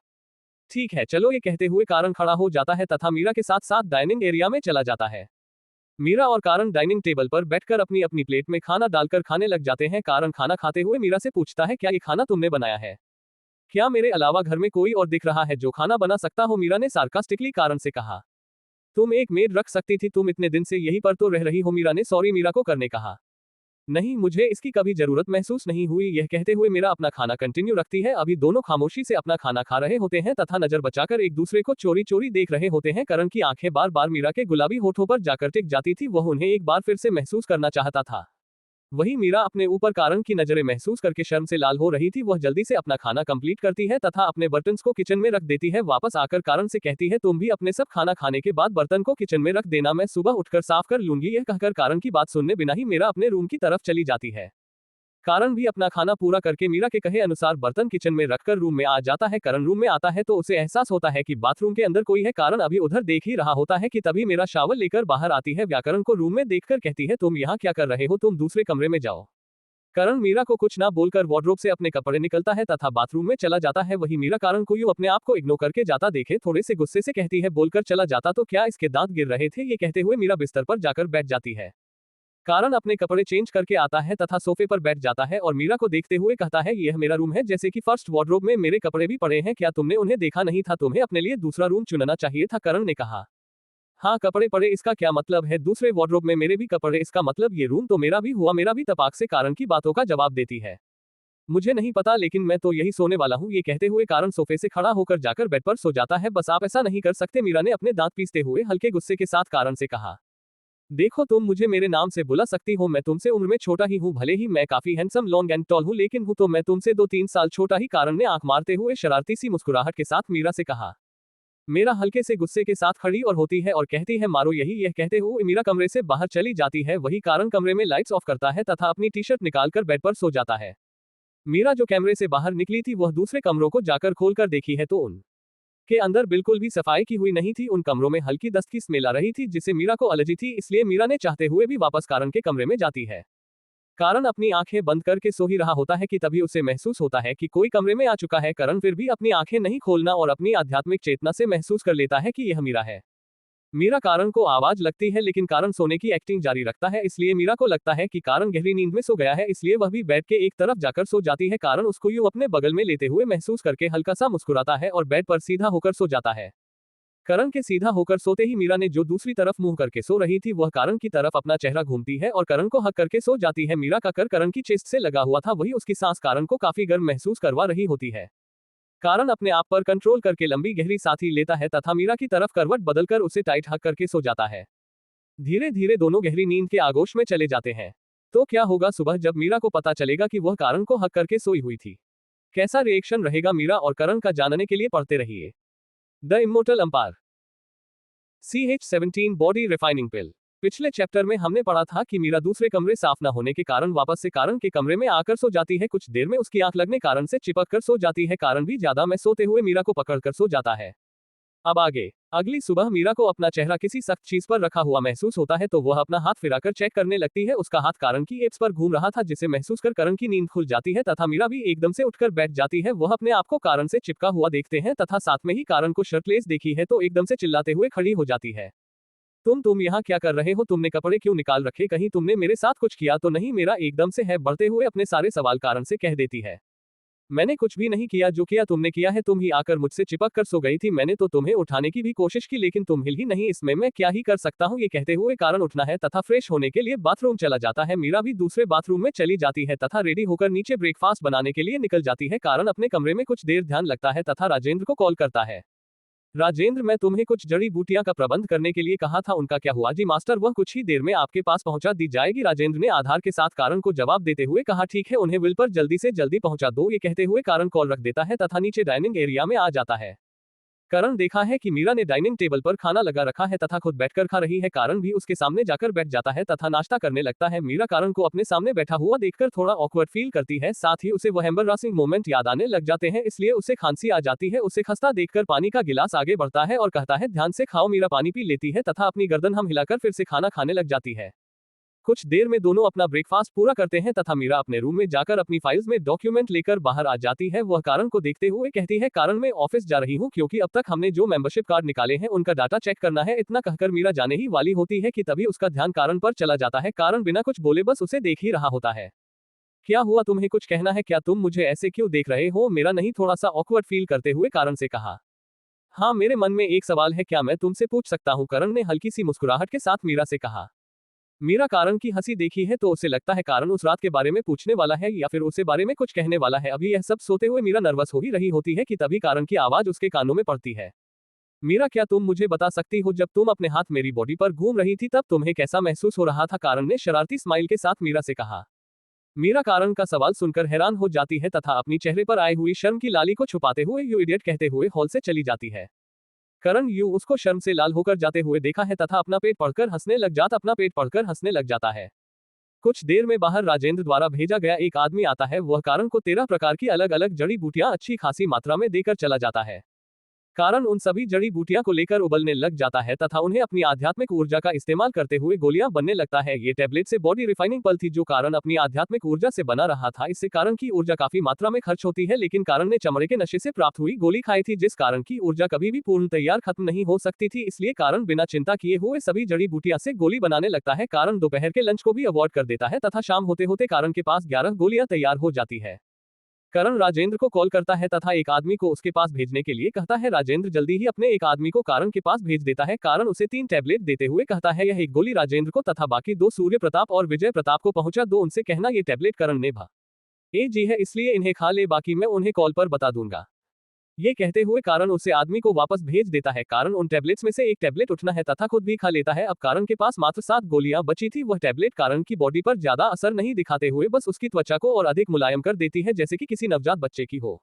ठीक है चलो, ये कहते हुए कारण खड़ा हो जाता है तथा मीरा के साथ साथ डाइनिंग एरिया में चला जाता है। मीरा और कारण डाइनिंग टेबल पर बैठकर अपनी अपनी प्लेट में खाना डालकर खाने लग जाते हैं। कारण खाना खाते हुए मीरा से पूछता है क्या ये खाना तुमने बनाया है? क्या मेरे अलावा घर में कोई और दिख रहा है जो खाना बना सकता हो? मीरा ने सार्कास्टिकली कारण से कहा। तुम एक मेड रख सकती थी, तुम इतने दिन से यहीं पर तो रह रही हो, मीरा ने सॉरी मीरा को करने कहा। नहीं, मुझे इसकी कभी जरूरत महसूस नहीं हुई। यह कहते हुए मीरा अपना खाना कंटिन्यू रखती है। अभी दोनों खामोशी से अपना खाना खा रहे होते हैं तथा नजर बचाकर एक दूसरे को चोरी चोरी देख रहे होते हैं। करण की आंखें बार बार मीरा के गुलाबी होठों पर जाकर टिक जाती थी। वह उन्हें एक बार फिर से महसूस करना चाहता था। वही मीरा अपने ऊपर कारण की नजरें महसूस करके शर्म से लाल हो रही थी। वह जल्दी से अपना खाना कंप्लीट करती है तथा अपने बर्तन्स को किचन में रख देती है। वापस आकर कारण से कहती है, तुम भी अपने सब खाना खाने के बाद बर्तन को किचन में रख देना, मैं सुबह उठकर साफ कर लूंगी। यह कहकर कारण की बात सुनने बिना ही मीरा अपने रूम की तरफ चली जाती है। कारण भी अपना खाना पूरा करके मीरा के कहे अनुसार बर्तन किचन में रखकर रूम में आ जाता है। करण रूम में आता है तो उसे एहसास होता है कि बाथरूम के अंदर कोई है। कारण अभी उधर देख ही रहा होता है कि तभी मीरा शावर लेकर बाहर आती है। व्याकरण को रूम में देखकर कहती है, तुम यहाँ क्या कर रहे हो, तुम दूसरे कमरे में जाओ। करण मीरा को कुछ ना बोलकर वार्डरोब से अपने कपड़े निकलता है तथा बाथरूम में चला जाता है। वही मीरा कारण को यूं अपने आप को इग्नोर करके जाता देखे थोड़े से गुस्से से कहती है, बोलकर चला जाता तो क्या इसके दांत गिर रहे थे। ये कहते हुए मीरा बिस्तर पर जाकर बैठ जाती है। कारण अपने कपड़े चेंज करके आता है तथा सोफे पर बैठ जाता है और मीरा को देखते हुए कहता है, यह मेरा रूम है, जैसे कि फर्स्ट वार्डरोब में मेरे कपड़े भी पड़े हैं। क्या तुमने उन्हें देखा नहीं था? तुम्हें अपने लिए दूसरा रूम चुनना चाहिए था। करण ने कहा, हाँ कपड़े पड़े इसका क्या मतलब है? दूसरे वार्डरोब में मेरे भी कपड़े, इसका मतलब ये रूम तो मेरा भी हुआ। मेरा भी तपाक से कारण की बातों का जवाब देती है, मुझे नहीं पता लेकिन मैं तो यही सोने वाला हूँ। ये कहते हुए कारण सोफे से खड़ा होकर जाकर बेड पर सो जाता है। बस आप ऐसा नहीं कर सकते, मीरा ने अपने दांत पीसते हुए हल्के गुस्से के साथ कारण से कहा। देखो तुम मुझे मेरे नाम से बुला सकती हो, मैं तुमसे उम्र में छोटा ही हूँ, भले ही मैं काफी हैंडसम लॉन्ग एंड टॉल हूँ, लेकिन हूँ तो मैं तुमसे 2-3 साल छोटा ही। कारण ने आंख मारते हुए शरारती सी मुस्कुराहट के साथ मीरा से कहा। मीरा हल्के से गुस्से के साथ खड़ी और होती है और कहती है, मारो यही। यह कहते हुए मीरा कमरे से बाहर चली जाती है। वही कारण कमरे में लाइट्स ऑफ करता है तथा अपनी टी शर्ट निकालकर बेड पर सो जाता है। मीरा जो कैमरे से बाहर निकली थी वह दूसरे कमरों को जाकर खोलकर देखी है तो उन के अंदर बिल्कुल भी सफाई की हुई नहीं थी। उन कमरों में हल्की दस्त की स्मेल आ रही थी जिससे मीरा को एलर्जी थी। इसलिए मीरा ने चाहते हुए भी वापस कारण के कमरे में जाती है। कारण अपनी आंखें बंद करके सो ही रहा होता है कि तभी उसे महसूस होता है कि कोई कमरे में आ चुका है। करण फिर भी अपनी आंखें नहीं खोलना और अपनी आध्यात्मिक चेतना से महसूस कर लेता है कि यह मीरा है। मीरा कारण को आवाज लगती है लेकिन कारण सोने की एक्टिंग जारी रखता है। इसलिए मीरा को लगता है कि कारण गहरी नींद में सो गया है, इसलिए वह भी बेड के एक तरफ जाकर सो जाती है। कारण उसको यूं अपने बगल में लेते हुए महसूस करके हल्का सा मुस्कुराता है और बेड पर सीधा होकर सो जाता है। करण के सीधा होकर सोते ही मीरा ने जो दूसरी तरफ मुंह करके सो रही थी वह कारण की तरफ अपना चेहरा घूमती है और करण को हक करके सो जाती है। मीरा का कर करण की चेस्ट से लगा हुआ था, वही उसकी सांस कारण को काफी गर्म महसूस करवा रही होती है। कारण अपने आप पर कंट्रोल करके लंबी गहरी सांस ही लेता है तथा मीरा की तरफ करवट बदलकर उसे टाइट हक करके सो जाता है। धीरे धीरे दोनों गहरी नींद के आगोश में चले जाते हैं। तो क्या होगा सुबह जब मीरा को पता चलेगा कि वह कारण को हक करके सोई हुई थी? कैसा रिएक्शन रहेगा मीरा और करण का जानने के लिए पढ़ते रहिए the immortal empire CH17 body refining pill. पिछले चैप्टर में हमने पढ़ा था कि मीरा दूसरे कमरे साफ न होने के कारण वापस से कारण के कमरे में आकर सो जाती है। कुछ देर में उसकी आंख लगने कारण से चिपक कर सो जाती है। कारण भी ज्यादा में सोते हुए मीरा को पकड़कर सो जाता है। अब आगे, अगली सुबह मीरा को अपना चेहरा किसी सख्त चीज पर रखा हुआ महसूस होता है तो वह अपना हाथ फिराकर चेक करने लगती है। उसका हाथ कारण की एब्स पर घूम रहा था जिसे महसूस कर कारण की नींद खुल जाती है तथा मीरा भी एकदम से उठकर बैठ जाती है। वह अपने आप को कारण से चिपका हुआ देखते हैं तथा साथ में ही कारण को शर्टलेस देखी है तो एकदम से चिल्लाते हुए खड़ी हो जाती है। तुम यहाँ क्या कर रहे हो? तुमने कपड़े क्यों निकाल रखे? कहीं तुमने मेरे साथ कुछ किया तो नहीं? मेरा एकदम से है बढ़ते हुए अपने सारे सवाल कारण से कह देती है। मैंने कुछ भी नहीं किया, जो किया तुमने किया है। तुम ही आकर मुझसे चिपक कर सो गई थी। मैंने तो तुम्हें उठाने की भी कोशिश की लेकिन तुम हिल ही नहीं। इसमें मैं क्या ही कर सकता हूँ? ये कहते हुए कारण उठना है तथा फ्रेश होने के लिए बाथरूम चला जाता है। मीरा भी दूसरे बाथरूम में चली जाती है तथा रेडी होकर नीचे ब्रेकफास्ट बनाने के लिए निकल जाती है। कारण अपने कमरे में कुछ देर ध्यान लगता है तथा राजेंद्र को कॉल करता है। राजेंद्र, मैं तुम्हें कुछ जड़ी बूटियां का प्रबंध करने के लिए कहा था, उनका क्या हुआ? जी मास्टर, वह कुछ ही देर में आपके पास पहुंचा दी जाएगी। राजेंद्र ने आधार के साथ कारण को जवाब देते हुए कहा, ठीक है, उन्हें विल पर जल्दी से जल्दी पहुंचा दो। ये कहते हुए कारण कॉल रख देता है तथा नीचे डाइनिंग एरिया में आ जाता है। कारण देखा है कि मीरा ने डाइनिंग टेबल पर खाना लगा रखा है तथा खुद बैठकर खा रही है। कारण भी उसके सामने जाकर बैठ जाता है तथा नाश्ता करने लगता है। मीरा कारण को अपने सामने बैठा हुआ देखकर थोड़ा ऑकवर्ड फील करती है, साथ ही उसे वह एम्बैरेसिंग मोमेंट याद आने लग जाते हैं, इसलिए उसे खांसी आ जाती है। उसे खस्ता देखकर पानी का गिलास आगे बढ़ता है और कहता है, ध्यान से खाओ। मीरा पानी पी लेती है तथा अपनी गर्दन हम हिलाकर फिर से खाना खाने लग जाती है। कुछ देर में दोनों अपना ब्रेकफास्ट पूरा करते हैं तथा मीरा अपने रूम में जाकर अपनी फाइल्स में डॉक्यूमेंट लेकर बाहर आ जाती है। वह कारण को देखते हुए कहती है, कारण मैं ऑफिस जा रही हूँ क्योंकि अब तक हमने जो मेंबरशिप कार्ड निकाले हैं उनका डाटा चेक करना है। इतना कहकर मीरा जाने ही वाली होती है कि तभी उसका ध्यान कारण पर चला जाता है। कारण बिना कुछ बोले बस उसे देख ही रहा होता है। क्या हुआ? तुम्हें कुछ कहना है क्या? तुम मुझे ऐसे क्यों देख रहे हो? मेरा नहीं थोड़ा सा ऑकवर्ड फील करते हुए कारण से कहा। हाँ, मेरे मन में एक सवाल है, क्या मैं तुमसे पूछ सकता हूँ? करण ने हल्की सी मुस्कुराहट के साथ मीरा से कहा। मीरा कारण की हंसी देखी है तो उसे लगता है कारण उस रात के बारे में पूछने वाला है या फिर उसे बारे में कुछ कहने वाला है। अभी यह सब सोते हुए मीरा नर्वस हो ही रही होती है कि तभी कारण की आवाज उसके कानों में पड़ती है। मीरा, क्या तुम मुझे बता सकती हो जब तुम अपने हाथ मेरी बॉडी पर घूम रही थी तब तुम्हें कैसा महसूस हो रहा था? कारण ने शरारती स्माइल के साथ मीरा से कहा। मीरा कारण का सवाल सुनकर हैरान हो जाती है तथा अपनी चेहरे पर आई हुई शर्म की लाली को छुपाते हुए यू इडियट कहते हुए हॉल से चली जाती है। करण यूं उसको शर्म से लाल होकर जाते हुए देखा है तथा अपना पेट पढ़कर हंसने लग जाता है। कुछ देर में बाहर राजेंद्र द्वारा भेजा गया एक आदमी आता है। वह कारण को 13 प्रकार की अलग अलग जड़ी बूटियां अच्छी खासी मात्रा में देकर चला जाता है। कारण उन सभी जड़ी बूटियां को लेकर उबलने लग जाता है तथा उन्हें अपनी आध्यात्मिक ऊर्जा का इस्तेमाल करते हुए गोलियां बनने लगता है। ये टैबलेट से बॉडी रिफाइनिंग पल थी जो कारण अपनी आध्यात्मिक ऊर्जा से बना रहा था। इससे कारण की ऊर्जा काफी मात्रा में खर्च होती है, लेकिन कारण ने चमड़े के नशे से प्राप्त हुई गोली खाई थी जिस कारण की ऊर्जा कभी भी पूर्ण तैयार खत्म नहीं हो सकती थी। इसलिए कारण बिना चिंता किए हुए सभी जड़ी बूटियां से गोली बनाने लगता है। कारण दोपहर के लंच को भी अवॉइड कर देता है तथा शाम होते होते कारण के पास 11 गोलियां तैयार हो जाती है। करण राजेंद्र को कॉल करता है तथा एक आदमी को उसके पास भेजने के लिए कहता है। राजेंद्र जल्दी ही अपने एक आदमी को कारण के पास भेज देता है। कारण उसे 3 टैबलेट देते हुए कहता है यह एक गोली राजेंद्र को तथा बाकी 2 सूर्य प्रताप और विजय प्रताप को पहुंचा दो। उनसे कहना ये टैबलेट करण ने जी है इसलिए इन्हें खा ले, बाकी मैं उन्हें कॉल पर बता दूंगा। ये कहते हुए कारण उसे आदमी को वापस भेज देता है। कारण उन टैबलेट्स में से एक टैबलेट उठना है तथा खुद भी खा लेता है। अब कारण के पास मात्र 7 गोलियां बची थी। वह टैबलेट कारण की बॉडी पर ज्यादा असर नहीं दिखाते हुए बस उसकी त्वचा को और अधिक मुलायम कर देती है जैसे कि किसी नवजात बच्चे की हो।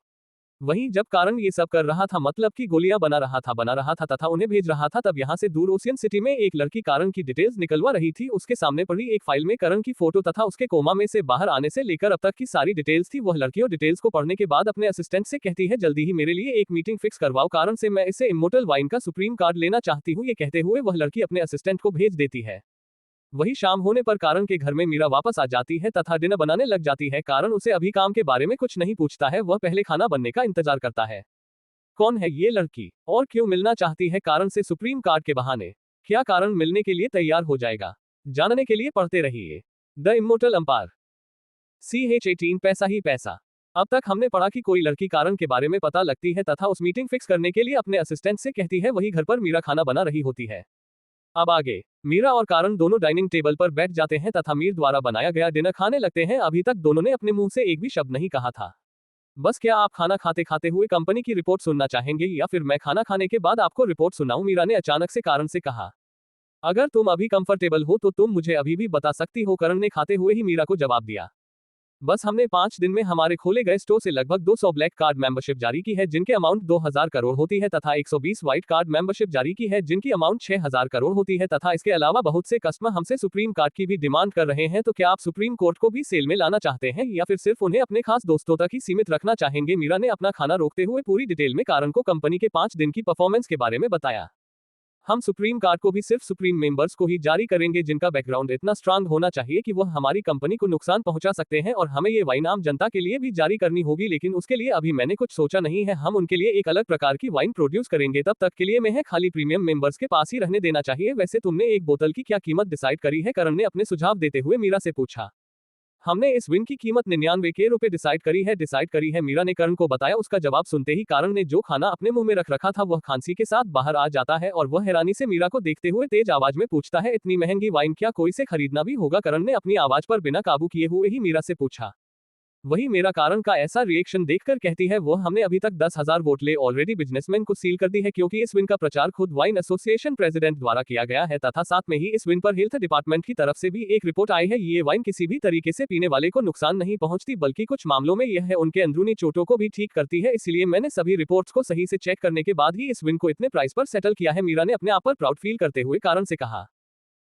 वहीं जब कारण ये सब कर रहा था, मतलब कि गोलियां बना रहा था तथा उन्हें भेज रहा था, तब यहाँ से दूर ओशियन सिटी में एक लड़की कारण की डिटेल्स निकलवा रही थी। उसके सामने पड़ी एक फाइल में कारण की फोटो तथा उसके कोमा में से बाहर आने से लेकर अब तक की सारी डिटेल्स थी। वह लड़की डिटेल्स को पढ़ने के बाद अपने असिस्टेंट से कहती है जल्दी ही मेरे लिए एक मीटिंग फिक्स करवाओ कारण से, मैं इसे इमोर्टल वाइन का सुप्रीम कार्ड लेना चाहती हूँ। ये कहते हुए वह लड़की अपने असिस्टेंट को भेज देती है। वही शाम होने पर कारण के घर में मीरा वापस आ जाती है तथा डिनर बनाने लग जाती है। कारण उसे अभी काम के बारे में कुछ नहीं पूछता है, वह पहले खाना बनने का इंतजार करता है। कौन है ये लड़की और क्यों मिलना चाहती है कारण से सुप्रीम कार्ड के बहाने? क्या कारण मिलने के लिए तैयार हो जाएगा? जानने के लिए पढ़ते रहिए द इमोर्टल अंपायर। CH18 पैसा ही पैसा। अब तक हमने पढ़ा कि कोई लड़की कारण के बारे में पता लगती है तथा उस मीटिंग फिक्स करने के लिए अपने असिस्टेंट से कहती है। वही घर पर मीरा खाना बना रही होती है। अब आगे मीरा और कारण दोनों डाइनिंग टेबल पर बैठ जाते हैं तथा मीर द्वारा बनाया गया डिनर खाने लगते हैं। अभी तक दोनों ने अपने मुंह से एक भी शब्द नहीं कहा था। बस क्या आप खाना खाते खाते हुए कंपनी की रिपोर्ट सुनना चाहेंगे या फिर मैं खाना खाने के बाद आपको रिपोर्ट सुनाऊं? मीरा ने अचानक से कारण से कहा। अगर तुम अभी कंफर्टेबल हो तो तुम मुझे अभी भी बता सकती हो, कारण ने खाते हुए ही मीरा को जवाब दिया। बस हमने 5 दिन में हमारे खोले गए स्टोर से लगभग 200 ब्लैक कार्ड मेंबरशिप जारी की है जिनके अमाउंट 2000 करोड़ होती है तथा 120 व्हाइट कार्ड मेंबरशिप जारी की है जिनकी अमाउंट 6000 करोड़ होती है तथा इसके अलावा बहुत से कस्टमर हमसे सुप्रीम कार्ड की भी डिमांड कर रहे हैं। तो क्या आप सुप्रीम कोर्ट को भी सेल में लाना चाहते हैं या फिर सिर्फ उन्हें अपने खास दोस्तों तक ही सीमित रखना चाहेंगे? मीरा ने अपना खाना रोकते हुए पूरी डिटेल में कारण को कंपनी के 5 दिन की परफॉर्मेंस के बारे में बताया। हम सुप्रीम कार्ड को भी सिर्फ सुप्रीम मेंबर्स को ही जारी करेंगे जिनका बैकग्राउंड इतना स्ट्रांग होना चाहिए कि वह हमारी कंपनी को नुकसान पहुंचा सकते हैं, और हमें ये वाइन आम जनता के लिए भी जारी करनी होगी, लेकिन उसके लिए अभी मैंने कुछ सोचा नहीं है। हम उनके लिए एक अलग प्रकार की वाइन प्रोड्यूस करेंगे, तब तक के लिए मैं खाली प्रीमियम मेंबर्स के पास ही रहने देना चाहिए। वैसे तुमने एक बोतल की क्या कीमत डिसाइड करी है? करण ने अपने सुझाव देते हुए मीरा से पूछा। हमने इस विन की कीमत 99 के रुपए डिसाइड करी है, मीरा ने करण को बताया। उसका जवाब सुनते ही कारण ने जो खाना अपने मुंह में रख रखा था वह खांसी के साथ बाहर आ जाता है और वह हैरानी से मीरा को देखते हुए तेज आवाज में पूछता है, इतनी महंगी वाइन क्या कोई से खरीदना भी होगा? करण ने अपनी आवाज पर बिना काबू किए हुए ही मीरा से पूछा। वही मेरा कारण का ऐसा रिएक्शन देखकर कहती है, वो हमने अभी तक 10,000 बोतलें ऑलरेडी बिजनेसमैन को सील कर दी है, क्योंकि इस विन का प्रचार खुद वाइन एसोसिएशन प्रेसिडेंट द्वारा किया गया है तथा साथ में ही इस विन पर हेल्थ डिपार्टमेंट की तरफ से भी एक रिपोर्ट आई है। ये वाइन किसी भी तरीके से पीने वाले को नुकसान नहीं पहुंचती, बल्कि कुछ मामलों में यह उनके अंदरूनी चोटों को भी ठीक करती है। इसलिए मैंने सभी रिपोर्ट्स को सही से चेक करने के बाद ही इस विन को इतने प्राइस पर सेटल किया है। मीरा ने अपने आप पर प्राउड फील करते हुए कारण से कहा,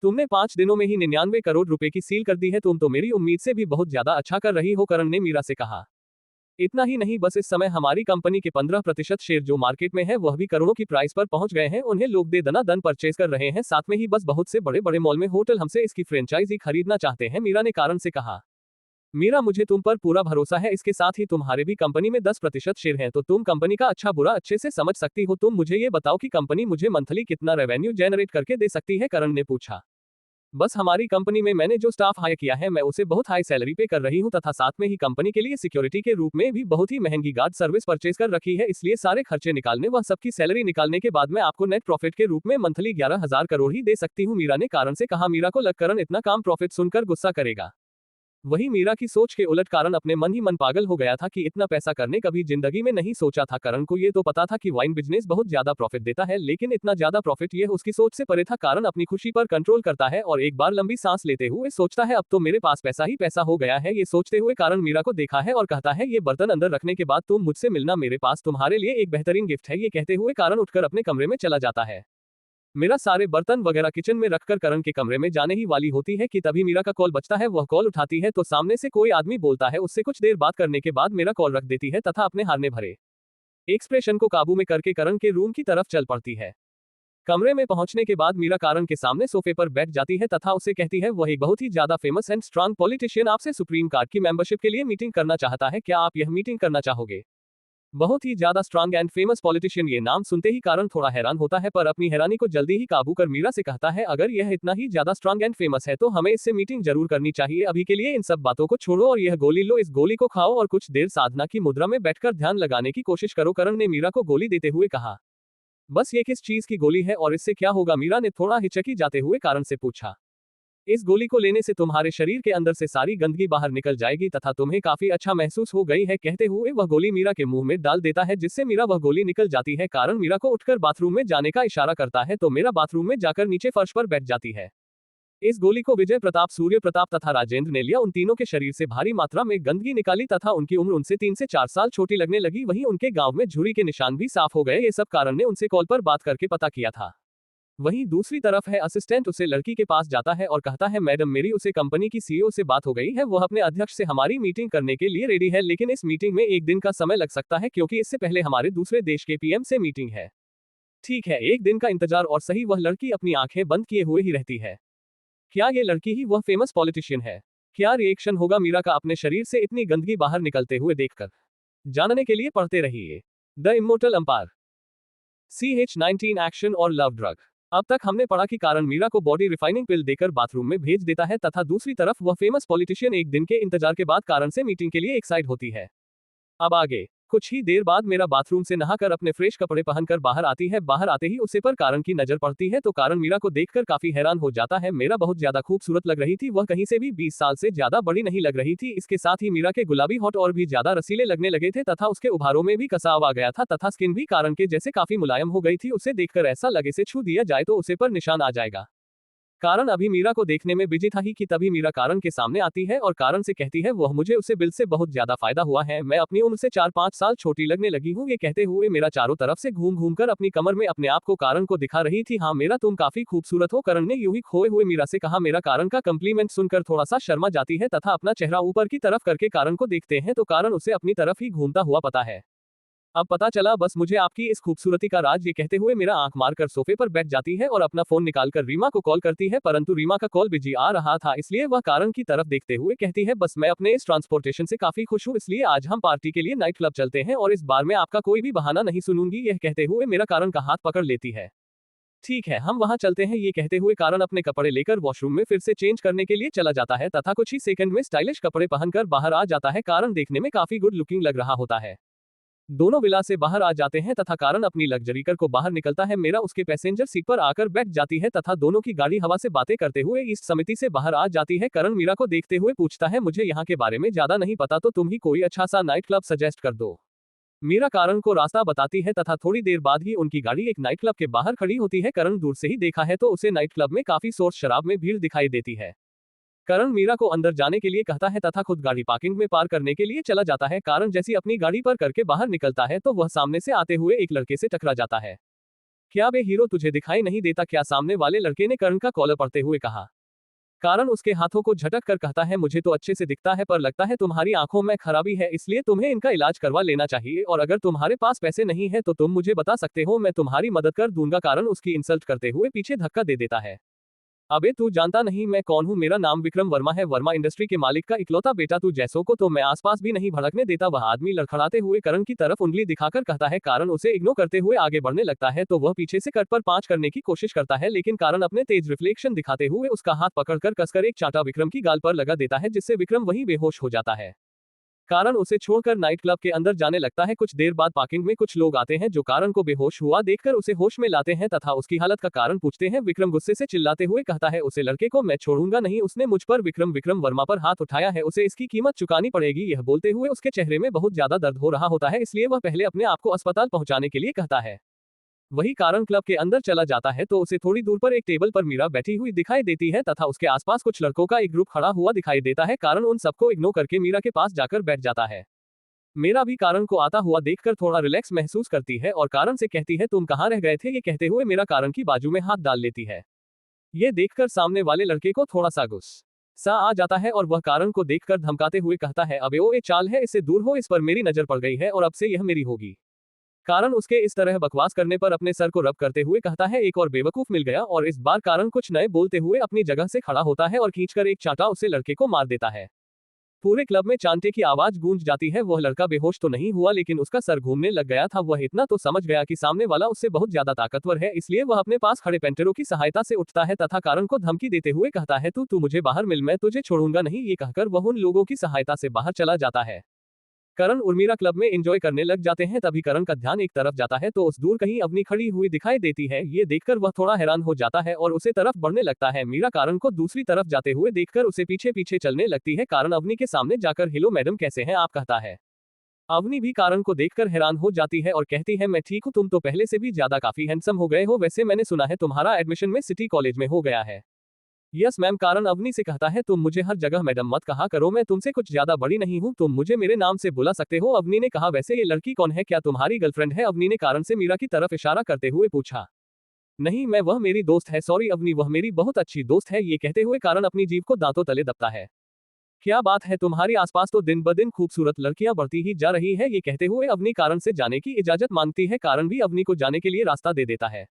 तुमने 5 दिनों में ही 99 करोड़ रुपए की सील कर दी है, तुम तो मेरी उम्मीद से भी बहुत ज्यादा अच्छा कर रही हो। करण ने मीरा से कहा। इतना ही नहीं, बस इस समय हमारी कंपनी के 15% शेयर जो मार्केट में है वह भी करोड़ों की प्राइस पर पहुंच गए हैं, उन्हें लोग दे दनादन परचेज कर रहे हैं। साथ में ही बस बहुत से बड़े बड़े मॉल में होटल हमसे इसकी फ्रेंचाइजी खरीदना चाहते हैं, मीरा ने कारण से कहा। मीरा, मुझे तुम पर पूरा भरोसा है, इसके साथ ही तुम्हारे भी कंपनी में 10% शेयर हैं, तो तुम कंपनी का अच्छा बुरा अच्छे से समझ सकती हो। तुम मुझे ये बताओ कि कंपनी मुझे मंथली कितना रेवेन्यू जनरेट करके दे सकती है? करण ने पूछा। बस हमारी कंपनी में मैंने जो स्टाफ हायर किया है मैं उसे बहुत हाई सैलरी पे कर रही हूँ तथा साथ में ही कंपनी के लिए सिक्योरिटी के रूप में भी बहुत ही महंगी गार्ड सर्विस परचेज कर रखी है, इसलिए सारे खर्चे निकालने व सबकी सैलरी निकालने के बाद मैं आपको नेट प्रॉफिट के रूप में मंथली 11,000 करोड़ ही दे सकती हूँ। मीरा ने कारण से कहा। मीरा को लग करण इतना काम प्रॉफिट सुनकर गुस्सा करेगा। वही मीरा की सोच के उलट कारण अपने मन ही मन पागल हो गया था कि इतना पैसा करने कभी जिंदगी में नहीं सोचा था। करण को ये तो पता था कि वाइन बिजनेस बहुत ज्यादा प्रॉफिट देता है, लेकिन इतना ज्यादा प्रॉफिट ये उसकी सोच से परे था। कारण अपनी खुशी पर कंट्रोल करता है और एक बार लंबी सांस लेते हुए सोचता है अब तो मेरे पास पैसा ही पैसा हो गया है। ये सोचते हुए कारण मीरा को देखा है और कहता है ये बर्तन अंदर रखने के बाद तुम मुझसे मिलना, मेरे पास तुम्हारे लिए एक बेहतरीन गिफ्ट है। ये कहते हुए कारण उठकर अपने कमरे में चला जाता है। मीरा सारे बर्तन वगैरह किचन में रखकर करण के कमरे में जाने ही वाली होती है कि तभी मीरा का कॉल बजता है। वह कॉल उठाती है तो सामने से कोई आदमी बोलता है। उससे कुछ देर बात करने के बाद मीरा कॉल रख देती है तथा अपने हारने भरे एक्सप्रेशन को काबू में करके करण के रूम की तरफ चल पड़ती है। कमरे में पहुंचने के बाद मीरा कारण के सामने सोफे पर बैठ जाती है तथा उसे कहती है वह एक बहुत ही ज्यादा फेमस एंड स्ट्रांग पॉलिटिशियन आपसे सुप्रीम कोर्ट की मेंबरशिप के लिए मीटिंग करना चाहता है। क्या आप यह मीटिंग करना चाहोगे? बहुत ही ज्यादा स्ट्रांग एंड फेमस पॉलिटिशियन, ये नाम सुनते ही कारण थोड़ा हैरान होता है, पर अपनी हैरानी को जल्दी ही काबू कर मीरा से कहता है अगर यह इतना ही ज्यादा स्ट्रांग एंड फेमस है तो हमें इससे मीटिंग जरूर करनी चाहिए। अभी के लिए इन सब बातों को छोड़ो और यह गोली लो, इस गोली को खाओ और कुछ देर साधना की मुद्रा में बैठकर ध्यान लगाने की कोशिश करो। करण ने मीरा को गोली देते हुए कहा। बस ये किस चीज की गोली है और इससे क्या होगा? मीरा ने थोड़ा हिचकी जाते हुए कारण से पूछा। इस गोली को लेने से तुम्हारे शरीर के अंदर से सारी गंदगी बाहर निकल जाएगी तथा तुम्हें काफी अच्छा महसूस हो गई है। कहते हुए वह गोली मीरा के मुंह में डाल देता है, जिससे मीरा वह गोली निकल जाती है। कारण मीरा को उठकर बाथरूम में जाने का इशारा करता है तो मीरा बाथरूम में जाकर नीचे फर्श पर बैठ जाती है। इस गोली को विजय प्रताप, सूर्य प्रताप तथा राजेंद्र ने लिया। उन तीनों के शरीर से भारी मात्रा में गंदगी निकाली तथा उनकी उम्र उनसे 3 से 4 साल छोटी लगने लगी। वहीं उनके गांव में झुर्री के निशान भी साफ हो गए। ये सब कारण ने उनसे कॉल पर बात करके पता किया था। वहीं दूसरी तरफ है असिस्टेंट उसे लड़की के पास जाता है और कहता है मैडम मेरी उसे कंपनी की सीईओ से बात हो गई है, वह अपने अध्यक्ष से हमारी मीटिंग करने के लिए रेडी है, लेकिन इस मीटिंग में 1 दिन का समय लग सकता है क्योंकि इससे पहले हमारे दूसरे देश के पीएम से मीटिंग है। ठीक है, 1 दिन का इंतजार। और सही वह लड़की अपनी आंखें बंद किए हुए ही रहती है। क्या ये लड़की ही वह फेमस पॉलिटिशियन है? क्या रिएक्शन होगा मीरा का अपने शरीर से इतनी गंदगी बाहर निकलते हुए देखकर? जानने के लिए पढ़ते रहिए the immortal umpire, CH-19 action और लव ड्रग। अब तक हमने पढ़ा कि कारण मीरा को बॉडी रिफाइनिंग पिल देकर बाथरूम में भेज देता है तथा दूसरी तरफ वह फेमस पॉलिटिशियन 1 दिन के इंतजार के बाद कारण से मीटिंग के लिए एक्साइट होती है। अब आगे कुछ ही देर बाद मीरा बाथरूम से नहाकर अपने फ्रेश कपड़े पहनकर बाहर आती है। बाहर आते ही उसे पर कारण की नजर पड़ती है तो कारण मीरा को देखकर काफी हैरान हो जाता है। मीरा बहुत ज्यादा खूबसूरत लग रही थी, वह कहीं से भी 20 साल से ज्यादा बड़ी नहीं लग रही थी। इसके साथ ही मीरा के गुलाबी होठ और भी ज्यादा रसीले लगने लगे थे तथा उसके उभारों में भी कसाव आ गया था तथा स्किन भी कारण के जैसे काफी मुलायम हो गई थी। उसे देखकर ऐसा लगे से छू दिया जाए तो उसे पर निशान आ जाएगा। कारण अभी मीरा को देखने में बिजी था ही कि तभी मीरा कारण के सामने आती है और कारण से कहती है वह मुझे उसे बिल से बहुत ज्यादा फायदा हुआ है, मैं अपनी उम्र से 4-5 साल छोटी लगने लगी हूँ। ये कहते हुए मेरा चारों तरफ से घूम घूम कर अपनी कमर में अपने आप को कारण को दिखा रही थी। हाँ मेरा तुम काफी खूबसूरत हो, कारण ने यूं ही खोए हुए मीरा से कहा। मेरा कारण का कम्प्लीमेंट सुनकर थोड़ा सा शर्मा जाती है तथा अपना चेहरा ऊपर की तरफ करके कारण को देखते हैं तो कारण उसे अपनी तरफ ही घूमता हुआ पता है। अब पता चला बस मुझे आपकी इस खूबसूरती का राज। ये कहते हुए मेरा आंख मारकर सोफे पर बैठ जाती है और अपना फोन निकालकर रीमा को कॉल करती है, परंतु रीमा का कॉल बिजी आ रहा था इसलिए वह कारण की तरफ देखते हुए कहती है बस मैं अपने इस ट्रांसपोर्टेशन से काफी खुश हूँ, इसलिए आज हम पार्टी के लिए नाइट क्लब चलते हैं और इस बार मैं आपका कोई भी बहाना नहीं सुनूंगी। यह कहते हुए मेरा कारण का हाथ पकड़ लेती है। ठीक है हम वहां चलते हैं। ये कहते हुए कारण अपने कपड़े लेकर वॉशरूम में फिर से चेंज करने के लिए चला जाता है तथा कुछ ही सेकंड में स्टाइलिश कपड़े पहनकर बाहर आ जाता है। कारण देखने में काफी गुड लुकिंग लग रहा होता है। दोनों विला से बाहर आ जाते हैं तथा कारण अपनी लग्जरी कार को बाहर निकलता है। मीरा उसके पैसेंजर सीट पर आकर बैठ जाती है तथा दोनों की गाड़ी हवा से बातें करते हुए ईस्ट समिति से बाहर आ जाती है। करण मीरा को देखते हुए पूछता है मुझे यहाँ के बारे में ज्यादा नहीं पता, तो तुम ही कोई अच्छा सा नाइट क्लब सजेस्ट कर दो। मीरा कारण को रास्ता बताती है तथा थोड़ी देर बाद ही उनकी गाड़ी एक नाइट क्लब के बाहर खड़ी होती है। करण दूर से ही देखा है तो उसे नाइट क्लब में काफी सोर्स शराब में भीड़ दिखाई देती है। करण मीरा को अंदर जाने के लिए कहता है तथा खुद गाड़ी पार्किंग में पार्क करने के लिए चला जाता है। कारण जैसी अपनी गाड़ी पर करके बाहर निकलता है तो वह सामने से आते हुए एक लड़के से टकरा जाता है। क्या बे हीरो तुझे दिखाई नहीं देता क्या? सामने वाले लड़के ने करण का कॉलर पड़ते हुए कहा। कारण उसके हाथों को झटक कर कहता है मुझे तो अच्छे से दिखता है, पर लगता है तुम्हारी आंखों में खराबी है, इसलिए तुम्हें इनका इलाज करवा लेना चाहिए और अगर तुम्हारे पास पैसे नहीं है तो तुम मुझे बता सकते हो, मैं तुम्हारी मदद कर दूंगा। कारण उसकी इंसल्ट करते हुए पीछे धक्का दे देता है। अबे तू जानता नहीं मैं कौन हूँ, मेरा नाम विक्रम वर्मा है, वर्मा इंडस्ट्री के मालिक का इकलौता बेटा। तू जैसों को तो मैं आसपास भी नहीं भड़कने देता। वह आदमी लड़खड़ाते हुए करण की तरफ उंगली दिखाकर कहता है। कारण उसे इग्नोर करते हुए आगे बढ़ने लगता है तो वह पीछे से कट पर पांच करने की कोशिश करता है, लेकिन कारण अपने तेज रिफ्लेक्शन दिखाते हुए उसका हाथ पकड़कर कसकर एक चांटा विक्रम की गाल पर लगा देता है, जिससे विक्रम वहीं बेहोश हो जाता है। कारण उसे छोड़कर नाइट क्लब के अंदर जाने लगता है। कुछ देर बाद पार्किंग में कुछ लोग आते हैं जो कारण को बेहोश हुआ देखकर उसे होश में लाते हैं तथा उसकी हालत का कारण पूछते हैं। विक्रम गुस्से से चिल्लाते हुए कहता है, उसे लड़के को मैं छोड़ूंगा नहीं, उसने मुझ पर विक्रम वर्मा पर हाथ उठाया है, उसे इसकी कीमत चुकानी पड़ेगी। यह बोलते हुए उसके चेहरे में बहुत ज्यादा दर्द हो रहा होता है, इसलिए वह पहले अपने आप को अस्पताल पहुंचाने के लिए कहता है। वही कारण क्लब के अंदर चला जाता है तो उसे थोड़ी दूर पर एक टेबल पर मीरा बैठी हुई दिखाई देती है तथा उसके आसपास कुछ लड़कों का एक ग्रुप खड़ा हुआ दिखाई देता है। कारण उन सबको इग्नोर करके मीरा के पास जाकर बैठ जाता है। मीरा भी कारण को आता हुआ देखकर थोड़ा रिलैक्स महसूस करती है और कारण से कहती है, तुम कहाँ रह गए थे। ये कहते हुए मीरा कारण की बाजू में हाथ डाल लेती है। ये देखकर सामने वाले लड़के को थोड़ा सा गुस्सा आ जाता है और वह कारण को देखकर धमकाते हुए कहता है, अबे ओ ये चाल है, इससे दूर हो, इस पर मेरी नजर पड़ गई है और अब से यह मेरी होगी। कारण उसके इस तरह बकवास करने पर अपने सर को रब करते हुए कहता है, एक और बेवकूफ मिल गया। और इस बार कारण कुछ नए बोलते हुए अपनी जगह से खड़ा होता है और खींचकर एक चांटा उसे लड़के को मार देता है। पूरे क्लब में चांटे की आवाज गूंज जाती है। वह लड़का बेहोश तो नहीं हुआ, लेकिन उसका सर घूमने लग गया था। वह इतना तो समझ गया कि सामने वाला उससे बहुत ज्यादा ताकतवर है, इसलिए वह अपने पास खड़े पेंटरों की सहायता से उठता है तथा कारण को धमकी देते हुए कहता है, तू मुझे बाहर मिल, मैं तुझे छोड़ूंगा नहीं। ये कहकर वह उन लोगों की सहायता से बाहर चला जाता है। करण उर्मिला क्लब में एंजॉय करने लग जाते हैं। तभी करण का ध्यान एक तरफ जाता है तो उस दूर कहीं अवनी खड़ी हुई दिखाई देती है। ये देखकर वह थोड़ा हैरान हो जाता है और उसे तरफ बढ़ने लगता है। मीरा कारण को दूसरी तरफ जाते हुए देखकर उसे पीछे पीछे चलने लगती है। कारण अवनी के सामने जाकर, हेलो मैडम कैसे हैं आप, कहता है। अवनी भी कारण को देखकर हैरान हो जाती है और कहती है, मैं ठीक हूँ, तुम तो पहले से भी ज्यादा काफी हैंडसम हो गए हो। वैसे मैंने सुना है तुम्हारा एडमिशन में सिटी कॉलेज में हो गया है। यस मैम, कारण अवनी से कहता है, तुम मुझे हर जगह मैडम मत कहा करो, मैं तुमसे कुछ ज्यादा बड़ी नहीं हूँ, तुम मुझे मेरे नाम से बुला सकते हो। अवनी ने कहा, वैसे ये लड़की कौन है, क्या तुम्हारी गर्लफ्रेंड है। अवनी ने कारण से मीरा की तरफ इशारा करते हुए पूछा। नहीं मैं, वह मेरी दोस्त है। सॉरी अवनी, वह मेरी बहुत अच्छी दोस्त है। ये कहते हुए कारण अपनी जीभ को दांतों तले दबता है। क्या बात है, तुम्हारे आसपास तो दिन ब दिन खूबसूरत लड़कियां बढ़ती ही जा रही है। ये कहते हुए अवनी कारण से जाने की इजाजत मांगती है। कारण भी अवनी को जाने के लिए रास्ता दे देता है।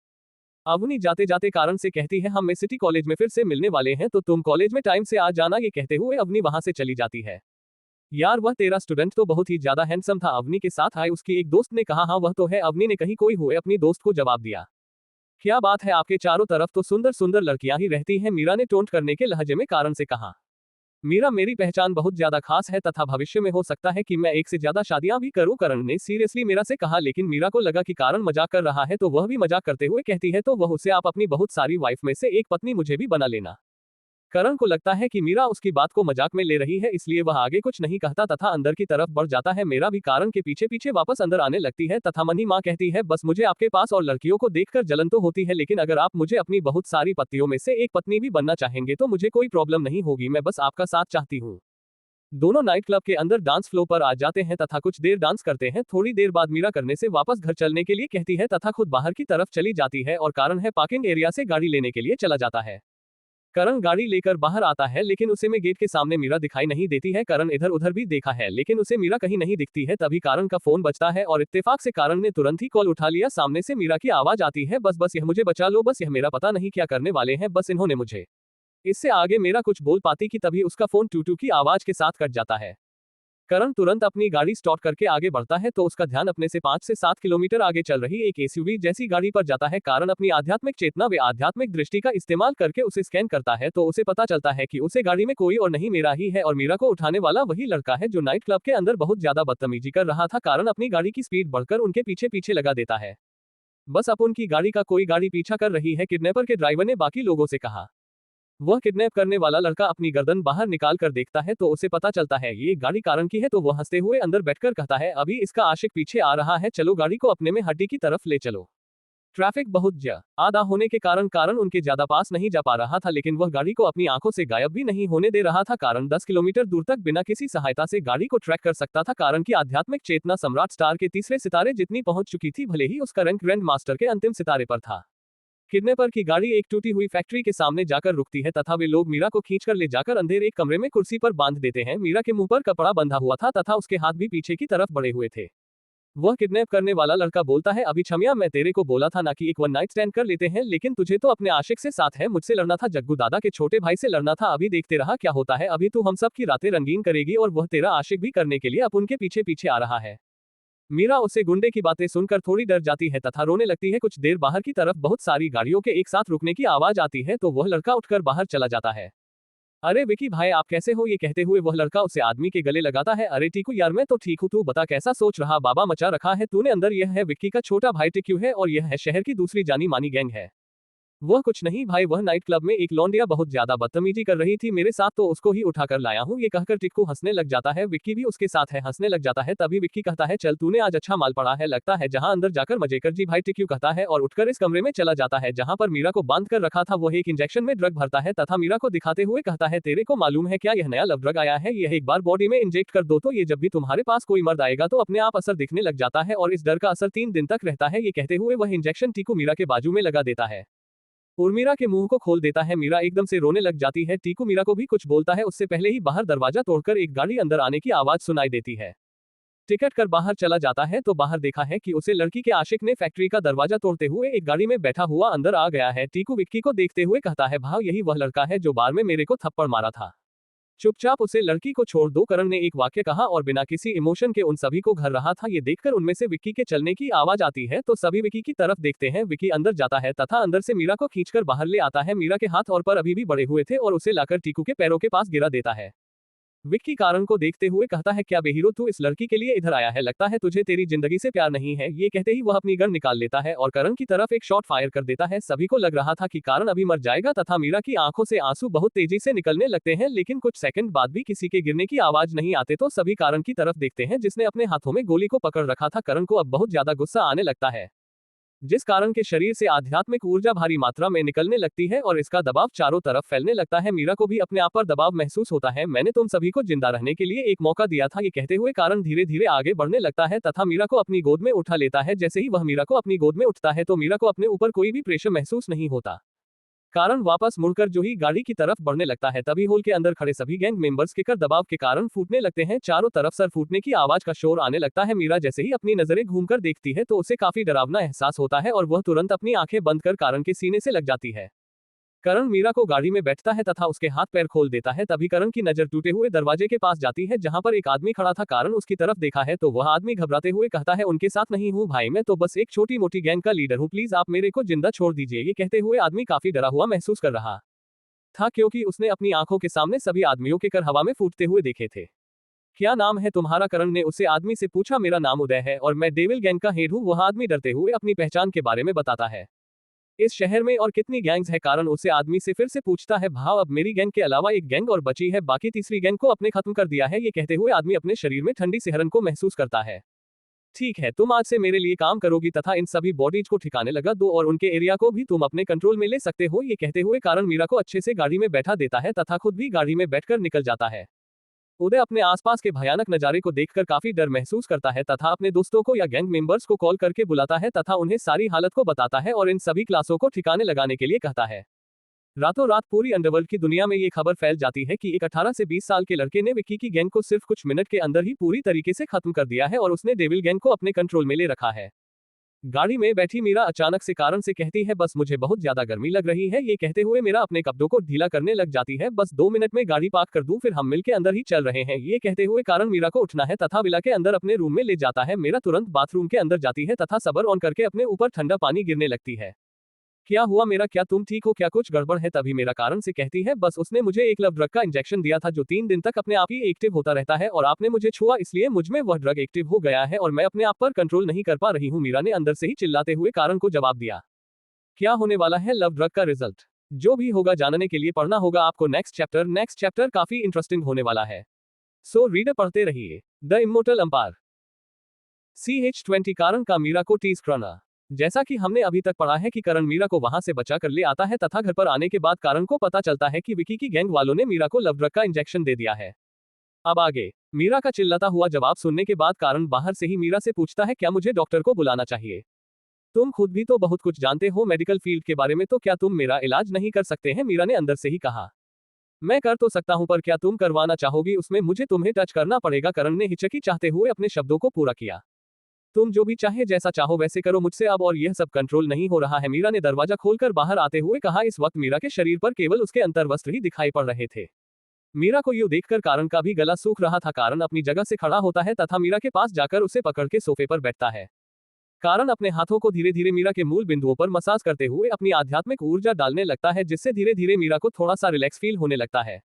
अवनी जाते जाते कारण से कहती है, हम सिटी कॉलेज में फिर से मिलने वाले हैं तो तुम कॉलेज में टाइम से आ जाना। ये कहते हुए अवनी वहां से चली जाती है। यार वह तेरा स्टूडेंट तो बहुत ही ज्यादा हैंडसम था, अवनी के साथ आए उसकी एक दोस्त ने कहा। हाँ वह तो है, अवनी ने कहीं कोई हुए अपनी दोस्त को जवाब दिया। क्या बात है, आपके चारों तरफ तो सुंदर सुंदर लड़कियां ही रहती हैं, मीरा ने टोंट करने के लहजे में कारण से कहा। मीरा, मेरी पहचान बहुत ज्यादा खास है तथा भविष्य में हो सकता है कि मैं एक से ज्यादा शादियां भी करूं, करण ने सीरियसली मीरा से कहा। लेकिन मीरा को लगा कि कारण मजाक कर रहा है तो वह भी मजाक करते हुए कहती है, तो वह उसे, आप अपनी बहुत सारी वाइफ में से एक पत्नी मुझे भी बना लेना। करण को लगता है कि मीरा उसकी बात को मजाक में ले रही है, इसलिए वह आगे कुछ नहीं कहता तथा अंदर की तरफ बढ़ जाता है। मीरा भी कारण के पीछे पीछे वापस अंदर आने लगती है तथा मन ही मां कहती है, बस मुझे आपके पास और लड़कियों को देखकर जलन तो होती है, लेकिन अगर आप मुझे अपनी बहुत सारी पत्नियों में से एक पत्नी भी बनना चाहेंगे तो मुझे कोई प्रॉब्लम नहीं होगी, मैं बस आपका साथ चाहती हूँ। दोनों नाइट क्लब के अंदर डांस फ्लोर पर आ जाते हैं तथा कुछ देर डांस करते हैं। थोड़ी देर बाद मीरा करने से वापस घर चलने के लिए कहती है तथा खुद बाहर की तरफ चली जाती है और कारण है पार्किंग एरिया से गाड़ी लेने के लिए चला जाता है। करण गाड़ी लेकर बाहर आता है लेकिन उसे में गेट के सामने मीरा दिखाई नहीं देती है। करण इधर उधर भी देखा है लेकिन उसे मीरा कहीं नहीं दिखती है। तभी कारण का फोन बजता है और इत्तेफाक से कारण ने तुरंत ही कॉल उठा लिया। सामने से मीरा की आवाज आती है, बस बस यह मुझे बचा लो, बस यह मेरा पता नहीं क्या करने वाले हैं, बस इन्होंने मुझे। इससे आगे मेरा कुछ बोल पाती कि तभी उसका फोन टू की आवाज के साथ कट जाता है। करण तुरंत अपनी गाड़ी स्टार्ट करके आगे बढ़ता है तो उसका ध्यान अपने से 5 से 7 किलोमीटर आगे चल रही एक एसयूवी जैसी गाड़ी पर जाता है। कारण अपनी आध्यात्मिक चेतना व आध्यात्मिक दृष्टि का इस्तेमाल करके उसे स्कैन करता है तो उसे पता चलता है कि उसे गाड़ी में कोई और नहीं मीरा ही है और मीरा को उठाने वाला वही लड़का है जो नाइट क्लब के अंदर बहुत ज्यादा बदतमीजी कर रहा था। कारण अपनी गाड़ी की स्पीड बढ़कर उनके पीछे पीछे लगा देता है। बस अब उनकी गाड़ी का कोई गाड़ी पीछा कर रही है। किडनैपर के ड्राइवर ने बाकी लोगों से कहा। वह किडनैप करने वाला लड़का अपनी गर्दन बाहर निकाल कर देखता है तो उसे पता चलता है ये गाड़ी कारण की है तो वह हंसते हुए अंदर बैठकर कहता है, अभी इसका आशिक पीछे आ रहा है, चलो गाड़ी को अपने में हड्डी की तरफ ले चलो। ट्रैफिक बहुत ज्यादा होने के कारण कारण उनके ज्यादा पास नहीं जा पा रहा था, लेकिन वह गाड़ी को अपनी आंखों से गायब भी नहीं होने दे रहा था। कारण 10 किलोमीटर दूर तक बिना किसी सहायता से गाड़ी को ट्रैक कर सकता था। कारण की आध्यात्मिक चेतना सम्राट स्टार के तीसरे सितारे जितनी पहुंच चुकी थी, भले ही उसका रैंक ग्रैंड मास्टर के अंतिम सितारे पर था। किडनैपर की गाड़ी एक टूटी हुई फैक्ट्री के सामने जाकर रुकती है तथा वे लोग मीरा को खींचकर ले जाकर अंधेरे एक कमरे में कुर्सी पर बांध देते हैं। मीरा के मुंह पर कपड़ा बंधा हुआ था तथा उसके हाथ भी पीछे की तरफ बढ़े हुए थे। वह किडनैप करने वाला लड़का बोलता है, अभी छमिया, मैं तेरे को बोला था ना कि एक वन नाइट स्टैंड कर लेते हैं, लेकिन तुझे तो अपने आशिक से साथ है, मुझसे लड़ना था, जग्गू दादा के छोटे भाई से लड़ना था, अभी देखते रहा क्या होता है, अभी तू हम सब की रातें रंगीन करेगी और वह तेरा आशिक भी करने के लिए अब उनके पीछे पीछे आ रहा है। मीरा उसे गुंडे की बातें सुनकर थोड़ी डर जाती है तथा रोने लगती है। कुछ देर बाहर की तरफ बहुत सारी गाड़ियों के एक साथ रुकने की आवाज आती है तो वह लड़का उठकर बाहर चला जाता है। अरे विकी भाई, आप कैसे हो? ये कहते हुए वह लड़का उसे आदमी के गले लगाता है। अरे टीकू यार, मैं तो ठीक हूँ, तू बता कैसा सोच रहा बाबा मचा रखा है तूने अंदर? यह है विक्की का छोटा भाई टिक्यू है और यह है शहर की दूसरी जानी मानी गैंग है। वह कुछ नहीं भाई, वह नाइट क्लब में एक लौंडिया बहुत ज्यादा बदतमीजी कर रही थी मेरे साथ तो उसको ही उठाकर लाया हूँ। ये कहकर टिक्कू हंसने लग जाता है। विक्की भी उसके साथ है हंसने लग जाता है। तभी विक्की कहता है, चल तूने आज अच्छा माल पड़ा है लगता है, जहां अंदर जाकर मजे कर। जी भाई, टिक्कू कहता है और उठकर इस कमरे में चला जाता है जहां पर मीरा को बांध कर रखा था। वह एक इंजेक्शन में ड्रग भरता है तथा मीरा को दिखाते हुए कहता है, तेरे को मालूम है क्या, यह नया लव ड्रग आया है, यह एक बार बॉडी में इंजेक्ट कर दो तो ये जब भी तुम्हारे पास कोई मर्द आएगा तो अपने आप असर दिखने लग जाता है और इस डर का असर 3 दिन तक रहता है। ये कहते हुए वह इंजेक्शन टीकू मीरा के बाजू में लगा देता है और मीरा के मुंह को खोल देता है। मीरा एकदम से रोने लग जाती है। टीकू मीरा को भी कुछ बोलता है उससे पहले ही बाहर दरवाजा तोड़कर एक गाड़ी अंदर आने की आवाज सुनाई देती है। टिकट कर बाहर चला जाता है तो बाहर देखा है कि उसे लड़की के आशिक ने फैक्ट्री का दरवाजा तोड़ते हुए एक गाड़ी में बैठा हुआ अंदर आ गया है। टीकू विक्की को देखते हुए कहता है, भाव यही वह लड़का है जो बार में मेरे को थप्पड़ मारा था। चुपचाप उसे लड़की को छोड़ दो, करण ने एक वाक्य कहा और बिना किसी इमोशन के उन सभी को घर रहा था। ये देखकर उनमें से विक्की के चलने की आवाज आती है तो सभी विक्की की तरफ देखते हैं। विक्की अंदर जाता है तथा अंदर से मीरा को खींचकर बाहर ले आता है। मीरा के हाथ और पर अभी भी बड़े हुए थे और उसे लाकर टीकू के पैरों के पास गिरा देता है। विक्की कारण को देखते हुए कहता है, क्या बेहीरो तू इस लड़की के लिए इधर आया है, लगता है तुझे तेरी जिंदगी से प्यार नहीं है। ये कहते ही वह अपनी गन निकाल लेता है और करण की तरफ एक शॉट फायर कर देता है। सभी को लग रहा था कि कारण अभी मर जाएगा तथा मीरा की आंखों से आंसू बहुत तेजी से निकलने लगते हैं, लेकिन कुछ सेकंड बाद भी किसी के गिरने की आवाज नहीं आते तो सभी कारण की तरफ देखते हैं जिसने अपने हाथों में गोली को पकड़ रखा था। करण को अब बहुत ज्यादा गुस्सा आने लगता है जिस कारण के शरीर से आध्यात्मिक ऊर्जा भारी मात्रा में निकलने लगती है और इसका दबाव चारों तरफ फैलने लगता है। मीरा को भी अपने आप पर दबाव महसूस होता है। मैंने तुम सभी को जिंदा रहने के लिए एक मौका दिया था। ये कहते हुए कारण धीरे धीरे आगे बढ़ने लगता है तथा मीरा को अपनी गोद में उठा लेता है। जैसे ही वह मीरा को अपनी गोद में उठता है तो मीरा को अपने ऊपर कोई भी प्रेशर महसूस नहीं होता। कारण वापस मुड़कर जो ही गाड़ी की तरफ बढ़ने लगता है तभी हॉल के अंदर खड़े सभी गैंग मेंबर्स के कर दबाव के कारण फूटने लगते हैं। चारों तरफ सर फूटने की आवाज का शोर आने लगता है। मीरा जैसे ही अपनी नजरें घूमकर देखती है तो उसे काफी डरावना एहसास होता है और वह तुरंत अपनी आंखें बंद कर कारण के सीने से लग जाती है। करण मीरा को गाड़ी में बैठता है तथा उसके हाथ पैर खोल देता है। तभी करण की नजर टूटे हुए दरवाजे के पास जाती है जहां पर एक आदमी खड़ा था। कारण उसकी तरफ देखा है तो वह आदमी घबराते हुए कहता है, उनके साथ नहीं हूँ भाई, मैं तो बस एक छोटी मोटी गैंग का लीडर हूँ, प्लीज आप मेरे को जिंदा छोड़ दीजिए। ये कहते हुए आदमी काफी डरा हुआ महसूस कर रहा था क्योंकि उसने अपनी आंखों के सामने सभी आदमियों के कर हवा में फूटते हुए देखे थे। क्या नाम है तुम्हारा? करण ने उसे आदमी से पूछा। मेरा नाम उदय है और मैं डेविल गैंग का हेड हूँ, वह आदमी डरते हुए अपनी पहचान के बारे में बताता है। इस शहर में और कितनी गैंग्स है? कारण उसे आदमी से फिर से पूछता है। भाव अब मेरी गैंग के अलावा एक गैंग और बची है, बाकी तीसरी गैंग को अपने खत्म कर दिया है। ये कहते हुए आदमी अपने शरीर में ठंडी सिहरन को महसूस करता है। ठीक है, तुम आज से मेरे लिए काम करोगी तथा इन सभी बॉडीज को ठिकाने लगा दो और उनके एरिया को भी तुम अपने कंट्रोल में ले सकते हो। ये कहते हुए कारण मीरा को अच्छे से गाड़ी में बैठा देता है तथा खुद भी गाड़ी में बैठकर निकल जाता है। उदय अपने आसपास के भयानक नजारे को देखकर काफी डर महसूस करता है तथा अपने दोस्तों को या गैंग मेंबर्स को कॉल करके बुलाता है तथा उन्हें सारी हालत को बताता है और इन सभी क्लासों को ठिकाने लगाने के लिए कहता है। रातों रात पूरी अंडरवर्ल्ड की दुनिया में ये खबर फैल जाती है कि एक 18 से 20 साल के लड़के ने विक्की की गैंग को सिर्फ कुछ मिनट के अंदर ही पूरी तरीके से खत्म कर दिया है और उसने डेविल गैंग को अपने कंट्रोल में ले रखा है। गाड़ी में बैठी मीरा अचानक से कारण से कहती है, बस मुझे बहुत ज्यादा गर्मी लग रही है। ये कहते हुए मीरा अपने कपड़ों को ढीला करने लग जाती है। बस 2 मिनट में गाड़ी पार्क कर दूं, फिर हम मिलके अंदर ही चल रहे हैं। ये कहते हुए कारण मीरा को उठना है तथा विला के अंदर अपने रूम में ले जाता है। मीरा तुरंत बाथरूम के अंदर जाती है तथा सबर ऑन करके अपने ऊपर ठंडा पानी गिरने लगती है। क्या हुआ मेरा? क्या तुम ठीक हो? क्या कुछ गड़बड़ है? तभी मेरा कारण से कहती है, बस उसने मुझे एक लव ड्रग का इंजेक्शन दिया था जो 3 दिन तक अपने आप ही एक्टिव होता रहता है और आपने मुझे छुआ इसलिए मुझ में वह ड्रग एक्टिव हो गया है और मैं अपने आप पर कंट्रोल नहीं कर पा रही हूँ। मीरा ने अंदर से ही चिल्लाते हुए कारण को जवाब दिया। क्या होने वाला है लव ड्रग का रिजल्ट? जो भी होगा जानने के लिए पढ़ना होगा आपको नेक्स्ट चैप्टर काफी इंटरेस्टिंग होने वाला है। सो रीडर पढ़ते रहिए। द इमोर्टल अंपायर CH20 कारण का मीरा को टीज करना। जैसा कि हमने अभी तक पढ़ा है कि करण मीरा को वहां से बचा कर ले आता है तथा घर पर आने के बाद कारण को पता चलता है कि विकी की गैंग वालों ने मीरा को लव ड्रग का इंजेक्शन दे दिया है। अब आगे मीरा का चिल्लाता हुआ जवाब सुनने के बाद कारण बाहर से ही मीरा से पूछता है, क्या मुझे डॉक्टर को बुलाना चाहिए? तुम खुद भी तो बहुत कुछ जानते हो मेडिकल फील्ड के बारे में, तो क्या तुम मेरा इलाज नहीं कर सकते हैं? मीरा ने अंदर से ही कहा। मैं कर तो सकता हूं पर क्या तुम करवाना चाहोगी? उसमें मुझे तुम्हें टच करना पड़ेगा। करण ने हिचकी चाहते हुए अपने शब्दों को पूरा किया। तुम जो भी चाहे जैसा चाहो वैसे करो मुझसे अब और यह सब कंट्रोल नहीं हो रहा है, मीरा ने दरवाजा खोलकर बाहर आते हुए कहा। इस वक्त मीरा के शरीर पर केवल उसके अंतर्वस्त्र ही दिखाई पड़ रहे थे। मीरा को यूं देखकर कारण का भी गला सूख रहा था। कारण अपनी जगह से खड़ा होता है तथा मीरा के पास जाकर उसे पकड़ के सोफे पर बैठता है। कारण अपने हाथों को धीरे धीरे मीरा के मूल बिंदुओं पर मसाज करते हुए अपनी आध्यात्मिक ऊर्जा डालने लगता है, जिससे धीरे धीरे मीरा को थोड़ा सा रिलैक्स फील होने लगता है।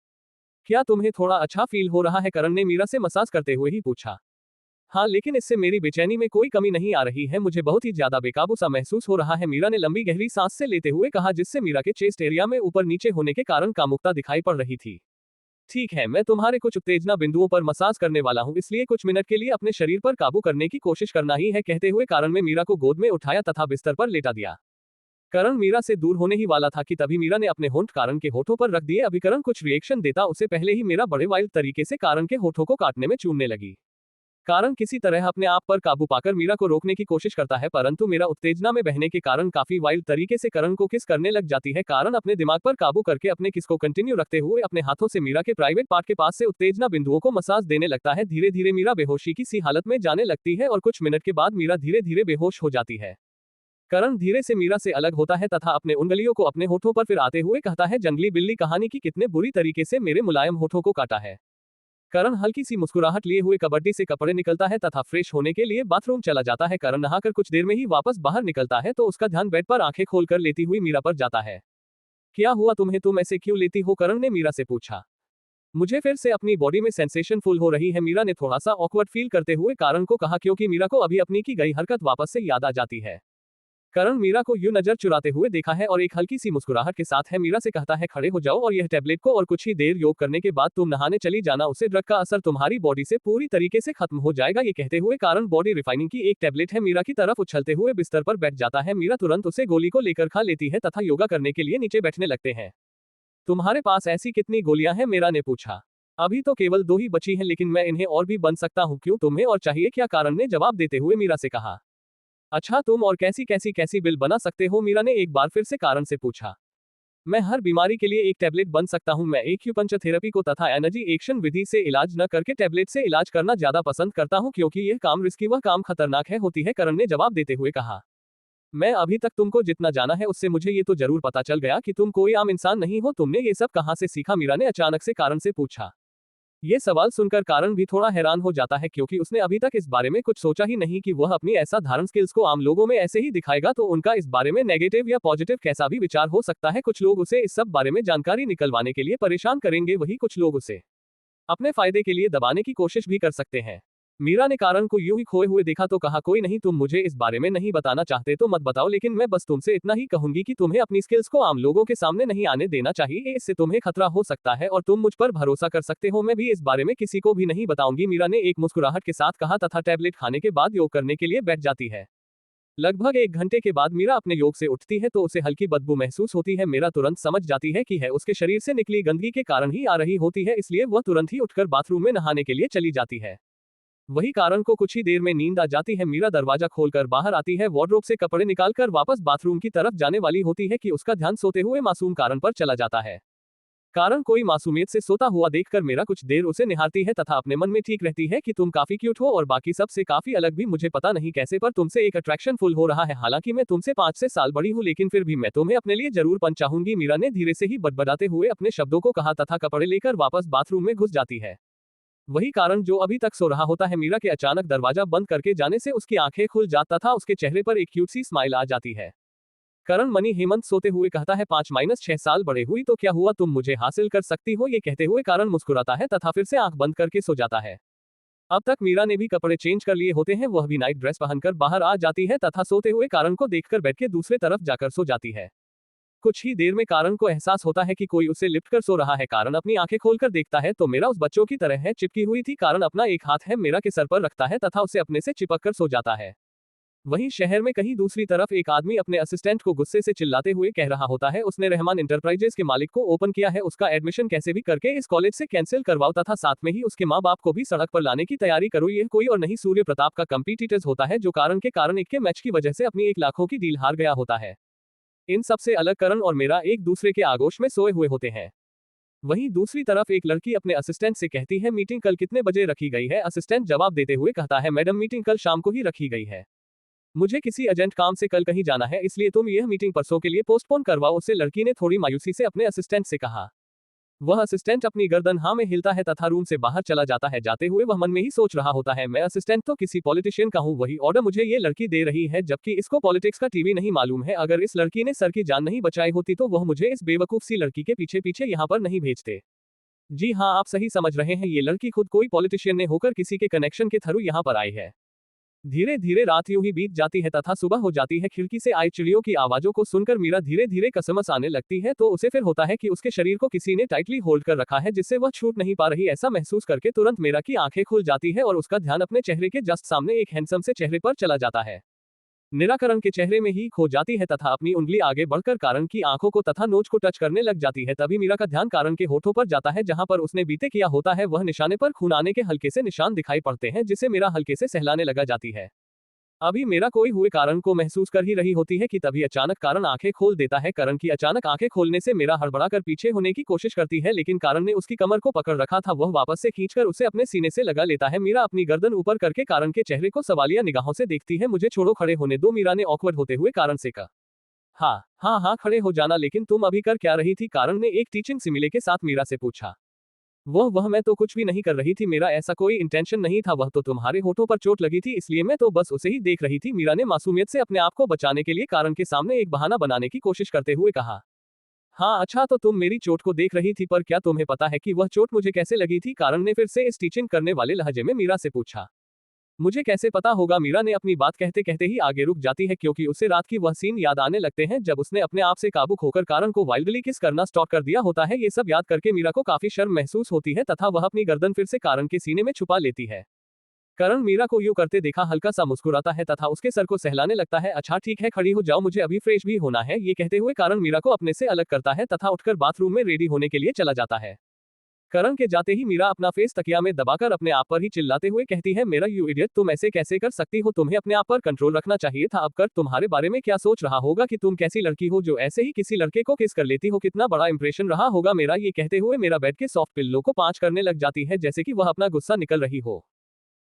क्या तुम्हें थोड़ा अच्छा फील हो रहा है? करण ने मीरा से मसाज करते हुए ही पूछा। हाँ, लेकिन इससे मेरी बेचैनी में कोई कमी नहीं आ रही है, मुझे बहुत ही ज्यादा बेकाबू सा महसूस हो रहा है, मीरा ने लंबी गहरी सांस से लेते हुए कहा, जिससे मीरा के चेस्ट एरिया में ऊपर नीचे होने के कारण कामुकता दिखाई पड़ रही थी। ठीक है, मैं तुम्हारे कुछ उत्तेजना बिंदुओं पर मसाज करने वाला हूँ, इसलिए कुछ मिनट के लिए अपने शरीर पर काबू करने की कोशिश करना ही है। कहते हुए कारण ने मीरा को गोद में उठाया तथा बिस्तर पर लेटा दिया। करण मीरा से दूर होने ही वाला था कि तभी मीरा ने अपने होंठ कारण के होठों पर रख दिए। अभी करण कुछ रिएक्शन देता उससे पहले ही मीरा बड़े वाइल्ड तरीके से कारण के होठों को काटने में चूमने लगी। कारण किसी तरह अपने आप पर काबू पाकर मीरा को रोकने की कोशिश करता है, परंतु मीरा उत्तेजना में बहने के कारण काफी वाइल्ड तरीके से करण को किस करने लग जाती है। कारण अपने दिमाग पर काबू करके अपने किस को कंटिन्यू रखते हुए अपने हाथों से मीरा के प्राइवेट पार्ट के पास से उत्तेजना बिंदुओं को मसाज देने लगता है। धीरे धीरे मीरा बेहोशी की सी हालत में जाने लगती है और कुछ मिनट के बाद मीरा धीरे धीरे बेहोश हो जाती है। करण धीरे से मीरा से अलग होता है तथा अपने उंगलियों को अपने होठों पर फिर आते हुए कहता है, जंगली बिल्ली कहानी की कितने बुरी तरीके से मेरे मुलायम होठों को काटा है। करण हल्की सी मुस्कुराहट लिए हुए कबड्डी से कपड़े निकलता है तथा फ्रेश होने के लिए बाथरूम चला जाता है। करण नहाकर कुछ देर में ही वापस बाहर निकलता है तो उसका ध्यान बेड पर आंखें खोलकर लेती हुई मीरा पर जाता है। क्या हुआ तुम्हें, तुम ऐसे क्यों लेती हो? करण ने मीरा से पूछा। मुझे फिर से अपनी बॉडी में सेंसेशन फुल हो रही है, मीरा ने थोड़ा सा ऑकवर्ड फील करते हुए कारण को कहा, क्योंकि मीरा को अभी अपनी की गई हरकत वापस से याद आ जाती है। करण मीरा को यूं नजर चुराते हुए देखा है और एक हल्की सी मुस्कुराहट के साथ है मीरा से कहता है, खड़े हो जाओ और यह टैबलेट को और कुछ ही देर योग करने के बाद तुम नहाने चली जाना, उससे ड्रग का असर तुम्हारी बॉडी से पूरी तरीके से खत्म हो जाएगा। ये कहते हुए कारण बॉडी रिफाइनिंग की एक टैबलेट है मीरा की तरफ उछलते हुए बिस्तर पर बैठ जाता है। मीरा तुरंत उसे गोली को लेकर खा लेती है तथा योगा करने के लिए नीचे बैठने लगते हैं। तुम्हारे पास ऐसी कितनी गोलियां हैं? मीरा ने पूछा। अभी तो केवल 2 ही बची हैं, लेकिन मैं इन्हें और भी बन सकता हूँ, क्यों तुम्हें और चाहिए क्या? कारण ने जवाब देते हुए मीरा से कहा। अच्छा, तुम और कैसी बिल बना सकते हो? मीरा ने एक बार फिर से कारण से पूछा। मैं हर बीमारी के लिए एक टैबलेट बन सकता हूं, मैं एक्यूपंक्चर थेरेपी को तथा एनर्जी एक्शन विधि से इलाज न करके टैबलेट से इलाज करना ज्यादा पसंद करता हूं, क्योंकि यह काम रिस्की व काम खतरनाक है होती है, करण ने जवाब देते हुए कहा। मैं अभी तक तुमको जितना जाना है उससे मुझे ये तो जरूर पता चल गया कि तुम कोई आम इंसान नहीं हो, तुमने ये सब कहां से सीखा? मीरा ने अचानक से कारण से पूछा। ये सवाल सुनकर कारण भी थोड़ा हैरान हो जाता है, क्योंकि उसने अभी तक इस बारे में कुछ सोचा ही नहीं कि वह अपनी ऐसा धारण स्किल्स को आम लोगों में ऐसे ही दिखाएगा तो उनका इस बारे में नेगेटिव या पॉजिटिव कैसा भी विचार हो सकता है। कुछ लोग उसे इस सब बारे में जानकारी निकलवाने के लिए परेशान करेंगे, वही कुछ लोग उसे अपने फायदे के लिए दबाने की कोशिश भी कर सकते हैं। मीरा ने कारण को यूं ही खोए हुए देखा तो कहा, कोई नहीं, तुम मुझे इस बारे में नहीं बताना चाहते तो मत बताओ, लेकिन मैं बस तुमसे इतना ही कहूंगी कि तुम्हें अपनी स्किल्स को आम लोगों के सामने नहीं आने देना चाहिए, इससे तुम्हें खतरा हो सकता है और तुम मुझ पर भरोसा कर सकते हो, मैं भी इस बारे में किसी को भी नहीं बताऊंगी, मीरा ने एक मुस्कुराहट के साथ कहा तथा टैबलेट खाने के बाद योग करने के लिए बैठ जाती है। लगभग 1 घंटे के बाद मीरा अपने योग से उठती है तो उसे हल्की बदबू महसूस होती है। मीरा तुरंत समझ जाती है कि है उसके शरीर से निकली गंदगी के कारण ही आ रही होती है, इसलिए वह तुरंत ही उठकर बाथरूम में नहाने के लिए चली जाती है। वही कारण को कुछ ही देर में नींद आ जाती है। मीरा दरवाजा खोलकर बाहर आती है, वार्डरोब से कपड़े निकालकर वापस बाथरूम की तरफ जाने वाली होती है कि उसका ध्यान सोते हुए मासूम कारण पर चला जाता है। कारण कोई मासूमियत से सोता हुआ देखकर मीरा कुछ देर उसे निहारती है तथा अपने मन में ठीक रहती है कि तुम काफी क्यूट हो और बाकी सब से काफी अलग भी, मुझे पता नहीं कैसे पर तुमसे एक अट्रैक्शन फुल हो रहा है, हालांकि मैं तुमसे 5 से साल बड़ी हूँ, लेकिन फिर भी मैं तुम्हें अपने लिए जरूर पन चाहूंगी, मीरा ने धीरे से ही बड़बड़ाते हुए अपने शब्दों को कहा तथा कपड़े लेकर वापस बाथरूम में घुस जाती है। वही कारण जो अभी तक सो रहा होता है, मीरा के अचानक दरवाजा बंद करके जाने से उसकी आंखें खुल जाता था, उसके चेहरे पर एक क्यूट सी स्माइल आ जाती है। करण मनी हेमंत सोते हुए कहता है, 5-6 साल बड़े हुई तो क्या हुआ, तुम मुझे हासिल कर सकती हो? ये कहते हुए कारण मुस्कुराता है तथा फिर से आंख बंद करके सो जाता है। अब तक मीरा ने भी कपड़े चेंज कर लिए होते हैं, वह भी नाइट ड्रेस पहनकर बाहर आ जाती है तथा सोते हुए कारण को देखकर बेड के दूसरे तरफ जाकर सो जाती है। कुछ ही देर में कारण को एहसास होता है कि कोई उसे लिफ्ट कर सो रहा है। कारण अपनी आंखें खोलकर देखता है तो मीरा उस बच्चों की तरह है, चिपकी हुई थी। कारण अपना एक हाथ है मीरा के सर पर रखता है तथा उसे अपने से चिपक कर सो जाता है। वहीं शहर में कहीं दूसरी तरफ एक आदमी अपने असिस्टेंट को गुस्से से चिल्लाते हुए कह रहा होता है, उसने रहमान इंटरप्राइजेज के मालिक को ओपन किया है, उसका एडमिशन कैसे भी करके इस कॉलेज से कैंसिल करवाओ तथा साथ में ही उसके माँ बाप को भी सड़क पर लाने की तैयारी करो। यह कोई और नहीं सूर्य प्रताप का कंपीटिटर्स होता है, जो कारण के कारण एक के मैच की वजह से अपनी 1 लाखों की डील हार गया होता है। इन सबसे अलग करण और मीरा एक दूसरे के आगोश में सोए हुए होते हैं। वहीं दूसरी तरफ एक लड़की अपने असिस्टेंट से कहती है मीटिंग कल कितने बजे रखी गई है। असिस्टेंट जवाब देते हुए कहता है मैडम मीटिंग कल शाम को ही रखी गई है। मुझे किसी अर्जेंट काम से कल कहीं जाना है, इसलिए तुम यह मीटिंग परसों के लिए पोस्टपोन करवाओ। उससे लड़की ने थोड़ी मायूसी से अपने असिस्टेंट से कहा। वह असिस्टेंट अपनी गर्दन हाँ में हिलता है तथा रूम से बाहर चला जाता है। जाते हुए वह मन में ही सोच रहा होता है मैं असिस्टेंट तो किसी पॉलिटिशियन का हूँ, वही ऑर्डर मुझे ये लड़की दे रही है, जबकि इसको पॉलिटिक्स का टीवी नहीं मालूम है। अगर इस लड़की ने सर की जान नहीं बचाई होती तो वह मुझे इस बेवकूफ सी लड़की के पीछे पीछे यहाँ पर नहीं भेजते। जी हाँ, आप सही समझ रहे हैं, ये लड़की खुद कोई पॉलिटिशियन ने होकर किसी के कनेक्शन के थ्रू यहाँ पर आई है। धीरे धीरे रात यूं ही बीत जाती है तथा सुबह हो जाती है। खिड़की से आई चिड़ियों की आवाजों को सुनकर मीरा धीरे धीरे कसमस आने लगती है, तो उसे फिर होता है कि उसके शरीर को किसी ने टाइटली होल्ड कर रखा है, जिससे वह छूट नहीं पा रही। ऐसा महसूस करके तुरंत मीरा की आंखें खुल जाती है और उसका ध्यान अपने चेहरे के जस्ट सामने एक हैंडसम से चेहरे पर चला जाता है। निराकरण के चेहरे में ही खो जाती है तथा अपनी उंगली आगे बढ़कर कारण की आंखों को तथा नोच को टच करने लग जाती है। तभी मीरा का ध्यान कारण के होठों पर जाता है, जहां पर उसने बीते किया होता है। वह निशाने पर खून आने के हल्के से निशान दिखाई पड़ते हैं, जिसे मीरा हल्के से सहलाने लगा जाती है। अभी मीरा कोई हुए कारण को महसूस कर ही रही होती है कि तभी अचानक कारण आंखें खोल देता है। करण की अचानक आंखें खोलने से मीरा हड़बड़ा कर पीछे होने की कोशिश करती है, लेकिन कारण ने उसकी कमर को पकड़ रखा था। वह वापस से खींचकर उसे अपने सीने से लगा लेता है। मीरा अपनी गर्दन ऊपर करके कारण के चेहरे को सवालिया निगाहों से देखती है। मुझे छोड़ो, खड़े होने दो, मीरा ने ऑकवर्ड होते हुए कारण से कहा। हाँ हाँ हाँ, खड़े हो जाना, लेकिन तुम अभी कर क्या रही थी? कारण ने एक टीचिंग सिमिले के साथ मीरा से पूछा। वह मैं तो कुछ भी नहीं कर रही थी, मेरा ऐसा कोई इंटेंशन नहीं था। वह तो तुम्हारे होठों पर चोट लगी थी, इसलिए मैं तो बस उसे ही देख रही थी। मीरा ने मासूमियत से अपने आप को बचाने के लिए कारण के सामने एक बहाना बनाने की कोशिश करते हुए कहा। हाँ अच्छा, तो तुम मेरी चोट को देख रही थी, पर क्या तुम्हें पता है कि वह चोट मुझे कैसे लगी थी? कारण ने फिर से इस टीचिंग करने वाले लहजे में मीरा से पूछा। मुझे कैसे पता होगा? मीरा ने अपनी बात कहते कहते ही आगे रुक जाती है, क्योंकि उसे रात की वह सीन याद आने लगते हैं जब उसने अपने आप से काबू खोकर कारण को वाइल्डली किस करना स्टॉप कर दिया होता है। ये सब याद करके मीरा को काफी शर्म महसूस होती है तथा वह अपनी गर्दन फिर से कारण के सीने में छुपा लेती है। करण मीरा को यूं करते देखा हल्का सा मुस्कुराता है तथा उसके सर को सहलाने लगता है। अच्छा ठीक है, खड़ी हो जाओ, मुझे अभी फ्रेश भी होना है। ये कहते हुए कारण मीरा को अपने से अलग करता है तथा उठकर बाथरूम में रेडी होने के लिए चला जाता है। करण के जाते ही मीरा अपना फेस तकिया में दबाकर अपने आप पर ही चिल्लाते हुए कहती है, मेरा यू इडियट, तुम ऐसे कैसे कर सकती हो? तुम्हें अपने आप पर कंट्रोल रखना चाहिए था। अब कर तुम्हारे बारे में क्या सोच रहा होगा कि तुम कैसी लड़की हो जो ऐसे ही किसी लड़के को किस कर लेती हो? कितना बड़ा इंप्रेशन रहा होगा मेरा। ये कहते हुए मेरा बेड के सॉफ्ट पिल्लो को पांच करने लग जाती है, जैसे कि वह अपना गुस्सा निकल रही हो।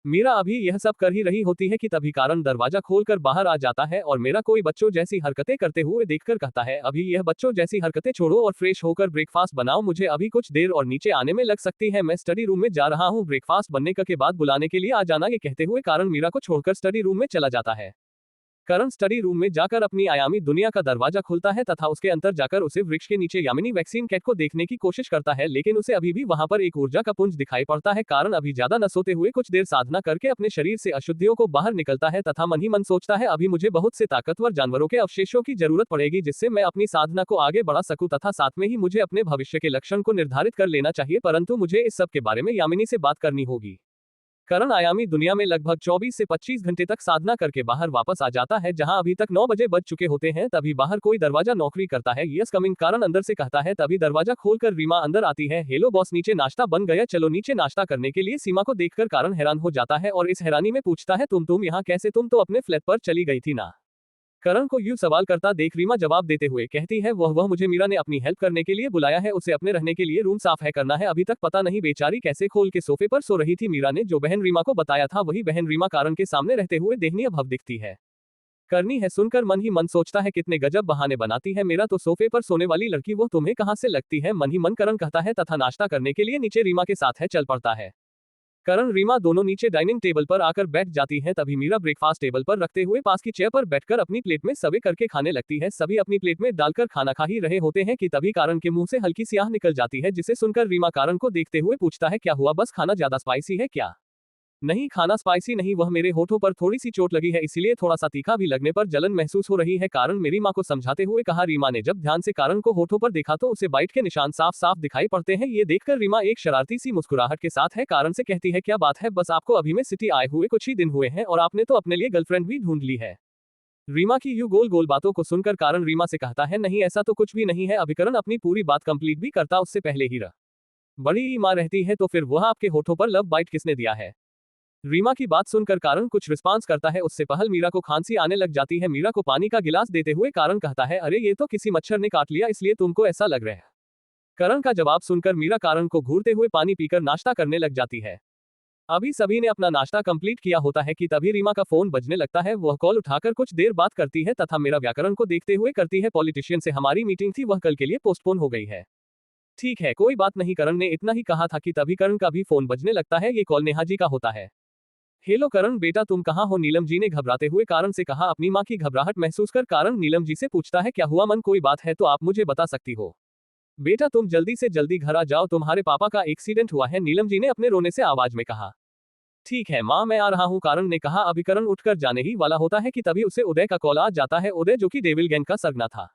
मीरा अभी यह सब कर ही रही होती है कि तभी कारण दरवाजा खोलकर बाहर आ जाता है और मेरा कोई बच्चों जैसी हरकतें करते हुए देखकर कहता है, अभी यह बच्चों जैसी हरकतें छोड़ो और फ्रेश होकर ब्रेकफास्ट बनाओ, मुझे अभी कुछ देर और नीचे आने में लग सकती है। मैं स्टडी रूम में जा रहा हूँ, ब्रेकफास्ट बनने के बाद बुलाने के लिए आ जाना। ये कहते हुए कारण मीरा को छोड़कर स्टडी रूम में चला जाता है। करण स्टडी रूम में जाकर अपनी आयामी दुनिया का दरवाजा खुलता है तथा उसके अंदर जाकर उसे वृक्ष के नीचे यामिनी वैक्सीन कैट को देखने की कोशिश करता है, लेकिन उसे अभी भी वहां पर एक ऊर्जा का पुंज दिखाई पड़ता है। कारण अभी ज्यादा न सोते हुए कुछ देर साधना करके अपने शरीर से अशुद्धियों को बाहर निकलता है तथा मन ही मन सोचता है, अभी मुझे बहुत से ताकतवर जानवरों के अवशेषों की जरूरत पड़ेगी, जिससे मैं अपनी साधना को आगे बढ़ा सकूं तथा साथ में ही मुझे अपने भविष्य के लक्षण को निर्धारित कर लेना चाहिए, परंतु मुझे इस सब के बारे में यामिनी से बात करनी होगी। करण आयामी दुनिया में लगभग 24 से 25 घंटे तक साधना करके बाहर वापस आ जाता है, जहां अभी तक 9 बजे बज चुके होते हैं। तभी बाहर कोई दरवाजा नौकरी करता है। यस कमिंग, कारण अंदर से कहता है। तभी दरवाजा खोलकर रीमा अंदर आती है। हेलो बॉस, नीचे नाश्ता बन गया, चलो नीचे नाश्ता करने के लिए। सीमा को देखकर कारण हैरान हो जाता है और इस हैरानी में पूछता है, तुम यहाँ कैसे? तुम तो अपने फ्लैट पर चली गई थी ना? करण को यूं सवाल करता देख रीमा जवाब देते हुए कहती है, वह मुझे मीरा ने अपनी हेल्प करने के लिए बुलाया है, उसे अपने रहने के लिए रूम साफ है करना है। अभी तक पता नहीं बेचारी कैसे खोल के सोफे पर सो रही थी। मीरा ने जो बहन रीमा को बताया था वही बहन रीमा कारण के सामने रहते हुए देखनीय भव दिखती है। करनी है सुनकर मन ही मन सोचता है, कितने गजब बहाने बनाती है, मेरा तो सोफे पर सोने वाली लड़की वो तुम्हें कहां से लगती है? मन ही मन करण कहता है तथा नाश्ता करने के लिए नीचे रीमा के साथ है चल पड़ता है। करण रीमा दोनों नीचे डाइनिंग टेबल पर आकर बैठ जाती हैं। तभी मीरा ब्रेकफास्ट टेबल पर रखते हुए पास की चेयर पर बैठकर अपनी प्लेट में सबे करके खाने लगती है। सभी अपनी प्लेट में डालकर खाना खा ही रहे होते हैं कि तभी कारण के मुंह से हल्की सी आह निकल जाती है, जिसे सुनकर रीमा कारण को देखते हुए पूछता है, क्या हुआ? बस खाना ज्यादा स्पाइसी है क्या? नहीं, खाना स्पाइसी नहीं, वह मेरे होठों पर थोड़ी सी चोट लगी है, इसीलिए थोड़ा सा तीखा भी लगने पर जलन महसूस हो रही है, कारण मेरी माँ को समझाते हुए कहा। रीमा ने जब ध्यान से कारण को होठों पर देखा तो उसे बाइट के निशान साफ साफ दिखाई पड़ते हैं। ये देखकर रीमा एक शरारती सी मुस्कुराहट के साथ है कारण से कहती है, क्या बात है, बस आपको अभी में सिटी आए हुए कुछ ही दिन हुए हैं और आपने तो अपने लिए गर्लफ्रेंड भी ढूंढ ली है। रीमा की यूं गोल गोल बातों को सुनकर कारण रीमा से कहता है, नहीं ऐसा तो कुछ भी नहीं है। अभिकरण अपनी पूरी बात कंप्लीट भी करता उससे पहले ही बड़ी माँ रहती है, तो फिर वह आपके होठों पर लव बाइट किसने दिया है? रीमा की बात सुनकर कारण कुछ रिस्पांस करता है, उससे पहल मीरा को खांसी आने लग जाती है। मीरा को पानी का गिलास देते हुए कारण कहता है, अरे ये तो किसी मच्छर ने काट लिया, इसलिए तुमको ऐसा लग रहा है। करण का जवाब सुनकर मीरा करण को घूरते हुए पानी पीकर नाश्ता करने लग जाती है। अभी सभी ने अपना नाश्ता कंप्लीट किया होता है कि तभी रीमा का फोन बजने लगता है। वह कॉल उठाकर कुछ देर बात करती है तथा मेरा व्याकरण को देखते हुए करती है, पॉलिटिशियन से हमारी मीटिंग थी, वह कल के लिए पोस्टपोन हो गई है। ठीक है, कोई बात नहीं, करण ने इतना ही कहा था कि तभी करण का भी फोन बजने लगता है। ये कॉल नेहा जी का होता है। हेलो करण बेटा, तुम कहाँ हो? नीलम जी ने घबराते हुए कारण से कहा। अपनी माँ की घबराहट महसूस कर कारण नीलम जी से पूछता है, क्या हुआ मन, कोई बात है तो आप मुझे बता सकती हो। बेटा तुम जल्दी से जल्दी घर आ जाओ, तुम्हारे पापा का एक्सीडेंट हुआ है, नीलम जी ने अपने रोने से आवाज में कहा। ठीक है माँ, मैं आ रहा हूँ, कारण ने कहा। अभी करण उठकर जाने ही वाला होता है कि तभी उसे उदय का कॉल आ जाता है। उदय जो कि डेविल गैंग का सरगना था।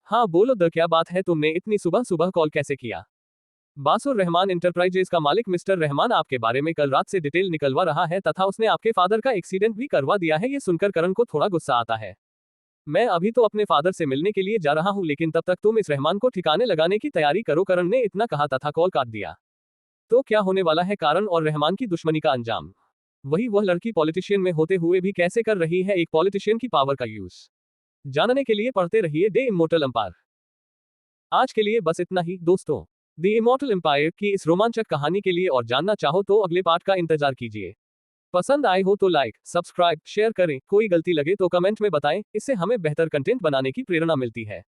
हाँ बोलो द, क्या बात है, तुमने इतनी सुबह सुबह कॉल कैसे किया? बासुर रहमान इंटरप्राइजेज का मालिक मिस्टर रहमान आपके बारे में कल रात से डिटेल निकलवा रहा है तथा उसने आपके फादर का एक्सीडेंट भी करवा दिया है। ये सुनकर करण को थोड़ा गुस्सा आता है। मैं अभी तो अपने फादर से मिलने के लिए जा रहा हूँ, लेकिन तब तक तुम इस रहमान को ठिकाने लगाने की तैयारी करो, करण ने इतना कहा तथा कॉल काट दिया। तो क्या होने वाला है कारण और रहमान की दुश्मनी का अंजाम? वह लड़की पॉलिटिशियन में होते हुए भी कैसे कर रही है एक पॉलिटिशियन की पावर का यूज? जानने के लिए पढ़ते रहिए द इमोर्टल एम्पायर। आज के लिए बस इतना ही दोस्तों। द इमोर्टल एम्पायर की इस रोमांचक कहानी के लिए और जानना चाहो तो अगले पार्ट का इंतजार कीजिए। पसंद आए हो तो लाइक, सब्सक्राइब, शेयर करें, कोई गलती लगे तो कमेंट में बताएं, इससे हमें बेहतर कंटेंट बनाने की प्रेरणा मिलती है।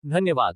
धन्यवाद।